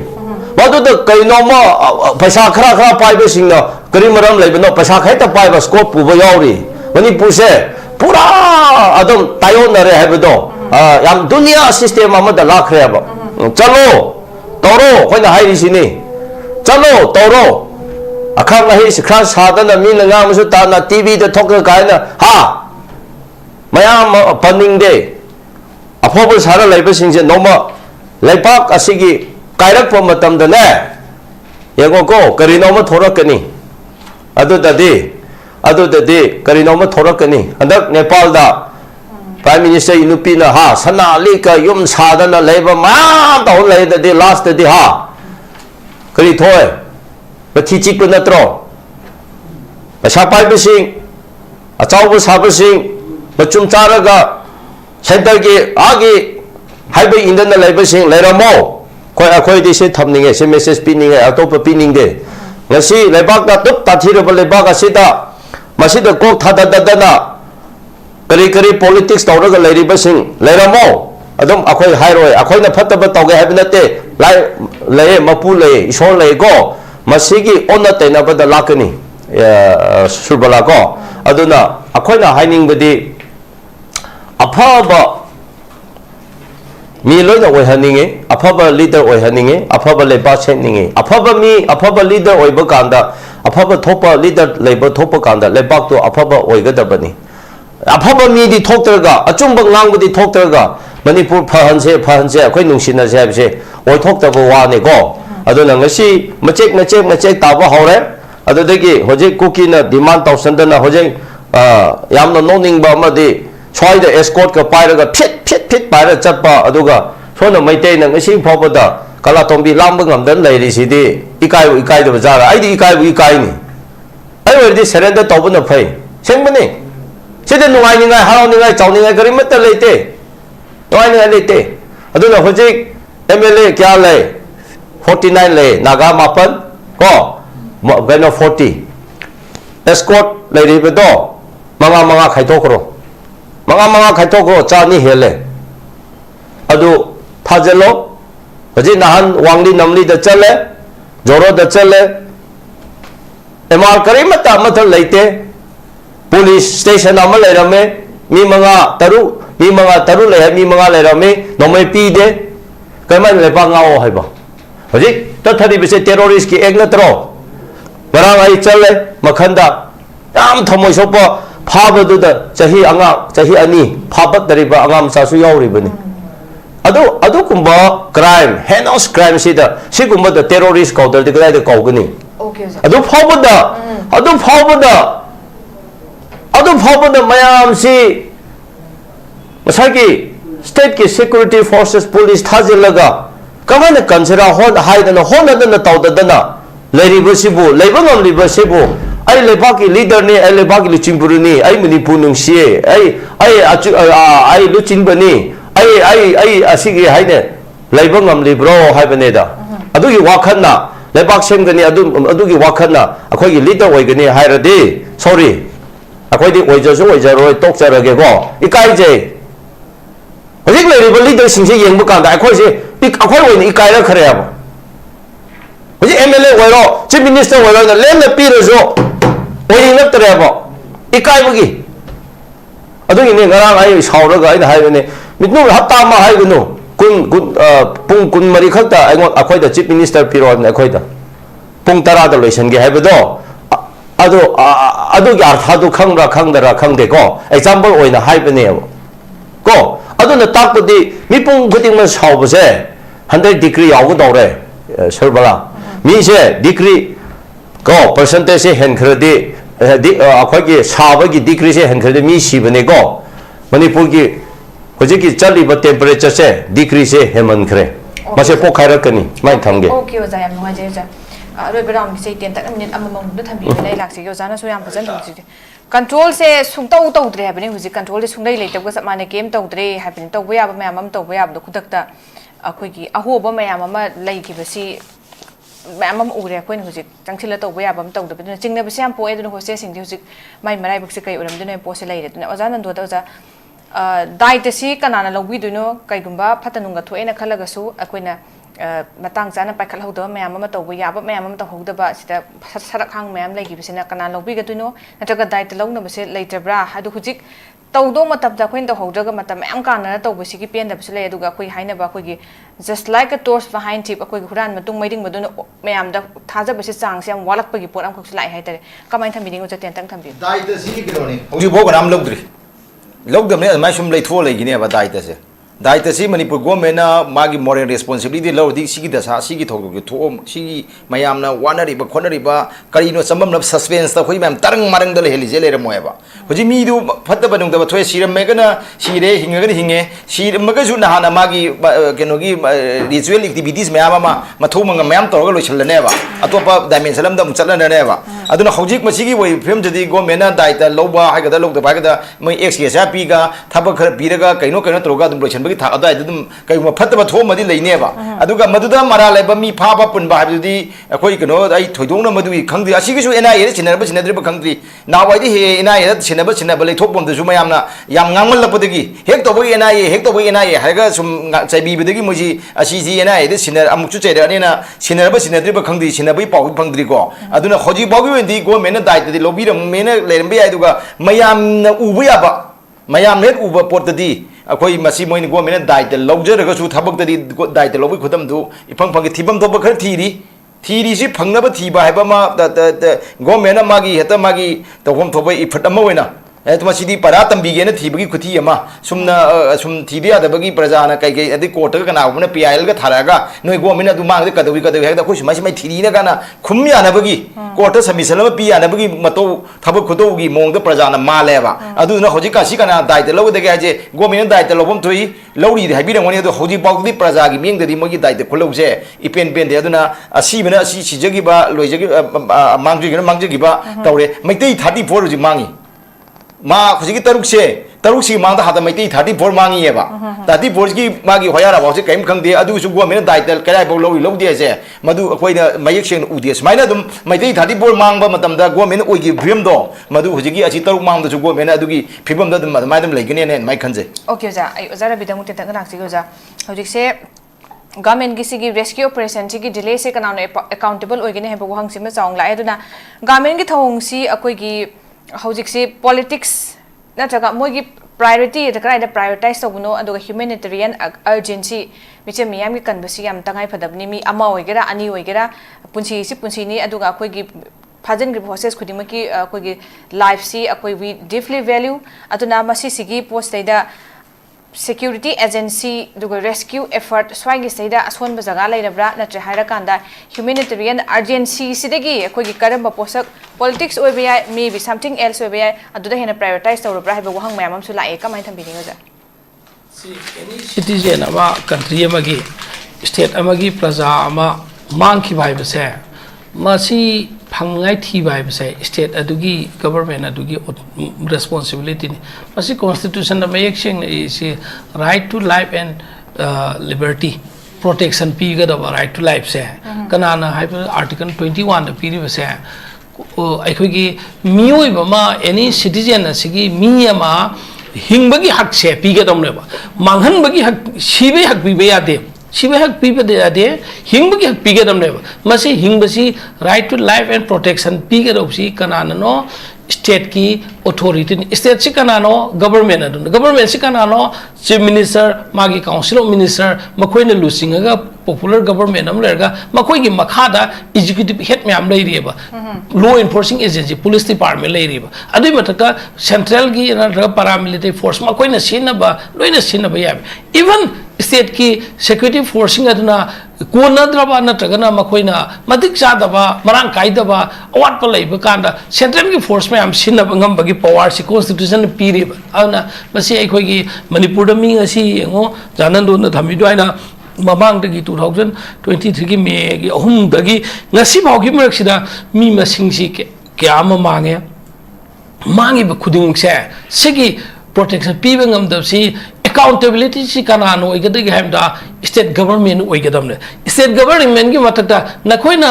madu da kaino ma paisa khara pai be sing na kari maram lai beno paisa khai ta pai ba escort pubo yauri Manipur se pura adom tayo na re hai bedo yam dunia system amada lakhre ba chalo toro khoina hai ri sini chalo toro akhang ahi sikhan sadana min nga musu ta na TV da thok ka na ha mayam paning de aphobu sara laiba sing je noma laipak asigi kairak pa matam da ne yego ko kari noma thorak kani adu dadi kari noma thorak kani andak Nepal da Prime Minister inupi na ha sana lika yum sadana laiba ma ta hon lai da de last de ha kari thoy Bathi chik pa natro Pasapai basing Achaw ba sabasing Machum charaga Center ki agi Haiba indan na lai basing Laira mo Akoy di se thamninge Se message pininge Atopa pining de Ngasi laibak na tup Tathira pa laibak asita Masida kok thadadada na Kari politics Tauraga lairi basing Laira mo Adum akoy hairoi Akoy na fataba tauge Habinate Lai mapu lai Ishon lai ko Masigi onna tena bada lakani SURBALA ko aduna akoina haining badi aphaba mi loina oi haninge aphaba leader oi haninge aphaba leba cheninge aphaba leader oi ba kanda aphaba thopa leader leba thopa kanda lebak to aphaba oi ga dabani aphaba mi di thokterga achumba ngang badi thokterga Manipur phahanse akoi nungsina se habse oi thokta wa ne ko aduna ngasi macek taba hore adudagi hojek Kuki na demand tausandana hojek yamna noning ba amadi choida escort ka pairaga phit paira chatpa aduga sona maitei na ngasi phobada kala tombi lamba ngamdan lairi sidi ikai da bazara aidi ikai ni ai werdi surrender tobuna phai sengbani sida nungai ningai harau ningai chau ningai kari matta leite nungai ningai leite aduna hojek MLA kya lai 49 le naga mapan ko gano 40 escort le ri bedo manga khaitokro cha ni hele adu thajelo hoji nahan wangli namli da chale joro da chale MR karimata mathal leite police station amal le rame mi manga taru le mi manga le rame nomai pi de kamai le pa ngao haiba Hojik tathari bise terrorist ki ek natro barang ai chale makhanda yam thamoi sopa phaba da chahi ani phabat dariba angam sa su yauri bani adu kumba crime heinous crime sida sigumba da terrorist kauder de grai de kaugani okay sir adu phobada mayam si masaki state ki security forces police thajilaga kamana kansera hon haidana honadana tawdadana leiribasibu leibangam libasibu ai lebaki leader ni ai lebaki luchimburu ni ai Manipur nungsie ai luchinbani ai asigi haine leibangam libro haibane da adugi wakhanna lebak semgani adugi wakhanna akhoi gi leader oigani hairadi sorry akhoi di oijaroi tokjarage ko ikai je hojik leiriba leader singse yengbu kanda akhoi se akhoi oini ikai ra khare aba hojik MLA oiro chief minister oiro na lemna piraso oini naptare aba ikai bugi adugi ne ngarang ai sauraga ai haibane mitnu hapta ma haibunu pung kun mari khakta akhoi da chief minister piro na akhoi da pung 10 da loisan ge haibado adu gi artha du khangra khangdara khangde ko example oina haibane ko aduna takpudi mipung khuding ma saubase 100 degree yawu dore SURBALA mi se degree ko percentage se hen khradi akhoi gi saba gi degree se hen khradi mi sibane ko Manipur gi hojiki chali ba temperature se degree se heman khre mase pokhaira kani mai thamge okay oja yam nuwa je ja रोई brown की ten तक minute अममम Thambi नै लाक्सी ओजाना सो याम फजन थोंसी control से सुंगतौ तौद्रे हाबने हुजि control से सुंगदै लेतब ग माने केम तौद्रे हाबने तौबो याब मयाम अम तौबो याब खुदक्ता अखोगी अहोब मयाम अम लैखिबसी ma'am उरे अखोइन हुजि चंगसिल तौबो याब अम तौदबदुना चिंगनबसे याम पोए दुना होसे सिंगदि हुजि माइ मराइबक्से कै उरमदुना पोसे लैरेदुना ओजा नंदो ओजा दायित्व से कनाना लौबीदुनो कैगुंबा फतनुंगा थोएना खलगसु अखोइना मतंग चाना पाइखलहौदब मैम अम तौबो याब मैम अम तौहौदबा सिदा सरक हांग मैम लैगिबसिना कनाना लौबीगदुनो नत्रगा दायित्व लौनबसे लैत्रब्रा हादु हुजिक तौदो मतबदा अखोइन तौहौद्रगा मत मैम कानना तौबसिगी पेंदबसु लै अदुगा अखोइ हाइनबा अखोइगी just like a torch behind tip अखोइ हुरान मतुंग मैदिंग मदुनो मैम दा थाजबसे चांगसे हम वालकपगी पोट अम खक्सु लाई हाइतरे कमाइन थम्बिदिंग उजा टेंतंग थम्बि दायित्व सिगी किरोनी हुजि बोग नाम लौद्रि लौदमने माइ सुम लैथो लैगिने बा दायित्व से दायित्व से मणिपुर गवर्नमेंट मागी मोरल रेस्पॉन्सिबिलिटी लौदी सिगी दशा सिगी थोगो थो सिगी मयामना वानरिबा खोनरिबा करिनो चंबम सस्पेंस ता खोइ मैम तरंग मारंग दले हेलिजे लेरमोयबा हुजि मीदु फत्तबा नुंगदबा थोय सिरमेगना सिरे हिंगगन हिंगे सिरमगजु नहाना मागी केनोगी रिचुअल एक्टिविटीज मयामा मथोमंग मयाम तोरगा लोइसलनेबा अतोपा डायमेंशन अमदा मुचलननेबा अदुना हौजिक मसिगी वइ फिल्म जदि गवर्नमेंट दायित्व लौबा हाइगदा लौदबा हाइगदा मै एक्सकेसा पीगा थबक खर पीरगा कैनो कैनो तोरगा दुम लोइसन था अदम कई फतब थोमदी लेनेबा अदुगा मदुदा मरा लेबा मी फाबा पुनबा हाबदि अखोइ कनो आई थोइदोंना मदुई खंगदि असिगिसु एनआईए सिनरबा सिनद्रिबा खंगदि नावाइदि हे एनआईए सिनबा सिनबा लेथोपमदसु मयामना याम ngamallapodagi hek tobai एनआईए हाइगा सुम चाइबिबदगी मोजि असिजि एनआईए सिनर अमुचु चैरनेना सिनरबा सिनद्रिबा खंगदि सिनबै पाउ फंगद्रि को अदुना खोजि बागि वेंदि गवर्नमेंट दायित्वदि लोबिरम मेना लेरमबे आइदुगा मयामना उबु याबा मयाम नेट उबा पोतदि अखोई मसी मोइन गवर्नमेंट दायित्व लौजरगसु थबक्तदि दायित्व लौबै खुदमदु इफंग फंग थिबम थोब खर थीरी से फंगनब थीबा हाइबा मा गवर्नमेंट मागी हेता मागी तौफम थोबै इफट अमा ओइना एतमसिदी परा तंबीगेना थीबगी खुथी अमा सुमना सुम थीबे यादबगी प्रजाना कई कई अदि कोर्ट का कनाबना पीआईएल का थारागा नोय गवर्नमेंट अदु मांगदे कदवी हेदा खोइ सुमाइ सुमाइ थीरीना गाना खुम यानबगी कोर्ट सबमिशन अमा पी यानबगी मतो थबक खुदोगी मोंगद प्रजाना मालेबा अदुना होजिक कासी कना दायित्व लौदगे हाजे गवर्नमेंट दायित्व लौबम थोई लौरी हाइबिरंगनी अदु होजिक बाउदी प्रजागी मिंगददी मोगी दायित्व खुलौजे इपेन पेन दे अदुना असीबना असी सिजगिबा लोइजगी मांगजगिबा तौरे मैतै 34 होजिक मांगी मा खुशी तरुक से मांग हाथ मैती 34 मांगीएबा 34 की मागी होयारा बाउसे कइम खंगदे अदुसु गवर्नमेंट दायित्व कराय बाउ लौदे से मदु अखोइना मयक सेन उदे स्माइना दुम मैती 34 मांगबा मतमदा गवर्नमेंट ओइगी फिल्म दो मदु हुजिगी अची तरुक मांगदसु गवर्नमेंट अदुगी फिल्म दा दुम माइदम लेगने ने माइ खंजे ओके ओजा आई ओजा रबिदा मुते तक नाक्सी ओजा हुजिक से गवर्नमेंट की सिगी रेस्क्यू ऑपरेशन सिगी डिले से कनानो अकाउंटेबल ओइगने हेबो वहंग सिम चांग लाए दुना गवर्नमेंट की थौंग सी अखोइगी हौजिक से पॉलिटिक्स नत्रगा मोगी प्रायोरिटी दकराइदा प्रायोरिटाइज तौबनो अदुगा ह्यूमैनिटेरियन अर्जेंसी मिचे मियाम की कन्बसी याम तंगाई फदबनी मी अमा ओइगेरा अनि ओइगेरा पुंसीनी अदुगा अखोइगी फाजन ग्रिप होसेस खुदिमकी अखोइगी लाइफ सी अखोइ वी डीपली वैल्यू अदुना मसी सिगी पोस्टैदा security agency दुगो rescue effort स्वाइगी सैदा असोन जगह लेरब्रा नत्र हाइरकांदा humanitarian urgency सिदगी अखोगी करम पोसक politics ओइबे याय maybe something else ओइबे याय अदुदा हेना prioritize तौरब्रा हाइबे वहंग मयाम अमसु लाए कमाय थंबिनि गजा citizen ama country amagi state amagi praja ama mangki bai base masi phangai thi bai base state adugi government adugi responsibility ni masi constitution na mayek sing is right to life and liberty protection pi ga da right to life se kana na article 21 da piri base aikogi miyoi bama any citizen asigi miyama hingbagi hak se pi ga dom leba manghan bagi hak sibe hak bi be ade सिबे हक पीबे दे हिंगबगी हक पीगे दमनेबा मसे हिंगबसी right to life and protection पीगे दबसी कनानो स्टेट की अथॉरिटी स्टेट से कनानो गवर्नमेंट से कनानो चीफ मिनिस्टर मागी काउंसिल ऑफ मिनिस्टर मखोइने लुसिंगगा पॉपुलर गवर्नमेंट अम लेरगा मखोइगी मखादा एग्जीक्यूटिव हेड मैम लेरिएबा law enforcing agency police department लेरिएबा अदुइ मतका सेंट्रल की पैरामिलिटरी फोर्स मखोइने सिनबा लोइने सिनबा याबे इवन स्टेट की सिक्योरिटी फोर्सिंग अदुना कोनद्रबा नत्रगना मखोइना मदिक चादबा मरांग काइदबा अवाटप लैब कांदा सेंट्रल की फोर्स में हम सिनब ngambagi power si constitution piriba ana masi akhoi gi manipur da mi asi ngo janando na thami duaina ꯃꯃꯥꯡꯗꯒꯤ 2023 ꯒꯤ ꯃꯦꯒꯤ 3ꯗꯒꯤ ꯉꯁꯤ ꯐꯥꯎꯒꯤ ꯃꯔꯛꯁꯤꯗ ꯃꯤ ꯃꯁꯤꯡꯁꯤ ꯀꯌꯥ ꯑꯃ ꯃꯥꯡꯉꯤꯕ ꯈꯨꯗꯤꯡꯃꯛꯁꯦ ꯁꯤꯒꯤ protection piba ngamdabsi accountability si kanano oigade ge hamda state government oigadamne state government gi matakta nakoina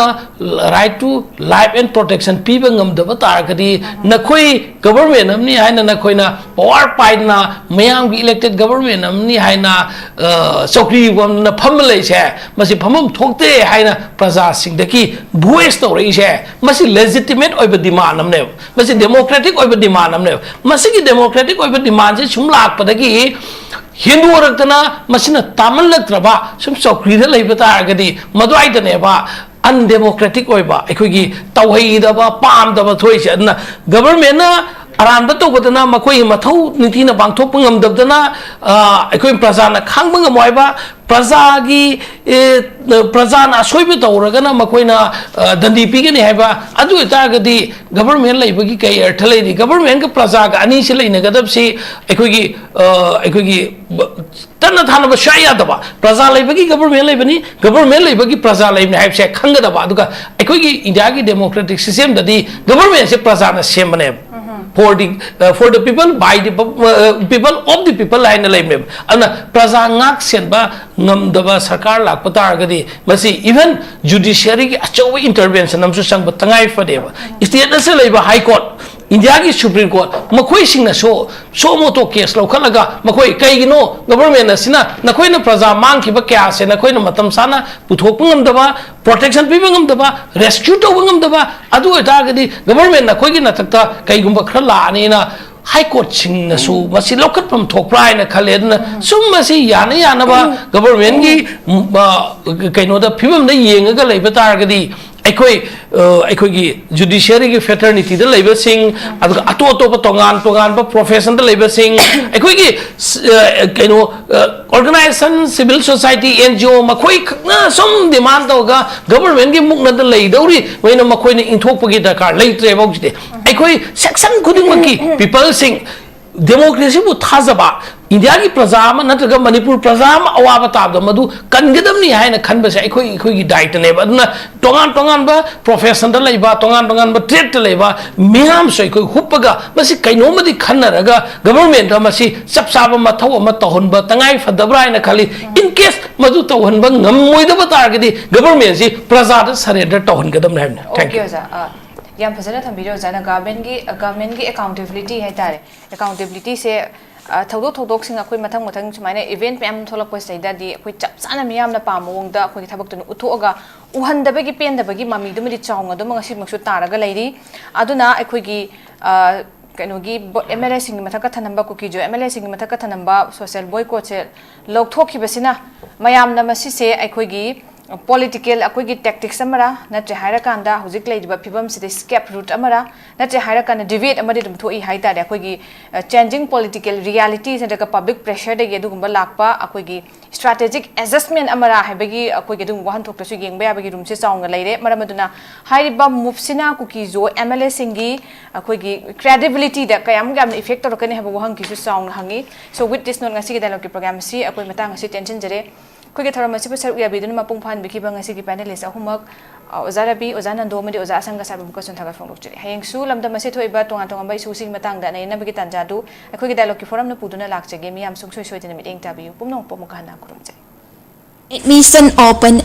right to life and protection piba ngamdaba targadi nakoi government amni haina nakoina power paina mayam gi elected government amni haina chokri na phamlei se masi phamam thokte haina praja singdaki voice to rei se masi legitimate oiba demand amne masi democratic oiba demand amne masi gi democratic oiba demand se sum lakpadagi Hindu oragtana masina tamal latraba sum chokri da leiba targadi madwai dane ba undemocratic oiba ekhoi tawhei da ba pam da ba thoi se na government na aranba to godana makoi mathau niti na bangthok pangam dabdana ekhoi praja na khangba ngamoi ba praja gi praja na soibe tawragana makoi na dandi pigani haiba adu targadi government leiba gi kai artha leidi government ga praja ga ani se leina gadab si ekhoi tanna thana ba shaya da ba praja leiba gi government leiba gi praja leibni haib se khanga da ba aduga ekhoi gi india gi democratic system dadi government se praja na sembane for the people by the people of the people line life ana praja ngak senba ngamdaba sarkar lakpa targadi masi even judiciary gi achaw intervention amsu sangba tangai fadeba state na se leiba high court India ki Supreme Court makoi singna so moto case lo khalaga makoi kaigino government na sina nakoi na praja mang ki ba kya se nakoi na matam sana puthok ngam daba protection pi ngam daba rescue to ngam daba adu eta gadi government na koi gi na takta kaigumba khra la ani na high court singna su masi lokat pam thok prai na khale na sum masi yana ba government gi kaino da phimam da yenga ga leiba tar gadi ekhoi gi judiciary gi fraternity da leiba sing adu ato tongan ba profession da leiba sing ekhoi gi kaino organization civil society NGO makoi na some demand ga government gi mukna da lei dauri waina makoi na inthok pagi dakar leitre bawjite ekhoi section khuding maki people sing democracy bu thazaba India ki prajama natraga Manipur prajama awaba tabda madu kangadam ni haina khanba se ekhoi gi diet ne ba na tongan ba profession da leiba tongan ba trade da leiba miyam so ekhoi huppaga masi kaino madi khannaraga government da masi sapsaba mathau ma tahonba tangai fadabra ina khali in case madu tahonba ngamoi da batargadi government si praja da surrender tahon gadam na hamna thank you yam phasana thambiro jana government gi accountability hai tare accountability se thawdok sing akoi mathang sumaina event pam tholak poi saida di akoi chap sana miyam na pamong da akoi thabak tu uthoga uhandabagi pendabagi mami dumadi chawnga dum ngasi maksu taraga leiri aduna akoi gi kainogi MLA sing mathaka thanamba Kuki-Zo MLA sing mathaka thanamba social boycott se lokthokibasina mayam na masi se akoi gi political akoigi tactics amara natre hairakanda hujik leiba phibam side escape route amara natre hairakanda debate amadi dum thoi haita de akoigi changing political realities and public pressure de gedugumba lakpa akoigi strategic adjustment amara haibagi akoigi dum wahan thokta su yengba yabagi room se chawnga leire maramaduna hairiba mufsina Kuki-Zo MLA singi akoigi credibility da kayam gam effect torkani haba wahan ki su chawnga hangi so with this not ngasi dialogue program si akoi matang si tension jare Kuki thara masi pasar uya bidun mapung phan biki bang ngasi ki panelist ahumak oza RABI oza NANDO madi oza ASHANG KASAR bumka sun thaga phonglok chire hayeng su lamda masi thoiba tongan ba isu sing matang da na bigi tanja du akoi ki dialogue ki forum na puduna lakchege mi am sung soi dina meeting tabiu pumnong pomuk hana kurum jai Admission open.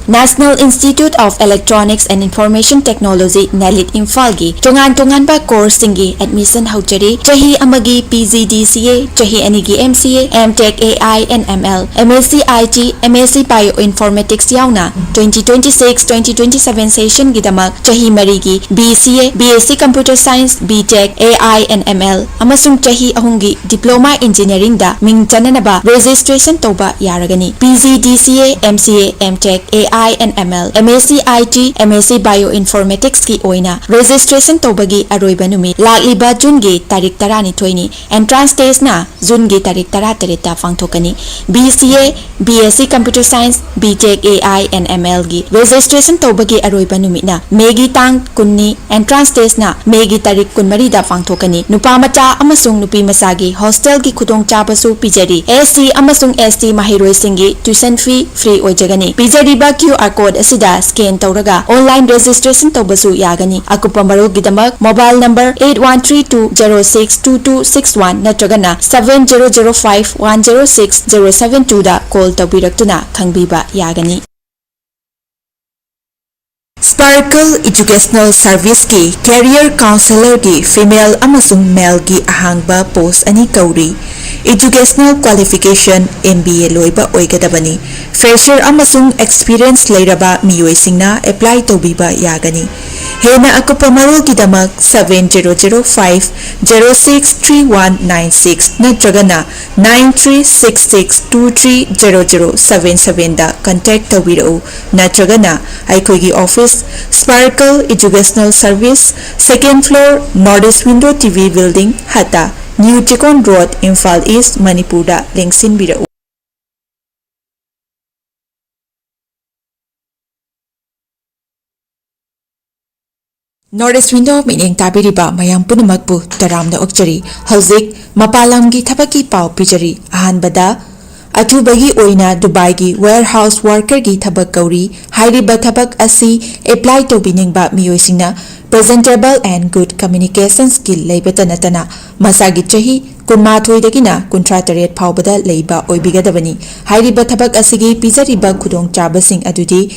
National Institute of Electronics and Information Technology NELIT Imphal-gi tongan ba course singi admission haujari chahi amagi PGDCA chahi anigi MCA MTech AI and ML MSc IT MSc Bioinformatics yauna 2026-2027 session gidamak chahi marigi BCA BSc Computer Science BTech AI and ML amasung chahi ahungi Diploma Engineering da ming chananaba registration toba yaragani PGDCA, MCA, MTech, AI and ML, MSc IT, MSc Bioinformatics ki oina registration tobagi aroiba numi lakliba June gi tarik 12 entrance test na June gi tarik 13 ta phangthokani BCA, BSc Computer Science, BTech, AI and ML gi registration tobagi aroiba numi na May gi tang kunni entrance test na May gi tarik 13 da phangthokani nupa macha amasung nupi masagi hostel gi khudong chabasu pijari SC amasung ST mahiroi singi tuition fee free oijagani pizariba QR code asida scan tawraga online registration tawbasu yagani akupa maru gidamak mobile number 8132062261 natragana 7005106072 da call tawbiraktuna khangbiba yagani Sparkle Educational Service ki Career Counselor ki Female amasung Male ki ahangba post ani kauri Educational Qualification MBA loiba oigadabani Fresher amasung Experience leiraba miyoisingna apply tobiba yagani Hena akupa marul kidamak 7005063196 natragana 9366230077 da contact tawirau natragana aikogi office Sparkle Educational Service, 2nd floor, Northeast Window TV Building, Hata, New Chikon Road, Imphal East, Manipur da lingsin birau. Northeast Window mining tabiriba mayam punamakpu taramna okchari, hauzik mapalamgi thabaki pau pijari, ahanbada Atubagi oina Dubai gi warehouse worker gi thabak kauri hairiba thabak asi apply to biningba miyoisina presentable and good communication skill leibatanatana masagi chahi kunmathoi dagina kuntrataret phawbada leiba oibigadabani hairiba thabak asigi pizariba khudong chabasing adudi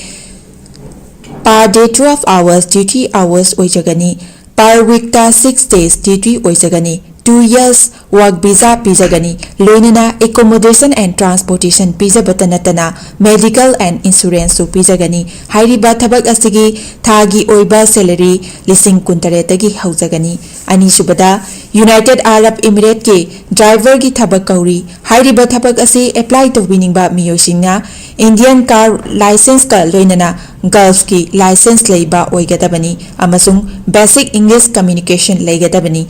per day 12 hours duty hours oijagani per week ta 6 days duty oijagani 2 years work visa pizagani loinana accommodation and transportation pizza batanatana medical and insurance su pizagani hairiba thabak asigi thagi oiba salary lising kuntaretagi haujagani ani subada United Arab Emirates ke driver gi thabak kauri hairiba thabak asi apply to winingba miyosingna Indian car license ka loinana Gulf ki license leiba oigadabani amasung basic English communication leigadabani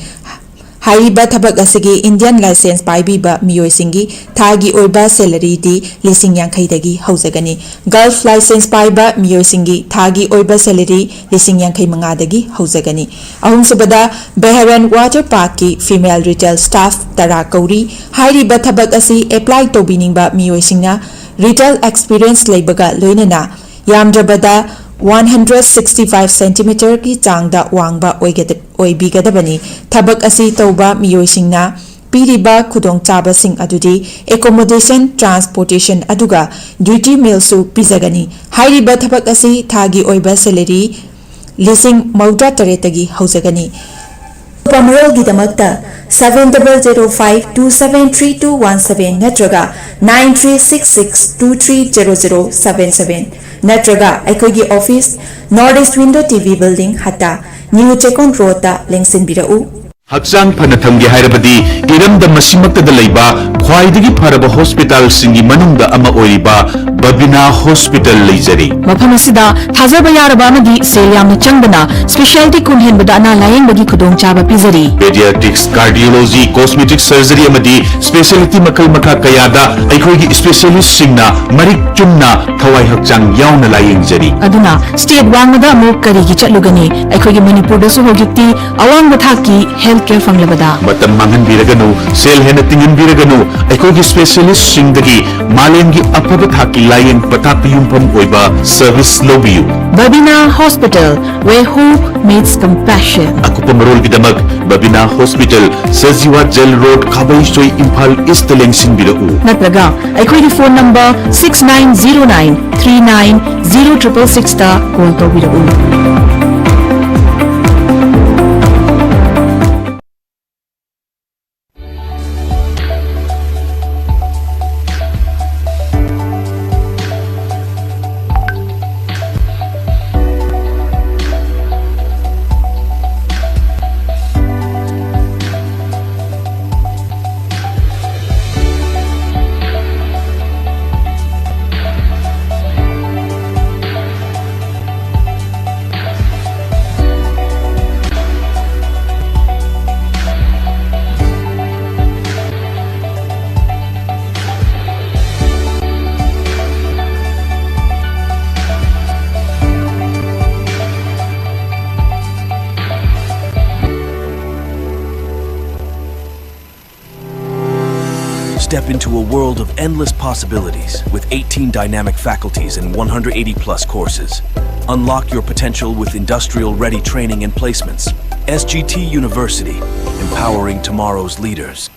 Hariba thabak asigi Indian license paibiba miyoisingi thagi oiba salary di lising yankhai dagi haujagani Gulf license paiba miyoisingi thagi oiba salary lising yankhai manga dagi haujagani ahum subada Beharan Water Park ki female retail staff tara kauri hariba thabak asi apply to biningba miyoisingna retail experience leibaga loinana yamdrabada 165 cm ki changda wangba oibigadabani thabak asi tauba miyoisingna piriba khudong chaba sing adudi accommodation transportation aduga duty meal su pizagani hairiba thabak asi thagi oiba salary lising maudra taretagi haujagani Pamarol gidamakta 7005273217 natraga 9366230077 natraga aikogi office Northeast Window TV Building Hata New Chekon Road da lengsin birau Hakchang Panatamgi Hairabadi, Iram the Masimakta the Laiba, Kwaidigi Paraba Hospital Singi Manunda Ama Oiba, Babina Hospital Lizari. Mapamasida, Tazabayarabamadi, Sayam Changana, Specialty Kunhen Badana Laying Bagi Kudong Chaba Pizari. Pediatrics, Cardiology, Cosmetic Surgery Amadi, Specialty Makal Maka Kayada, Aikogi Specialist Singna, Marik Chumna, Kawai Hakchang Yauna Laying Zari. Aduna, State Wangada Mokari Chalugani, Aikogi Manipur Hogiti, Awang Bataki, Healthcare from Labada. Matam Mangan Biraganu, Sel Henatingan Biraganu, Aikogi Specialist Singdagi, Malengi Apabataki Laying Patapiyum Pam Oiba, Service Lobiu. Babina Hospital, where hope meets compassion. Akupamarol Bidamag, Babina Hospital, Saziwa Gel Road, Kabay Soy Impal East Lengsin Birau. Natraga, Aikogi phone number 6909390666 ta call to Birau. Step into a world of endless possibilities with 18 dynamic faculties and 180 plus courses. Unlock your potential with industrial-ready training and placements. SGT University, empowering tomorrow's leaders.